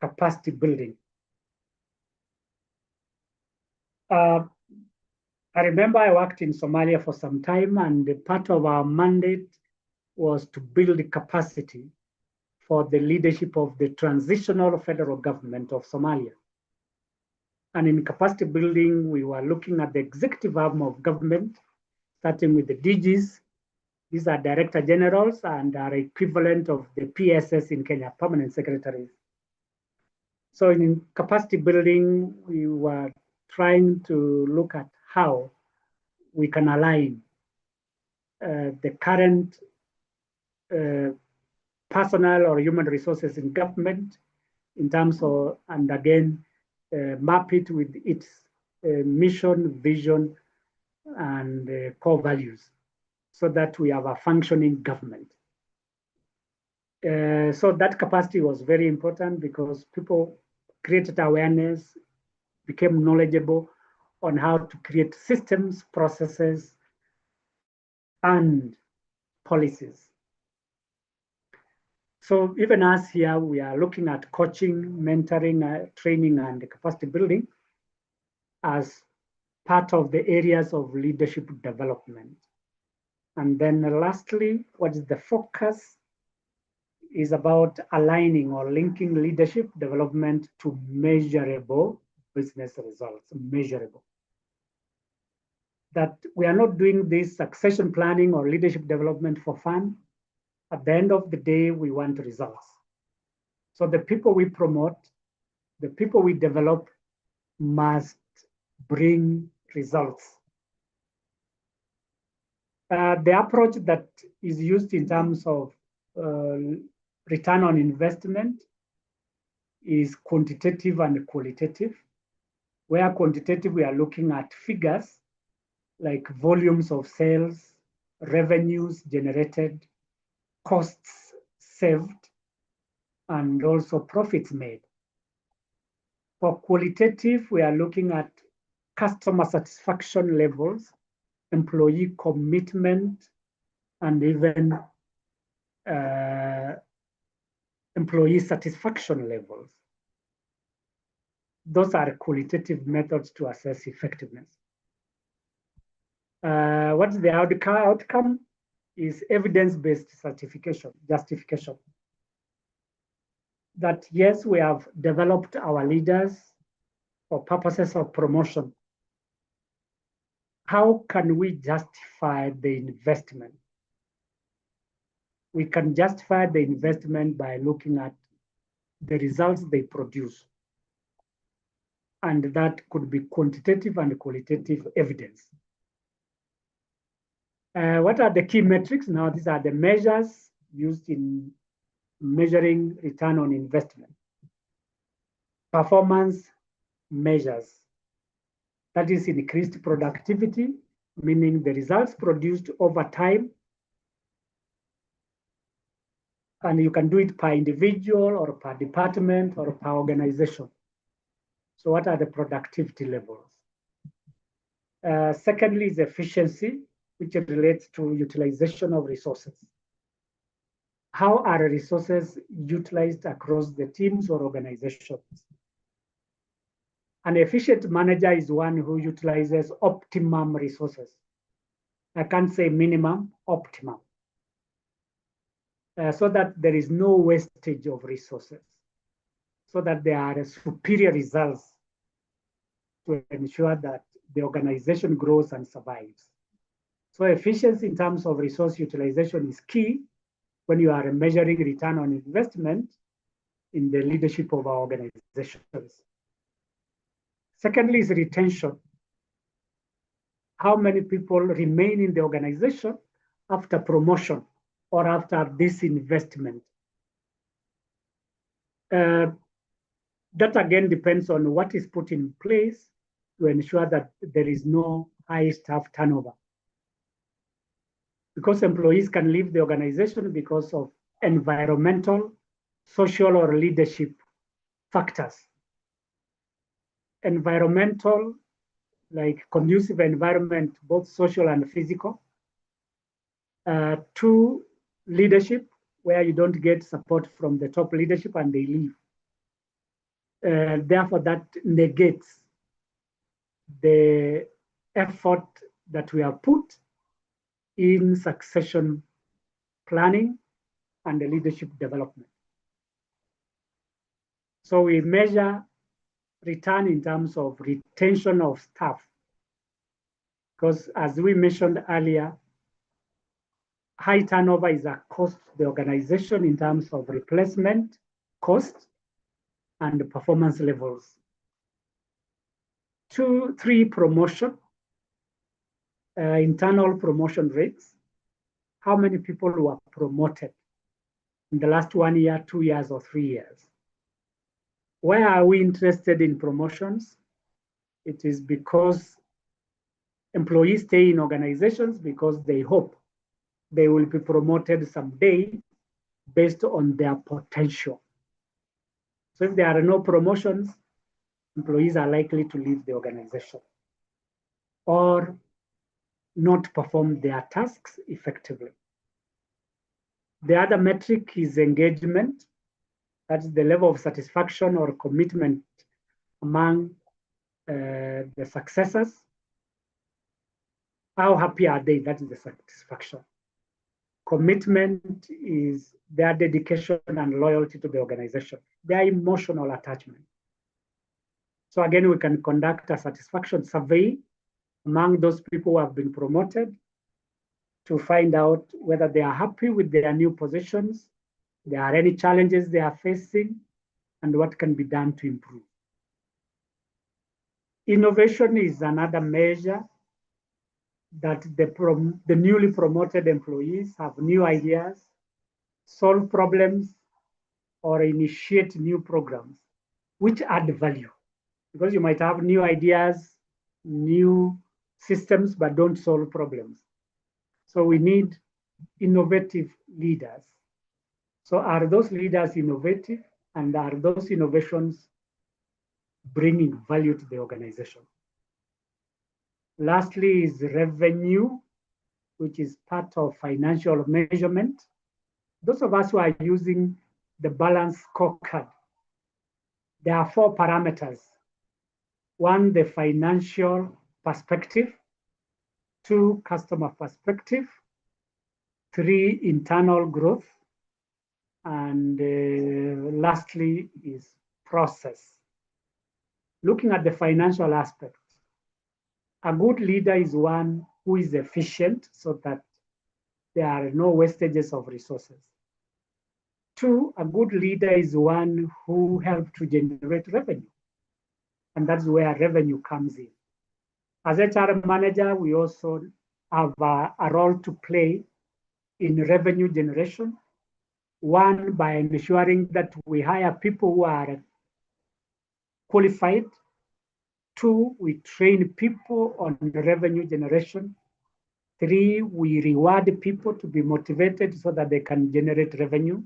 capacity building. I remember I worked in Somalia for some time, and part of our mandate was to build capacity for the leadership of the transitional federal government of Somalia. And in capacity building, we were looking at the executive arm of government, starting with the DGs. These are director generals and are equivalent of the PSS in Kenya, permanent secretaries. So in capacity building, we were trying to look at how we can align the current personnel or human resources in government in terms of, and again, map it with its mission, vision, and core values, so that we have a functioning government. So that capacity was very important because people created awareness, became knowledgeable on how to create systems, processes, and policies. So even us here, we are looking at coaching, mentoring, training, and capacity building as part of the areas of leadership development. And then lastly, what is the focus? Is about aligning or linking leadership development to measurable business results, measurable. That we are not doing this succession planning or leadership development for fun. At the end of the day, we want results. So the people we promote, the people we develop must bring results. The approach that is used in terms of return on investment is quantitative and qualitative. Where quantitative, we are looking at figures like volumes of sales, revenues generated, costs saved, and also profits made. For qualitative, we are looking at customer satisfaction levels, employee commitment, and even employee satisfaction levels. Those are qualitative methods to assess effectiveness. What's the outcome? Is evidence-based justification. That yes, we have developed our leaders for purposes of promotion. How can we justify the investment? We can justify the investment by looking at the results they produce. And that could be quantitative and qualitative evidence. What are the key metrics? Now, these are the measures used in measuring return on investment. Performance measures. That is increased productivity, meaning the results produced over time. And you can do it per individual or per department or per organization. So what are the productivity levels? Secondly is efficiency, which relates to utilization of resources. how are resources utilized across the teams or organizations? An efficient manager is one who utilizes optimum resources. I can't say minimum, optimum. So that there is no wastage of resources, so that there are superior results to ensure that the organization grows and survives. So efficiency in terms of resource utilization is key when you are measuring return on investment in the leadership of our organizations. Secondly is retention. How many people remain in the organization after promotion or after this investment? That again depends on what is put in place to ensure that there is no high staff turnover. Because employees can leave the organization because of environmental, social, or leadership factors. Environmental, like conducive environment, both social and physical. Two, leadership, where you don't get support from the top leadership and they leave. Therefore, that negates the effort that we have put in succession planning and the leadership development. So we measure return in terms of retention of staff, because as we mentioned earlier, high turnover is a cost to the organization in terms of replacement cost and performance levels. 2, 3, promotion, internal promotion rates. How many people were promoted in the last 1 year, 2 years, or 3 years? Why are we interested in promotions? It is because employees stay in organizations because they hope they will be promoted someday based on their potential. So if there are no promotions, employees are likely to leave the organization or not perform their tasks effectively. The other metric is engagement. That's the level of satisfaction or commitment among the successors. How happy are they? That is the satisfaction. Commitment is their dedication and loyalty to the organization, their emotional attachment. So again, we can conduct a satisfaction survey among those people who have been promoted to find out whether they are happy with their new positions, there are any challenges they are facing, and what can be done to improve. Innovation is another measure that the newly promoted employees have new ideas, solve problems, or initiate new programs which add value. Because you might have new ideas, new systems, but don't solve problems. So we need innovative leaders. So are those leaders innovative, and are those innovations bringing value to the organization? Lastly is revenue, which is part of financial measurement. Those of us who are using the balance scorecard, there are 4 parameters. 1, the financial perspective. 2, customer perspective. 3, internal growth. And lastly is process. Looking at the financial aspect, a good leader is one who is efficient so that there are no wastages of resources. 2, a good leader is one who helps to generate revenue. And that's where revenue comes in. As HR manager, we also have a role to play in revenue generation. 1, by ensuring that we hire people who are qualified. 2, we train people on the revenue generation. 3, we reward people to be motivated so that they can generate revenue.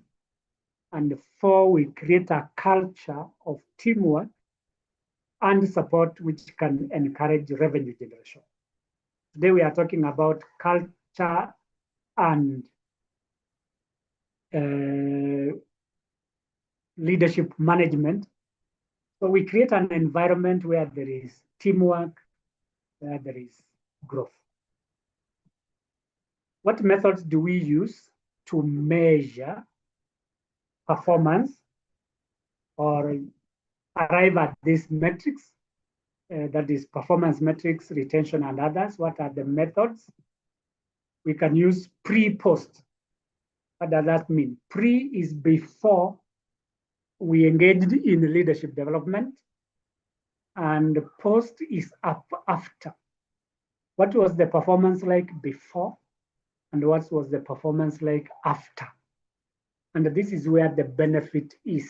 And 4, we create a culture of teamwork and support which can encourage revenue generation. Today we are talking about culture and leadership management. So we create an environment where there is teamwork, where there is growth. What methods do we use to measure performance or arrive at these metrics? That is performance metrics, retention, and others. What are the methods? We can use pre-post. What does that mean? Pre is before we engaged in leadership development, and post is up after. What was the performance like before, and what was the performance like after? And this is where the benefit is.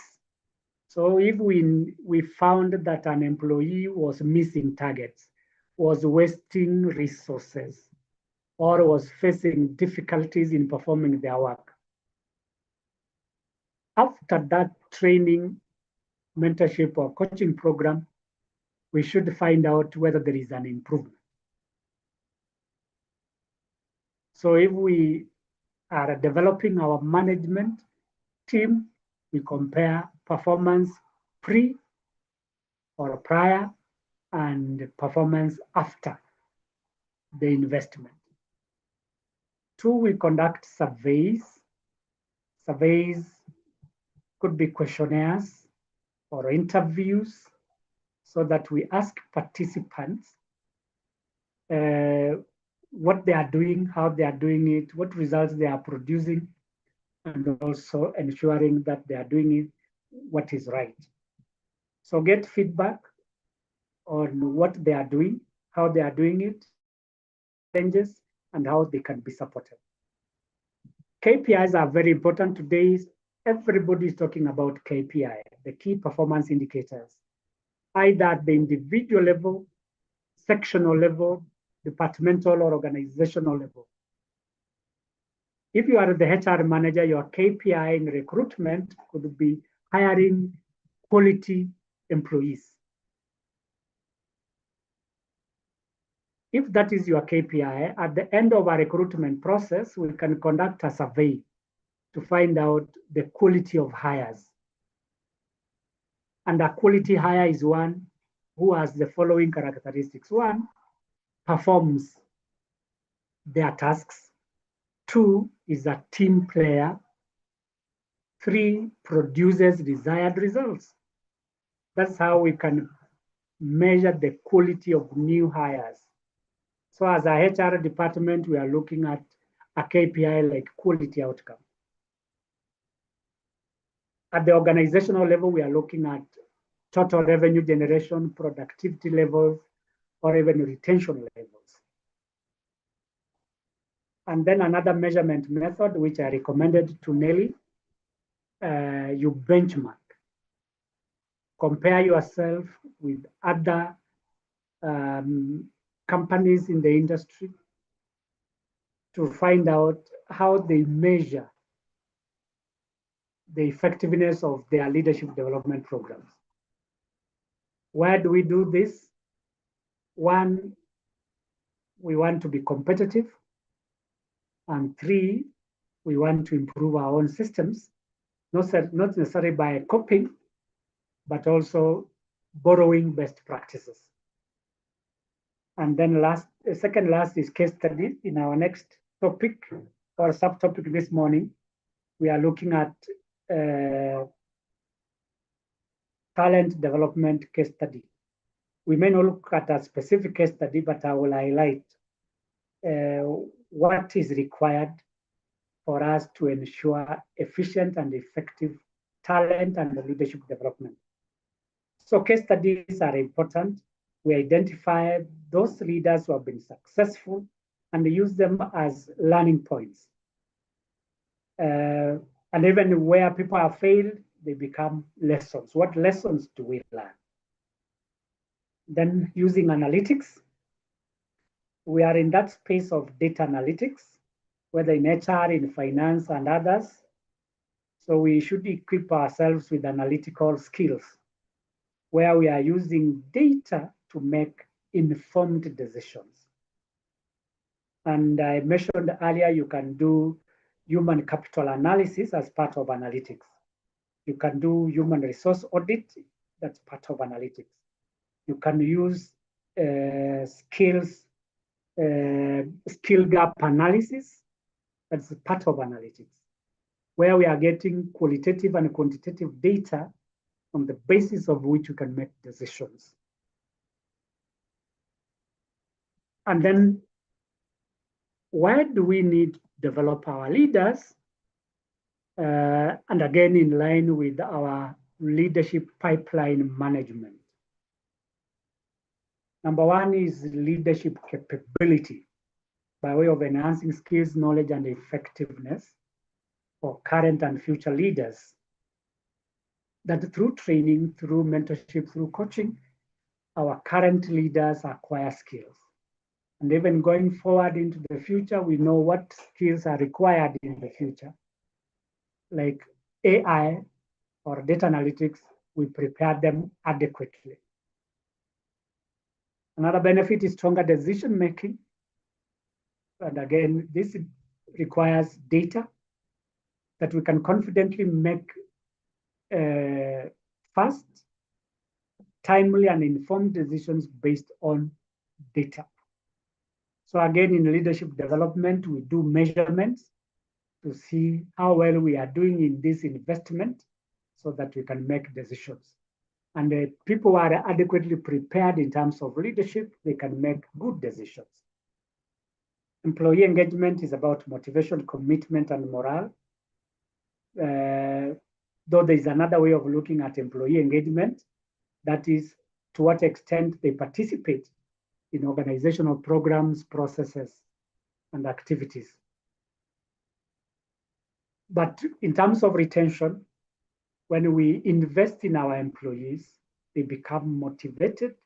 So if we found that an employee was missing targets, was wasting resources, or was facing difficulties in performing their work, after that training, mentorship, or coaching program, we should find out whether there is an improvement. So if we are developing our management team, we compare performance pre or prior and performance after the investment. 2, we conduct surveys. Surveys could be questionnaires or interviews, so that we ask participants what they are doing, how they are doing it, what results they are producing, and also ensuring that they are doing it what is right. So get feedback on what they are doing, how they are doing it, challenges, and how they can be supported. KPIs are very important today. Everybody is talking about KPI, the key performance indicators, either at the individual level, sectional level, departmental or organizational level. If you are the HR manager, your KPI in recruitment could be hiring quality employees. If that is your KPI, at the end of our recruitment process, we can conduct a survey to find out the quality of hires. And a quality hire is one who has the following characteristics. 1, performs their tasks. 2, is a team player. 3, produces desired results. That's how we can measure the quality of new hires. So as a HR department, we are looking at a KPI like quality outcome. At the organizational level, we are looking at total revenue generation, productivity levels, or even retention levels. And then another measurement method, which I recommended to Nelly, you benchmark. Compare yourself with other companies in the industry to find out how they measure the effectiveness of their leadership development programs. Where do we do this? 1, we want to be competitive. And 3, we want to improve our own systems, not necessarily by copying, but also borrowing best practices. And then second last is case study. In our next topic or subtopic this morning, we are looking at talent development case study. We may not look at a specific case study, but I will highlight what is required for us to ensure efficient and effective talent and leadership development. So case studies are important. We identify those leaders who have been successful and use them as learning points. And even where people have failed, they become lessons. What lessons do we learn? Then using analytics, we are in that space of data analytics, whether in HR, in finance, and others. So we should equip ourselves with analytical skills, where we are using data to make informed decisions. And I mentioned earlier, you can do human capital analysis as part of analytics. You can do human resource audit, that's part of analytics. You can use skill gap analysis, that's part of analytics, where we are getting qualitative and quantitative data on the basis of which you can make decisions. And then, why do we need to develop our leaders? And again, in line with our leadership pipeline management. Number one is leadership capability by way of enhancing skills, knowledge, and effectiveness for current and future leaders. That through training, through mentorship, through coaching, our current leaders acquire skills. And even going forward into the future, we know what skills are required in the future. Like AI or data analytics, we prepare them adequately. Another benefit is stronger decision making. And again, this requires data that we can confidently make fast, timely, and informed decisions based on data. So again, in leadership development, we do measurements to see how well we are doing in this investment so that we can make decisions. And people who are adequately prepared in terms of leadership, they can make good decisions. Employee engagement is about motivation, commitment, and morale. Though there is another way of looking at employee engagement, that is to what extent they participate in organizational programs, processes, and activities. But in terms of retention, when we invest in our employees, they become motivated,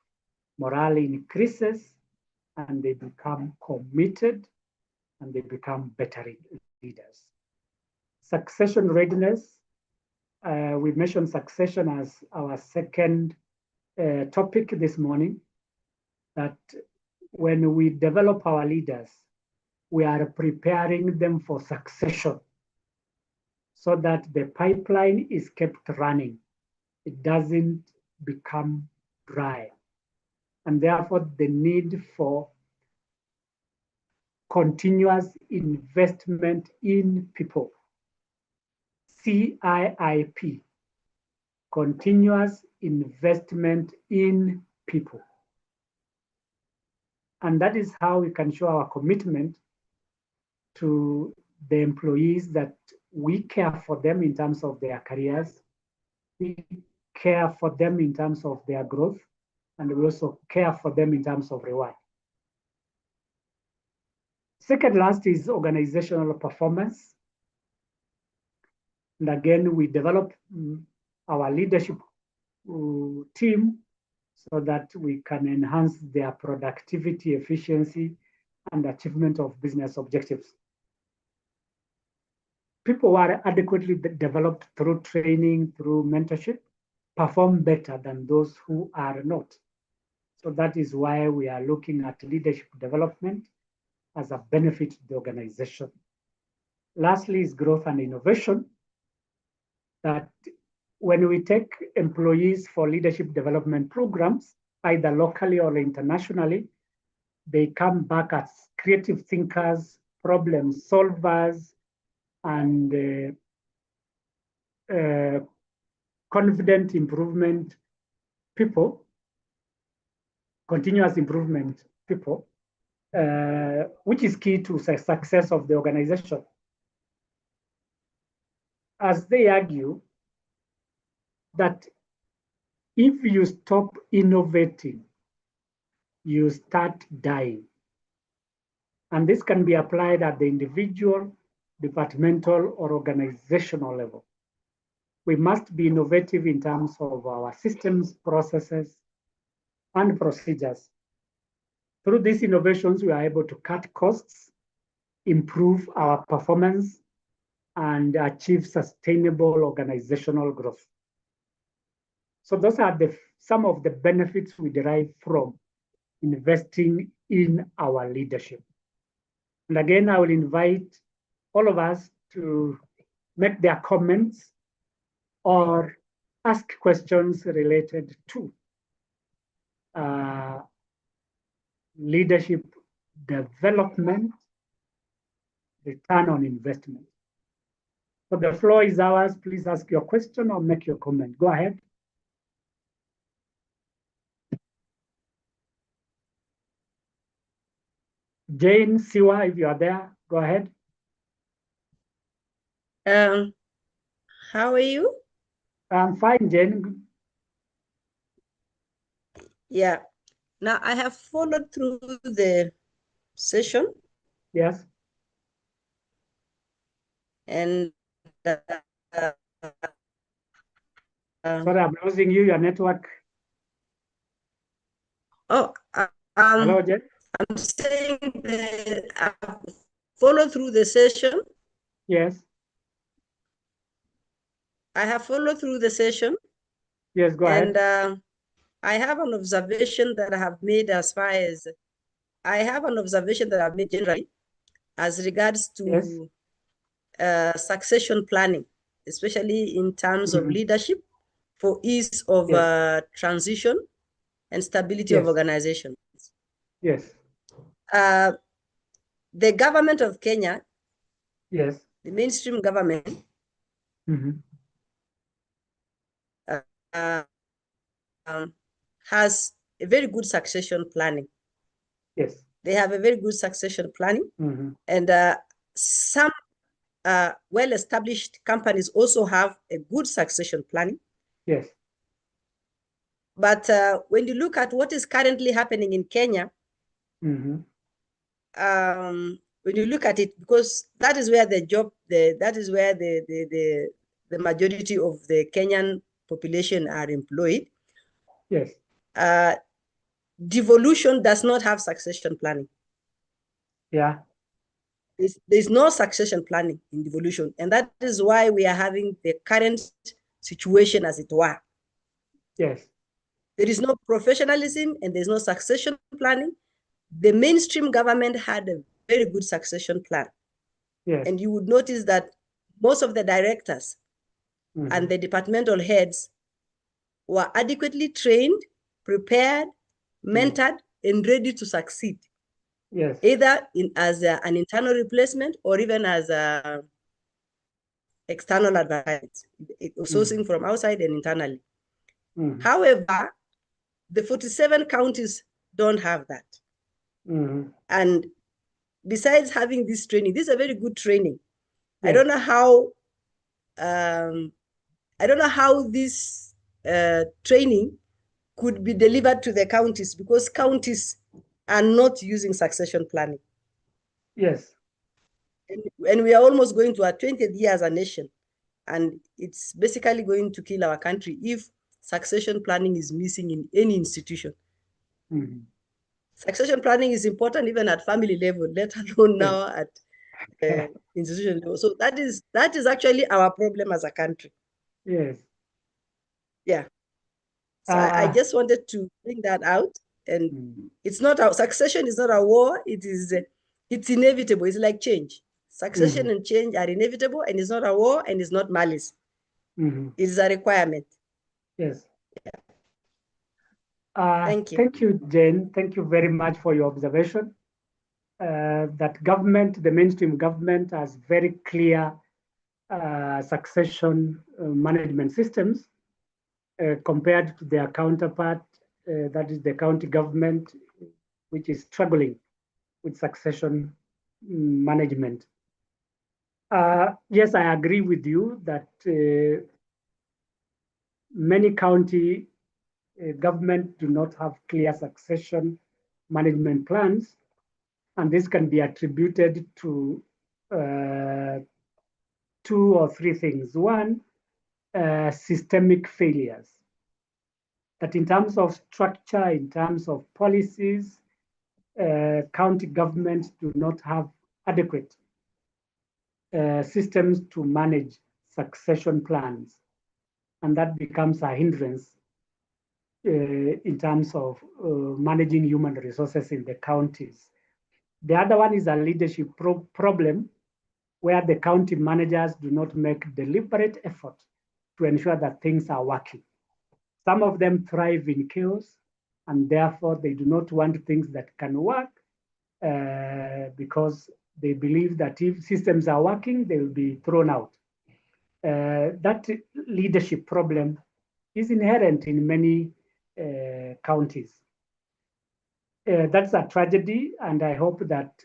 morale increases, and they become committed, and they become better leaders. Succession readiness, we mentioned succession as our second topic this morning, that when we develop our leaders, we are preparing them for succession so that the pipeline is kept running. It doesn't become dry. And therefore, the need for continuous investment in people. CIIP, continuous investment in people. And that is how we can show our commitment to the employees, that we care for them in terms of their careers, we care for them in terms of their growth, and we also care for them in terms of reward. Second last is organizational performance. And again, we develop our leadership team so that we can enhance their productivity, efficiency, and achievement of business objectives. People who are adequately developed through training, through mentorship, perform better than those who are not. So that is why we are looking at leadership development as a benefit to the organization. Lastly is growth and innovation, that when we take employees for leadership development programs, either locally or internationally, they come back as creative thinkers, problem solvers, and confident improvement people, continuous improvement people, which is key to the success of the organization. As they argue that if you stop innovating, you start dying. And this can be applied at the individual, departmental, or organizational level. We must be innovative in terms of our systems, processes, and procedures. Through these innovations, we are able to cut costs, improve our performance, and achieve sustainable organizational growth. So those are some of the benefits we derive from investing in our leadership. And again, I will invite all of us to make their comments or ask questions related to leadership development, return on investment. So the floor is ours. Please ask your question or make your comment. Go ahead. Jane, Siwa, if you are there, go ahead. How are you? I'm fine, Jane. Yeah. Now I have followed through the session. Yes. And sorry, I'm losing you, your network. Oh, hello, Jane? I'm saying I followed through the session. Yes. I have followed through the session. Yes, go ahead. And I have an observation that I have made generally as regards to succession planning, especially in terms of leadership for ease of transition and stability of organization. Yes. The government of Kenya, yes, the mainstream government, has a very good succession planning. Yes. They have a very good succession planning. And some well-established companies also have a good succession planning. Yes. But when you look at what is currently happening in Kenya, when you look at it, because that is where the majority of the Kenyan population are employed. Yes. Devolution does not have succession planning. Yeah. There's no succession planning in devolution, and that is why we are having the current situation, as it were. Yes. There is no professionalism and there's no succession planning. The mainstream government had a very good succession plan. Yes. And you would notice that most of the directors and the departmental heads were adequately trained, prepared, mentored, and ready to succeed. Yes. Either as an internal replacement or even as external advisement, sourcing from outside and internally. However, the 47 counties don't have that. And besides having this training, this is a very good training. Yes. I don't know how this training could be delivered to the counties, because counties are not using succession planning. Yes. And we are almost going to our 20th year as a nation. And it's basically going to kill our country if succession planning is missing in any institution. Succession planning is important even at family level, let alone now at institution level. So that is actually our problem as a country. Yes. Yeah. So I just wanted to bring that out. And it's not succession is not a war. It's inevitable. It's like change. Succession and change are inevitable, and it's not a war, and it's not malice. It is a requirement. Yes. Yeah. Thank you, Jane. Thank you very much for your observation. That government, the mainstream government, has very clear succession management systems compared to their counterpart, that is the county government, which is struggling with succession management. Yes, I agree with you that many county government do not have clear succession management plans, and this can be attributed to 2 or 3 things. One, systemic failures. That in terms of structure, in terms of policies, county governments do not have adequate systems to manage succession plans, and that becomes a hindrance in terms of managing human resources in the counties. The other one is a leadership problem, where the county managers do not make deliberate effort to ensure that things are working. Some of them thrive in chaos, and therefore they do not want things that can work because they believe that if systems are working, they will be thrown out. That leadership problem is inherent in many counties. That's a tragedy, and I hope that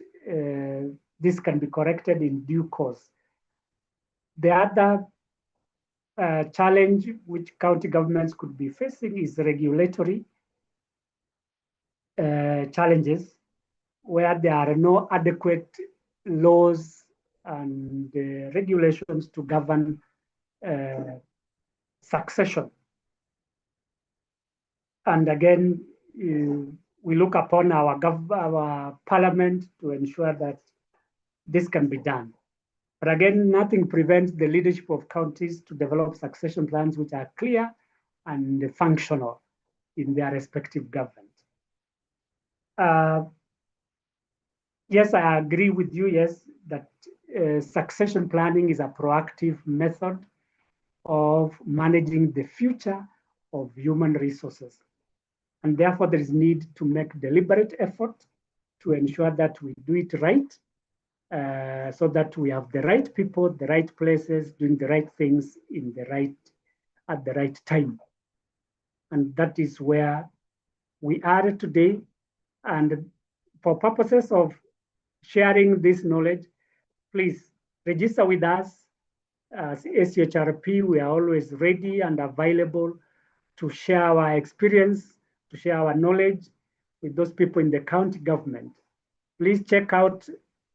this can be corrected in due course. The other challenge which county governments could be facing is regulatory challenges, where there are no adequate laws and regulations to govern succession. And again, we look upon our parliament to ensure that this can be done. But again, nothing prevents the leadership of counties to develop succession plans which are clear and functional in their respective government. Yes, I agree with you, yes, that succession planning is a proactive method of managing the future of human resources. And therefore, there is need to make deliberate effort to ensure that we do it right, so that we have the right people, the right places, doing the right things at the right time. And that is where we are today. And for purposes of sharing this knowledge, please register with us. As ACHRP, we are always ready and available to share our experience, to share our knowledge with those people in the county government. Please check out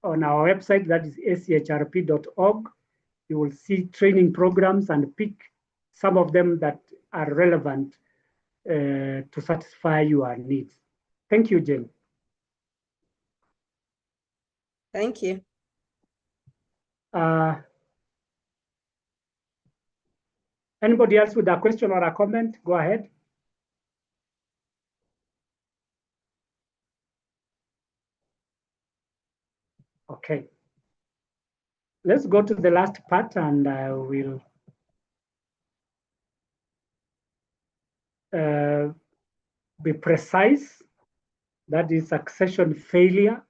on our website, that is achrp.org. You will see training programs and pick some of them that are relevant to satisfy your needs. Thank you, Jane. Thank you. Anybody else with a question or a comment? Go ahead. Okay. Let's go to the last part, and I will be precise. That is succession failure.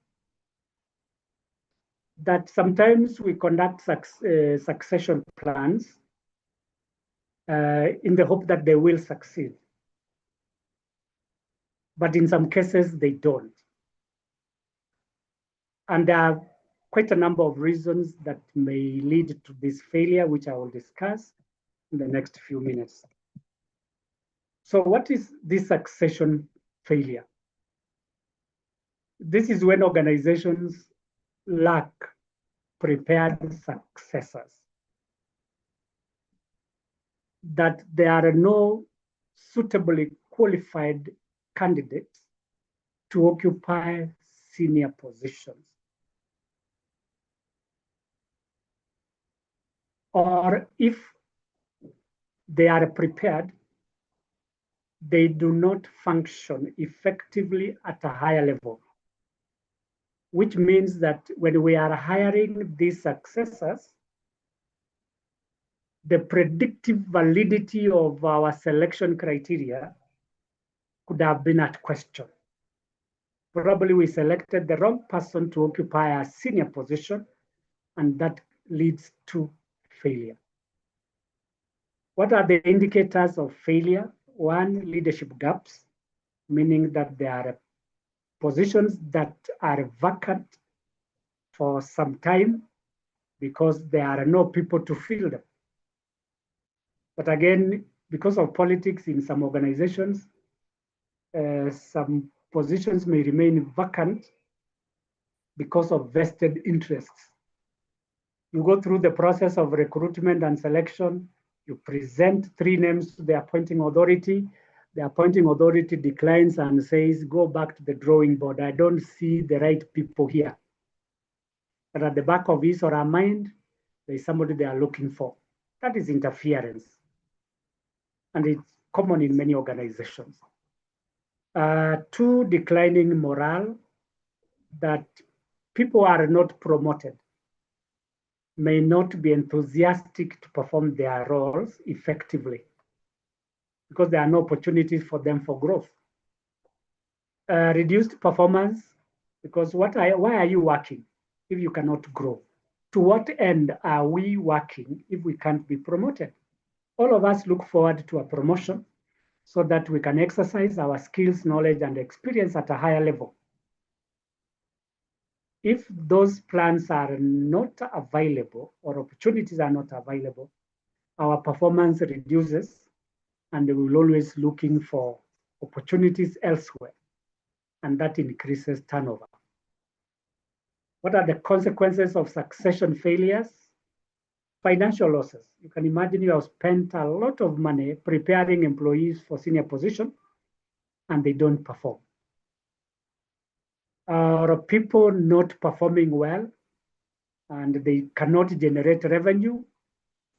That sometimes we conduct succession plans in the hope that they will succeed. But in some cases, they don't. And there are quite a number of reasons that may lead to this failure, which I will discuss in the next few minutes. So what is this succession failure? This is when organizations lack prepared successors, that there are no suitably qualified candidates to occupy senior positions, or if they are prepared, they do not function effectively at a higher level, which means that when we are hiring these successors, the predictive validity of our selection criteria could have been at question. Probably we selected the wrong person to occupy a senior position, and that leads to failure. What are the indicators of failure? One, leadership gaps, meaning that there are positions that are vacant for some time because there are no people to fill them. But again, because of politics in some organizations, some positions may remain vacant because of vested interests. You go through the process of recruitment and selection, you present 3 names to the appointing authority. The appointing authority declines and says, go back to the drawing board. I don't see the right people here. But at the back of his or her mind, there's somebody they are looking for. That is interference. And it's common in many organizations. 2, declining morale, that people are not promoted. may not be enthusiastic to perform their roles effectively because there are no opportunities for them for growth. Reduced performance, because why are you working if you cannot grow? To what end are we working if we can't be promoted? All of us look forward to a promotion so that we can exercise our skills, knowledge, and experience at a higher level. If those plans are not available or opportunities are not available, our performance reduces and we will always looking for opportunities elsewhere, and that increases turnover. What are the consequences of succession failures? Financial losses. You can imagine you have spent a lot of money preparing employees for senior position and they don't perform. Or people not performing well and they cannot generate revenue,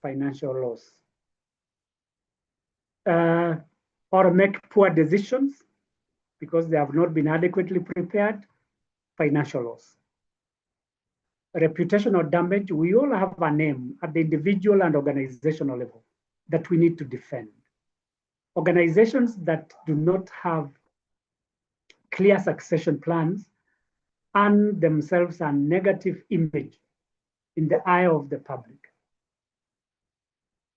financial loss. Or make poor decisions because they have not been adequately prepared, financial loss. Reputational damage, we all have a name at the individual and organizational level that we need to defend. Organizations that do not have clear succession plans earn themselves a negative image in the eye of the public.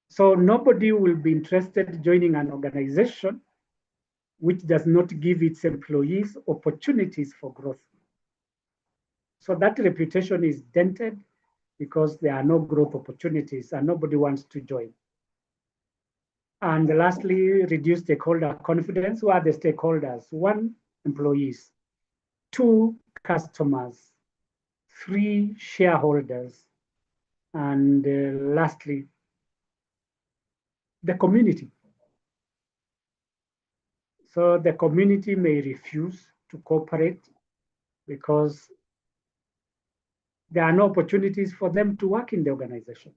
So nobody will be interested joining an organization which does not give its employees opportunities for growth. So that reputation is dented because there are no growth opportunities and nobody wants to join. And lastly, reduce stakeholder confidence. Who are the stakeholders? 1, employees. 2, customers. 3, shareholders. And lastly, the community. So the community may refuse to cooperate because there are no opportunities for them to work in the organization.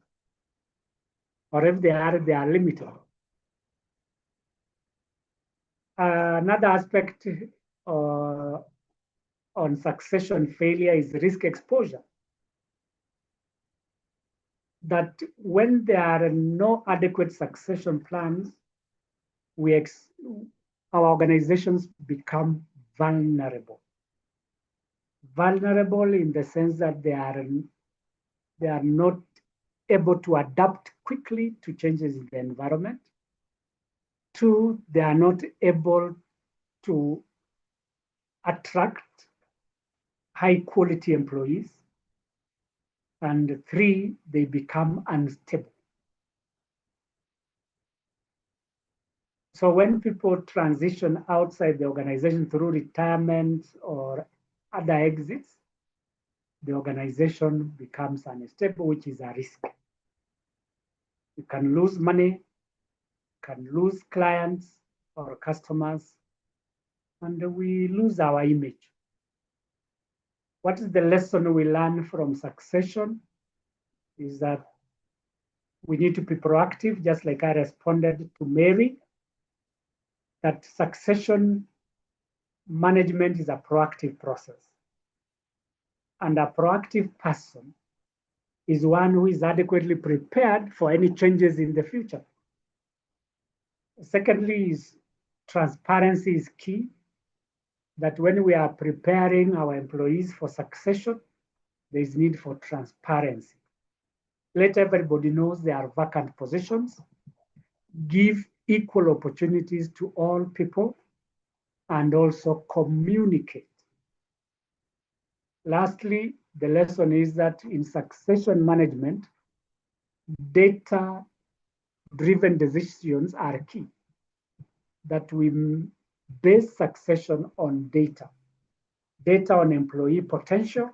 Or if they are limited. Another aspect on succession failure is risk exposure. That when there are no adequate succession plans, our organizations become vulnerable. Vulnerable in the sense that they are not able to adapt quickly to changes in the environment. 2, they are not able to attract high quality employees. And 3, they become unstable. So when people transition outside the organization through retirement or other exits, the organization becomes unstable, which is a risk. You can lose money, can lose clients or customers, and we lose our image. What is the lesson we learn from succession? Is that we need to be proactive, just like I responded to Mary, that succession management is a proactive process. And a proactive person is one who is adequately prepared for any changes in the future. Secondly, is transparency is key, that when we are preparing our employees for succession, there is need for transparency. Let everybody know there are vacant positions, give equal opportunities to all people, and also communicate. Lastly, the lesson is that in succession management, data-driven decisions are key. That we base succession on data on employee potential,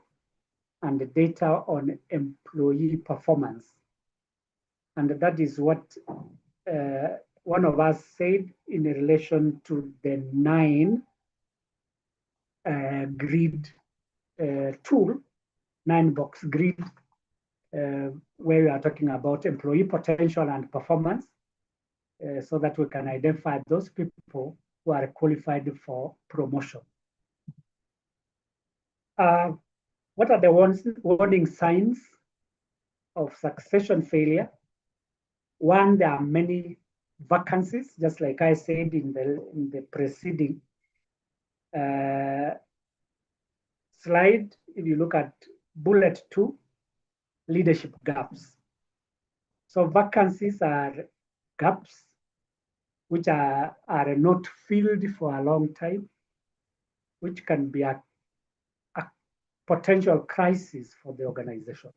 and data on employee performance. And that is what one of us said in relation to the 9 grid tool, 9-box grid, where we are talking about employee potential and performance, so that we can identify those people who are qualified for promotion. What are the warning signs of succession failure. One, there are many vacancies, just like I said in the preceding slide. If you look at bullet 2, leadership gaps. So vacancies are gaps which are not filled for a long time, which can be a potential crisis for the organization.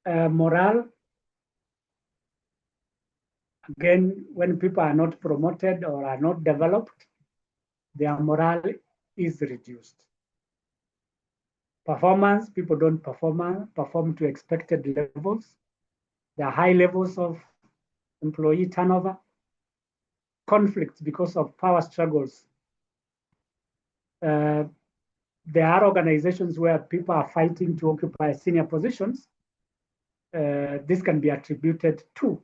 Morale, again, when people are not promoted or are not developed, their morale is reduced. Performance, people don't perform to expected levels. There are high levels of employee turnover, conflicts because of power struggles. There are organizations where people are fighting to occupy senior positions. This can be attributed to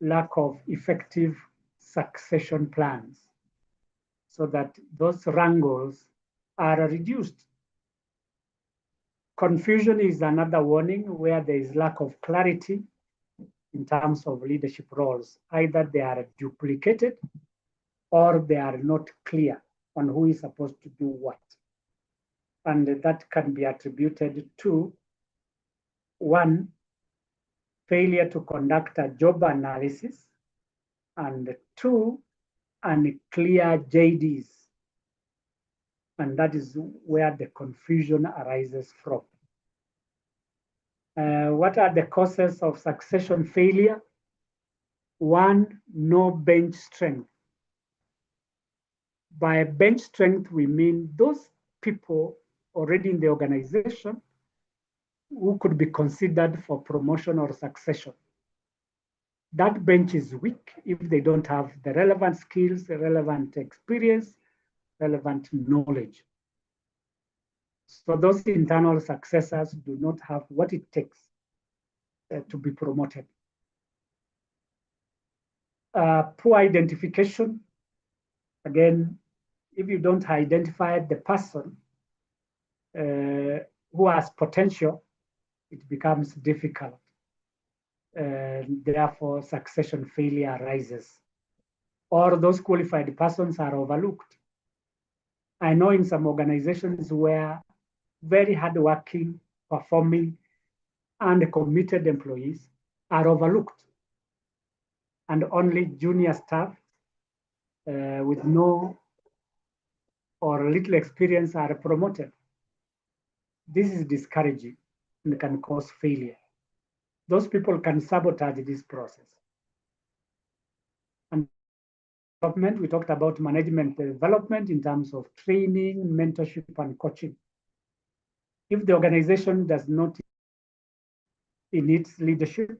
lack of effective succession plans, so that those wrangles are reduced. Confusion is another warning, where there is lack of clarity in terms of leadership roles. Either they are duplicated or they are not clear on who is supposed to do what. And that can be attributed to, one, failure to conduct a job analysis, and two, unclear JDs. And that is where the confusion arises from. What are the causes of succession failure? One, no bench strength. By bench strength, we mean those people already in the organization who could be considered for promotion or succession. That bench is weak if they don't have the relevant skills, the relevant experience, relevant knowledge. So those internal successors do not have what it takes to be promoted. Poor identification. Again, if you don't identify the person who has potential, it becomes difficult. Therefore, succession failure arises. Or those qualified persons are overlooked. I know in some organizations where very hardworking, performing, and committed employees are overlooked, and only junior staff with no or little experience are promoted. This is discouraging and can cause failure. Those people can sabotage this process. And development, we talked about management development in terms of training, mentorship, and coaching. If the organization does not in its leadership,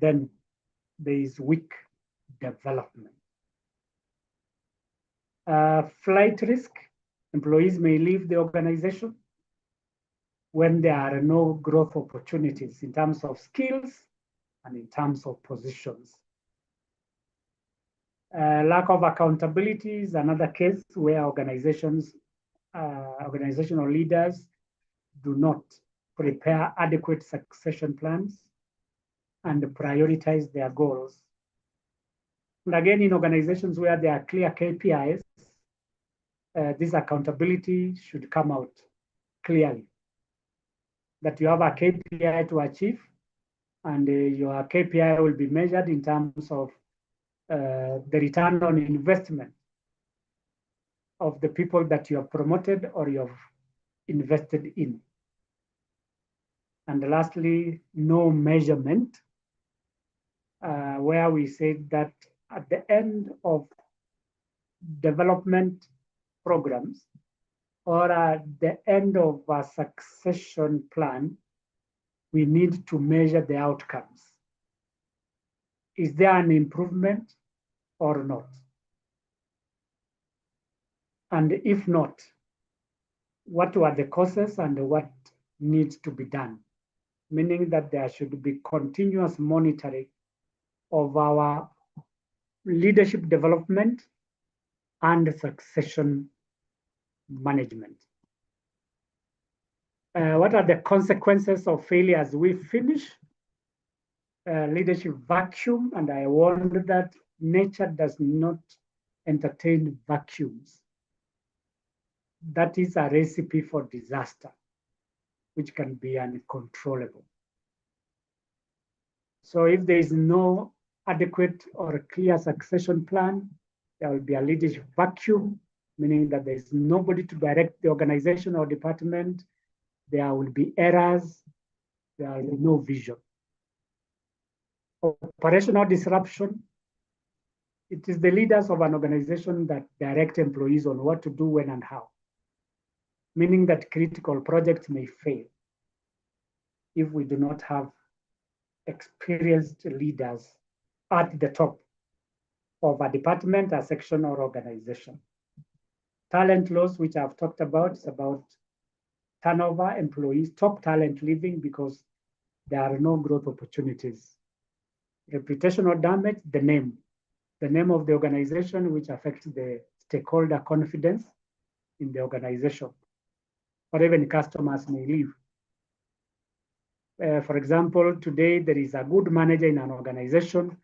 then there is weak development. Flight risk, employees may leave the organization when there are no growth opportunities in terms of skills and in terms of positions. Lack of accountability is another case where organizational leaders do not prepare adequate succession plans and prioritize their goals. And again, in organizations where there are clear KPIs, this accountability should come out clearly. That you have a KPI to achieve, and your KPI will be measured in terms of the return on investment of the people that you have promoted or you have invested in. And lastly, no measurement, where we said that at the end of development programs or at the end of a succession plan, we need to measure the outcomes. Is there an improvement or not? And if not, what were the causes and what needs to be done? Meaning that there should be continuous monitoring of our leadership development and succession management. What are the consequences of failure as we finish? Leadership vacuum, and I warned that nature does not entertain vacuums. That is a recipe for disaster, which can be uncontrollable. So if there is no adequate or clear succession plan, there will be a leadership vacuum, meaning that there is nobody to direct the organization or department. There will be errors. There will be no vision. Operational disruption. It is the leaders of an organization that direct employees on what to do, when, and how, meaning that critical projects may fail if we do not have experienced leaders at the top of a department, a section, or organization. Talent loss, which I've talked about, is about turnover, employees, top talent leaving because there are no growth opportunities. Reputational damage, the name of the organization, which affects the stakeholder confidence in the organization, or even customers may leave. For example, today there is a good manager in an organization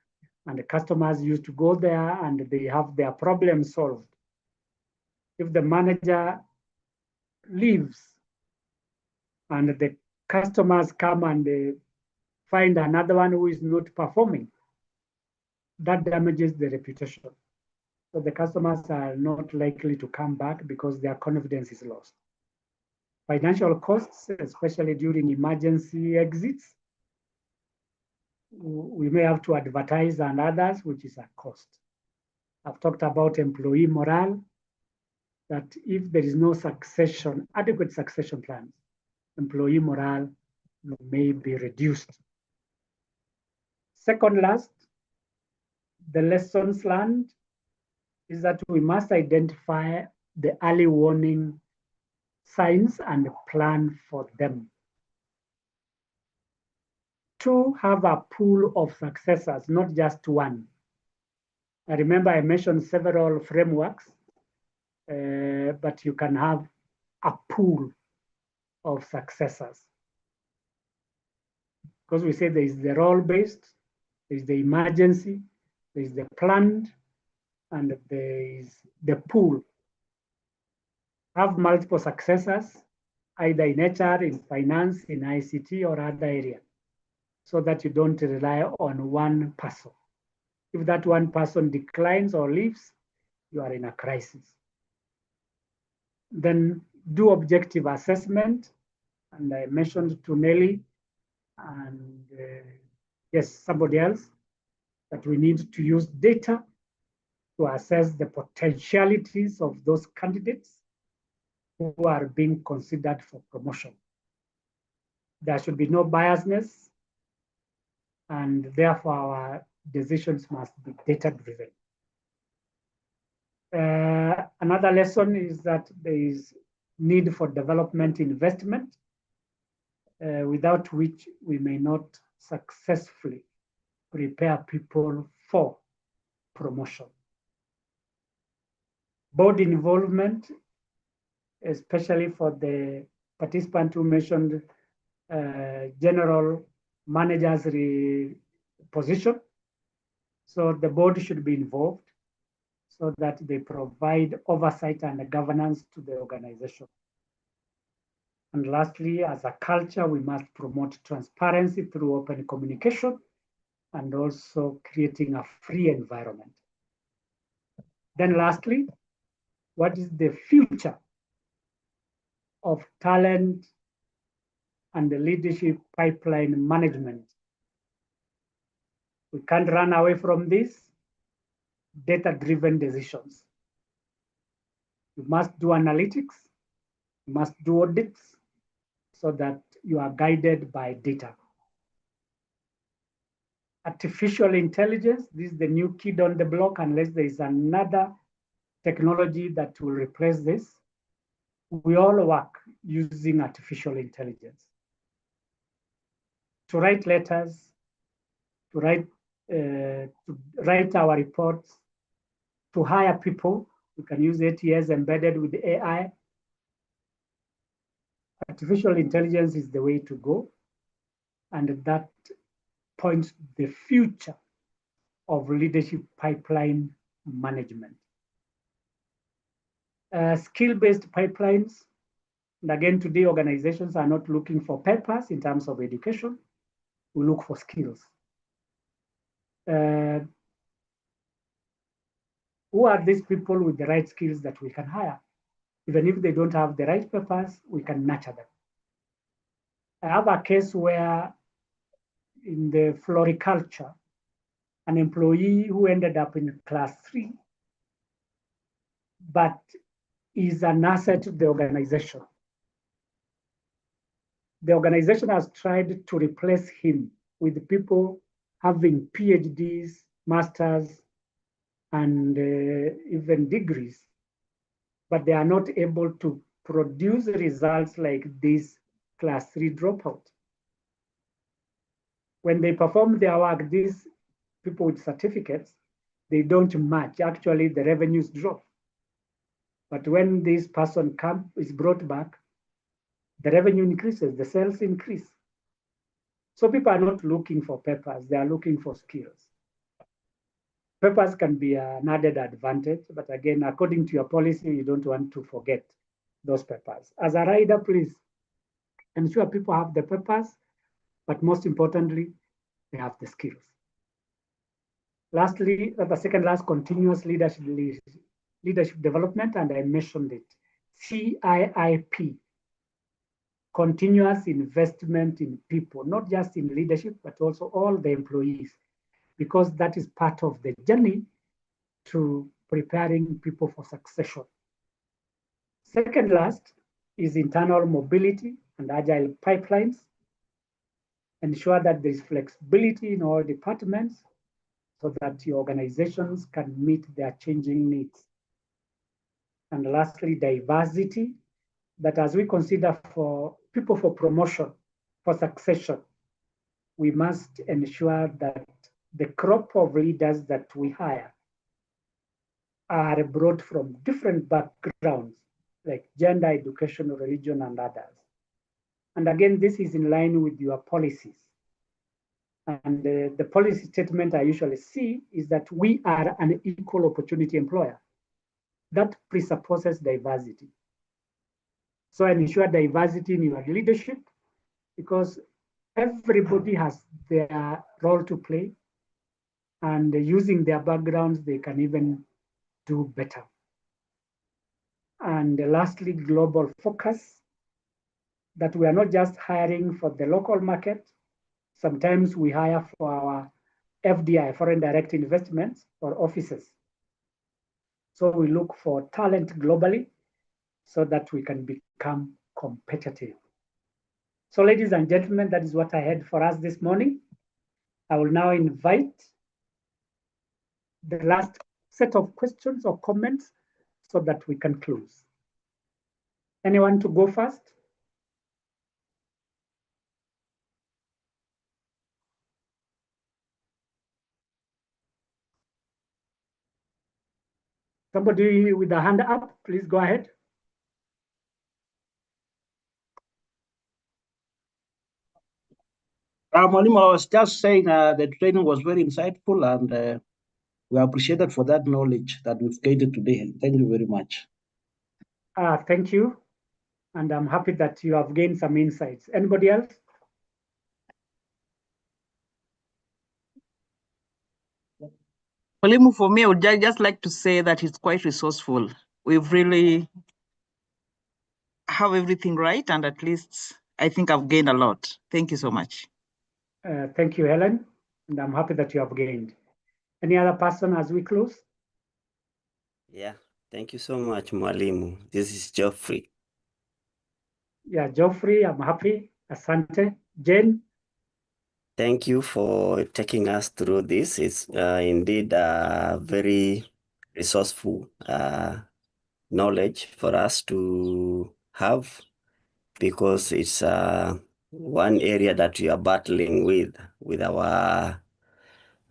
and the customers used to go there and they have their problem solved. If the manager leaves and the customers come and they find another one who is not performing, that damages the reputation. So the customers are not likely to come back because their confidence is lost. Financial costs, especially during emergency exits, we may have to advertise and others, which is a cost. I've talked about employee morale, that if there is no adequate succession plans, employee morale may be reduced. Second last, the lessons learned is that we must identify the early warning signs and plan for them. To have a pool of successors, not just one. I remember I mentioned several frameworks, but you can have a pool of successors. Because we say there is the role-based, there is the emergency, there is the planned, and there is the pool. Have multiple successors, either in HR, in finance, in ICT, or other areas, so that you don't rely on one person. If that one person declines or leaves, you are in a crisis. Then do objective assessment, and I mentioned to Nelly and yes, somebody else, that we need to use data to assess the potentialities of those candidates who are being considered for promotion. There should be no biasness, and therefore our decisions must be data-driven. Another lesson is that there is need for development investment, without which we may not successfully prepare people for promotion. Board involvement, especially for the participant who mentioned general manager's position. So the board should be involved so that they provide oversight and governance to the organization. And lastly, as a culture, we must promote transparency through open communication and also creating a free environment. Then lastly, what is the future of talent and the leadership pipeline management? We can't run away from this. Data-driven decisions. You must do analytics, you must do audits so that you are guided by data. Artificial intelligence, this is the new kid on the block, unless there is another technology that will replace this. We all work using artificial intelligence to write letters, to write our reports, to hire people. We can use ATS embedded with the AI. artificial intelligence is the way to go, and that points the future of leadership pipeline management. Skill-based pipelines, and again, today organizations are not looking for papers in terms of education. We look for skills. Who are these people with the right skills that we can hire? Even if they don't have the right papers, we can nurture them. I have a case where in the floriculture, an employee who ended up in class 3, but is an asset to the organization. The organization has tried to replace him with people having PhDs, masters, and even degrees, but they are not able to produce results like this class 3 dropout. When they perform their work, these people with certificates, they don't match. Actually, the revenues drop. But when this person is brought back, the revenue increases, the sales increase. So people are not looking for papers, they are looking for skills. Papers can be an added advantage, but again, according to your policy, you don't want to forget those papers. As a rider, please ensure people have the papers, but most importantly, they have the skills. Lastly, the second last, continuous leadership development, and I mentioned it, CIIP, continuous investment in people, not just in leadership, but also all the employees, because that is part of the journey to preparing people for succession. Second last is internal mobility and agile pipelines. Ensure that there is flexibility in all departments so that your organizations can meet their changing needs. And lastly, diversity, that as we consider for people for promotion, for succession, we must ensure that the crop of leaders that we hire are brought from different backgrounds, like gender, education, religion, and others. And again, this is in line with your policies. And the policy statement I usually see is that we are an equal opportunity employer. That presupposes diversity. So ensure diversity in your leadership, because everybody has their role to play, and using their backgrounds, they can even do better. And lastly, global focus, that we are not just hiring for the local market. Sometimes we hire for our FDI, foreign direct investments, or offices. So we look for talent globally so that we can become competitive. So ladies and gentlemen, that is what I had for us this morning. I will now invite the last set of questions or comments so that we can close. Anyone to go first? Somebody with a hand up, please go ahead. Mwalimu, I was just saying the training was very insightful, and we are appreciated for that knowledge that we've gained today. Thank you very much. Thank you. And I'm happy that you have gained some insights. Anybody else? Mwalimu, for me, I would just like to say that it's quite resourceful. We've really have everything right, and at least I think I've gained a lot. Thank you so much. Thank you, Helen, and I'm happy that you have gained. Any other person as we close? Yeah, thank you so much, Mwalimu. This is Geoffrey. Yeah, Geoffrey, I'm happy. Asante. Jane? Thank you for taking us through this. It's indeed very resourceful knowledge for us to have, because it's one area that we are battling with our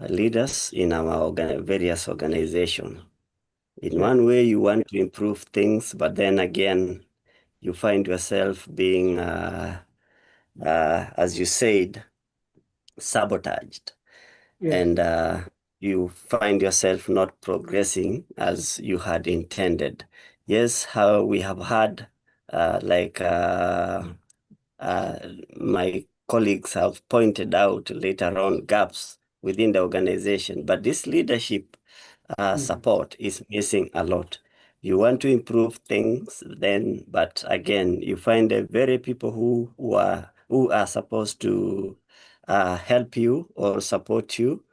leaders in our various organizations. In one way, you want to improve things, but then again, you find yourself being, as you said, sabotaged. Yes. And you find yourself not progressing as you had intended. Yes, how we have had, my colleagues have pointed out later on, gaps within the organization, but this leadership support is missing a lot. You want to improve things then, but again, you find the very people who are supposed to help you or support you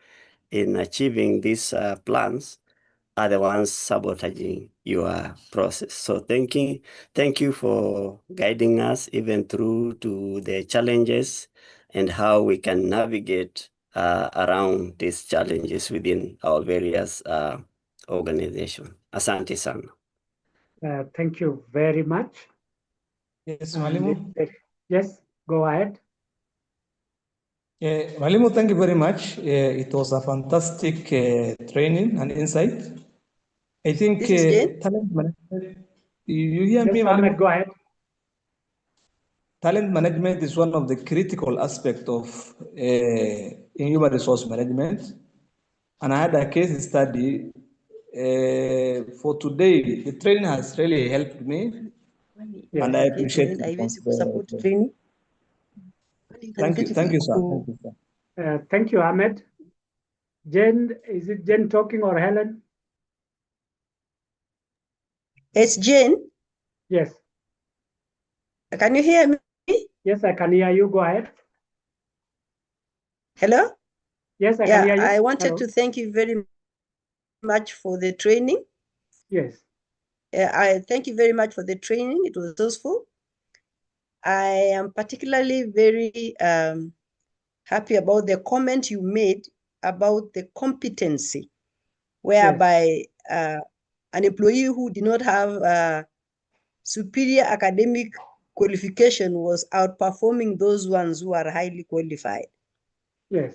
in achieving these plans are the ones sabotaging your process. So thank you for guiding us even through to the challenges and how we can navigate around these challenges within our various organizations. Asante sana. Thank you very much. Yes, Mwalimu. Yes, go ahead. Mwalimu, thank you very much. It was a fantastic training and insight. I think talent management, you hear me, Mwalimu? Go ahead. Talent management is one of the critical aspects of in human resource management. And I had a case study for today. The training has really helped me. Yes. And I appreciate it. Thank you, sir. Thank you, sir. Thank you, Ahmed. Jen, is it Jen talking or Helen? It's Jen. Yes. Can you hear me? Yes, I can hear you. Go ahead. Hello? Yes, I can hear you. I wanted to thank you very much for the training. Yes. I thank you very much for the training. It was useful. I am particularly very happy about the comment you made about the competency, whereby an employee who did not have superior academic qualification was outperforming those ones who are highly qualified. Yes.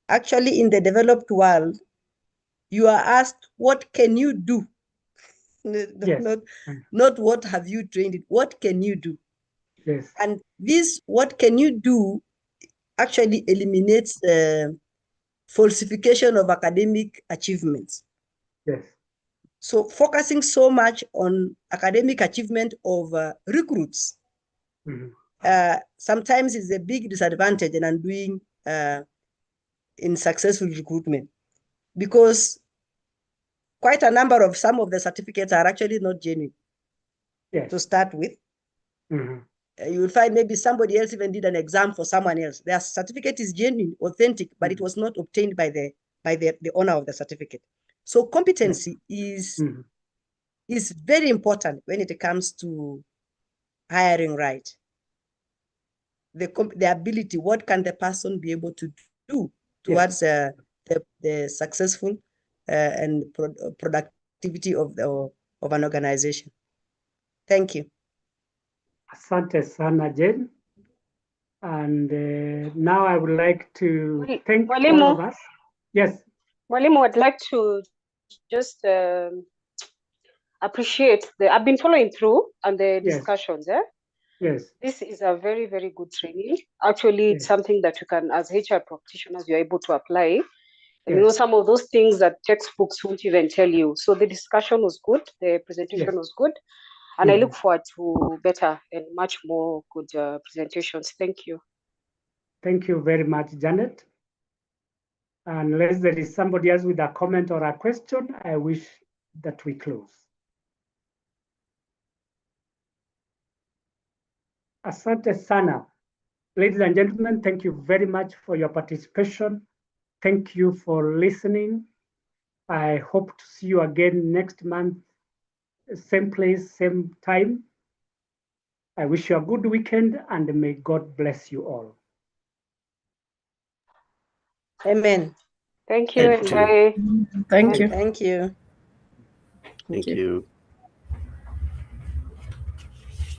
Actually, in the developed world, you are asked, what can you do? Yes. Not what have you trained in, what can you do? Yes. And this, what can you do, actually eliminates falsification of academic achievements. Yes. So focusing so much on academic achievement of recruits sometimes is a big disadvantage in undoing in successful recruitment, because quite a number of some of the certificates are actually not genuine to start with. You will find maybe somebody else even did an exam for someone else. Their certificate is genuine, authentic, but it was not obtained by the owner of the certificate. So competency is very important when it comes to hiring right. The ability, what can the person be able to do towards the successful and productivity of an organization. Thank you. Asante sana, Jen. And now I would like to thank all of us. Yes. Mwalimu, I'd like to just appreciate I've been following through on the discussions. Yes. This is a very, very good training. Actually, it's something that you can, as HR practitioners, you're able to apply. And you know, some of those things that textbooks won't even tell you. So the discussion was good, the presentation was good, and I look forward to better and much more good presentations. Thank you. Thank you very much, Janet. Unless there is somebody else with a comment or a question, I wish that we close. Asante sana. Ladies and gentlemen, thank you very much for your participation. Thank you for listening. I hope to see you again next month, same place, same time. I wish you a good weekend and may God bless you all. Amen. Thank you. Bye. Thank you. Thank you. Thank you.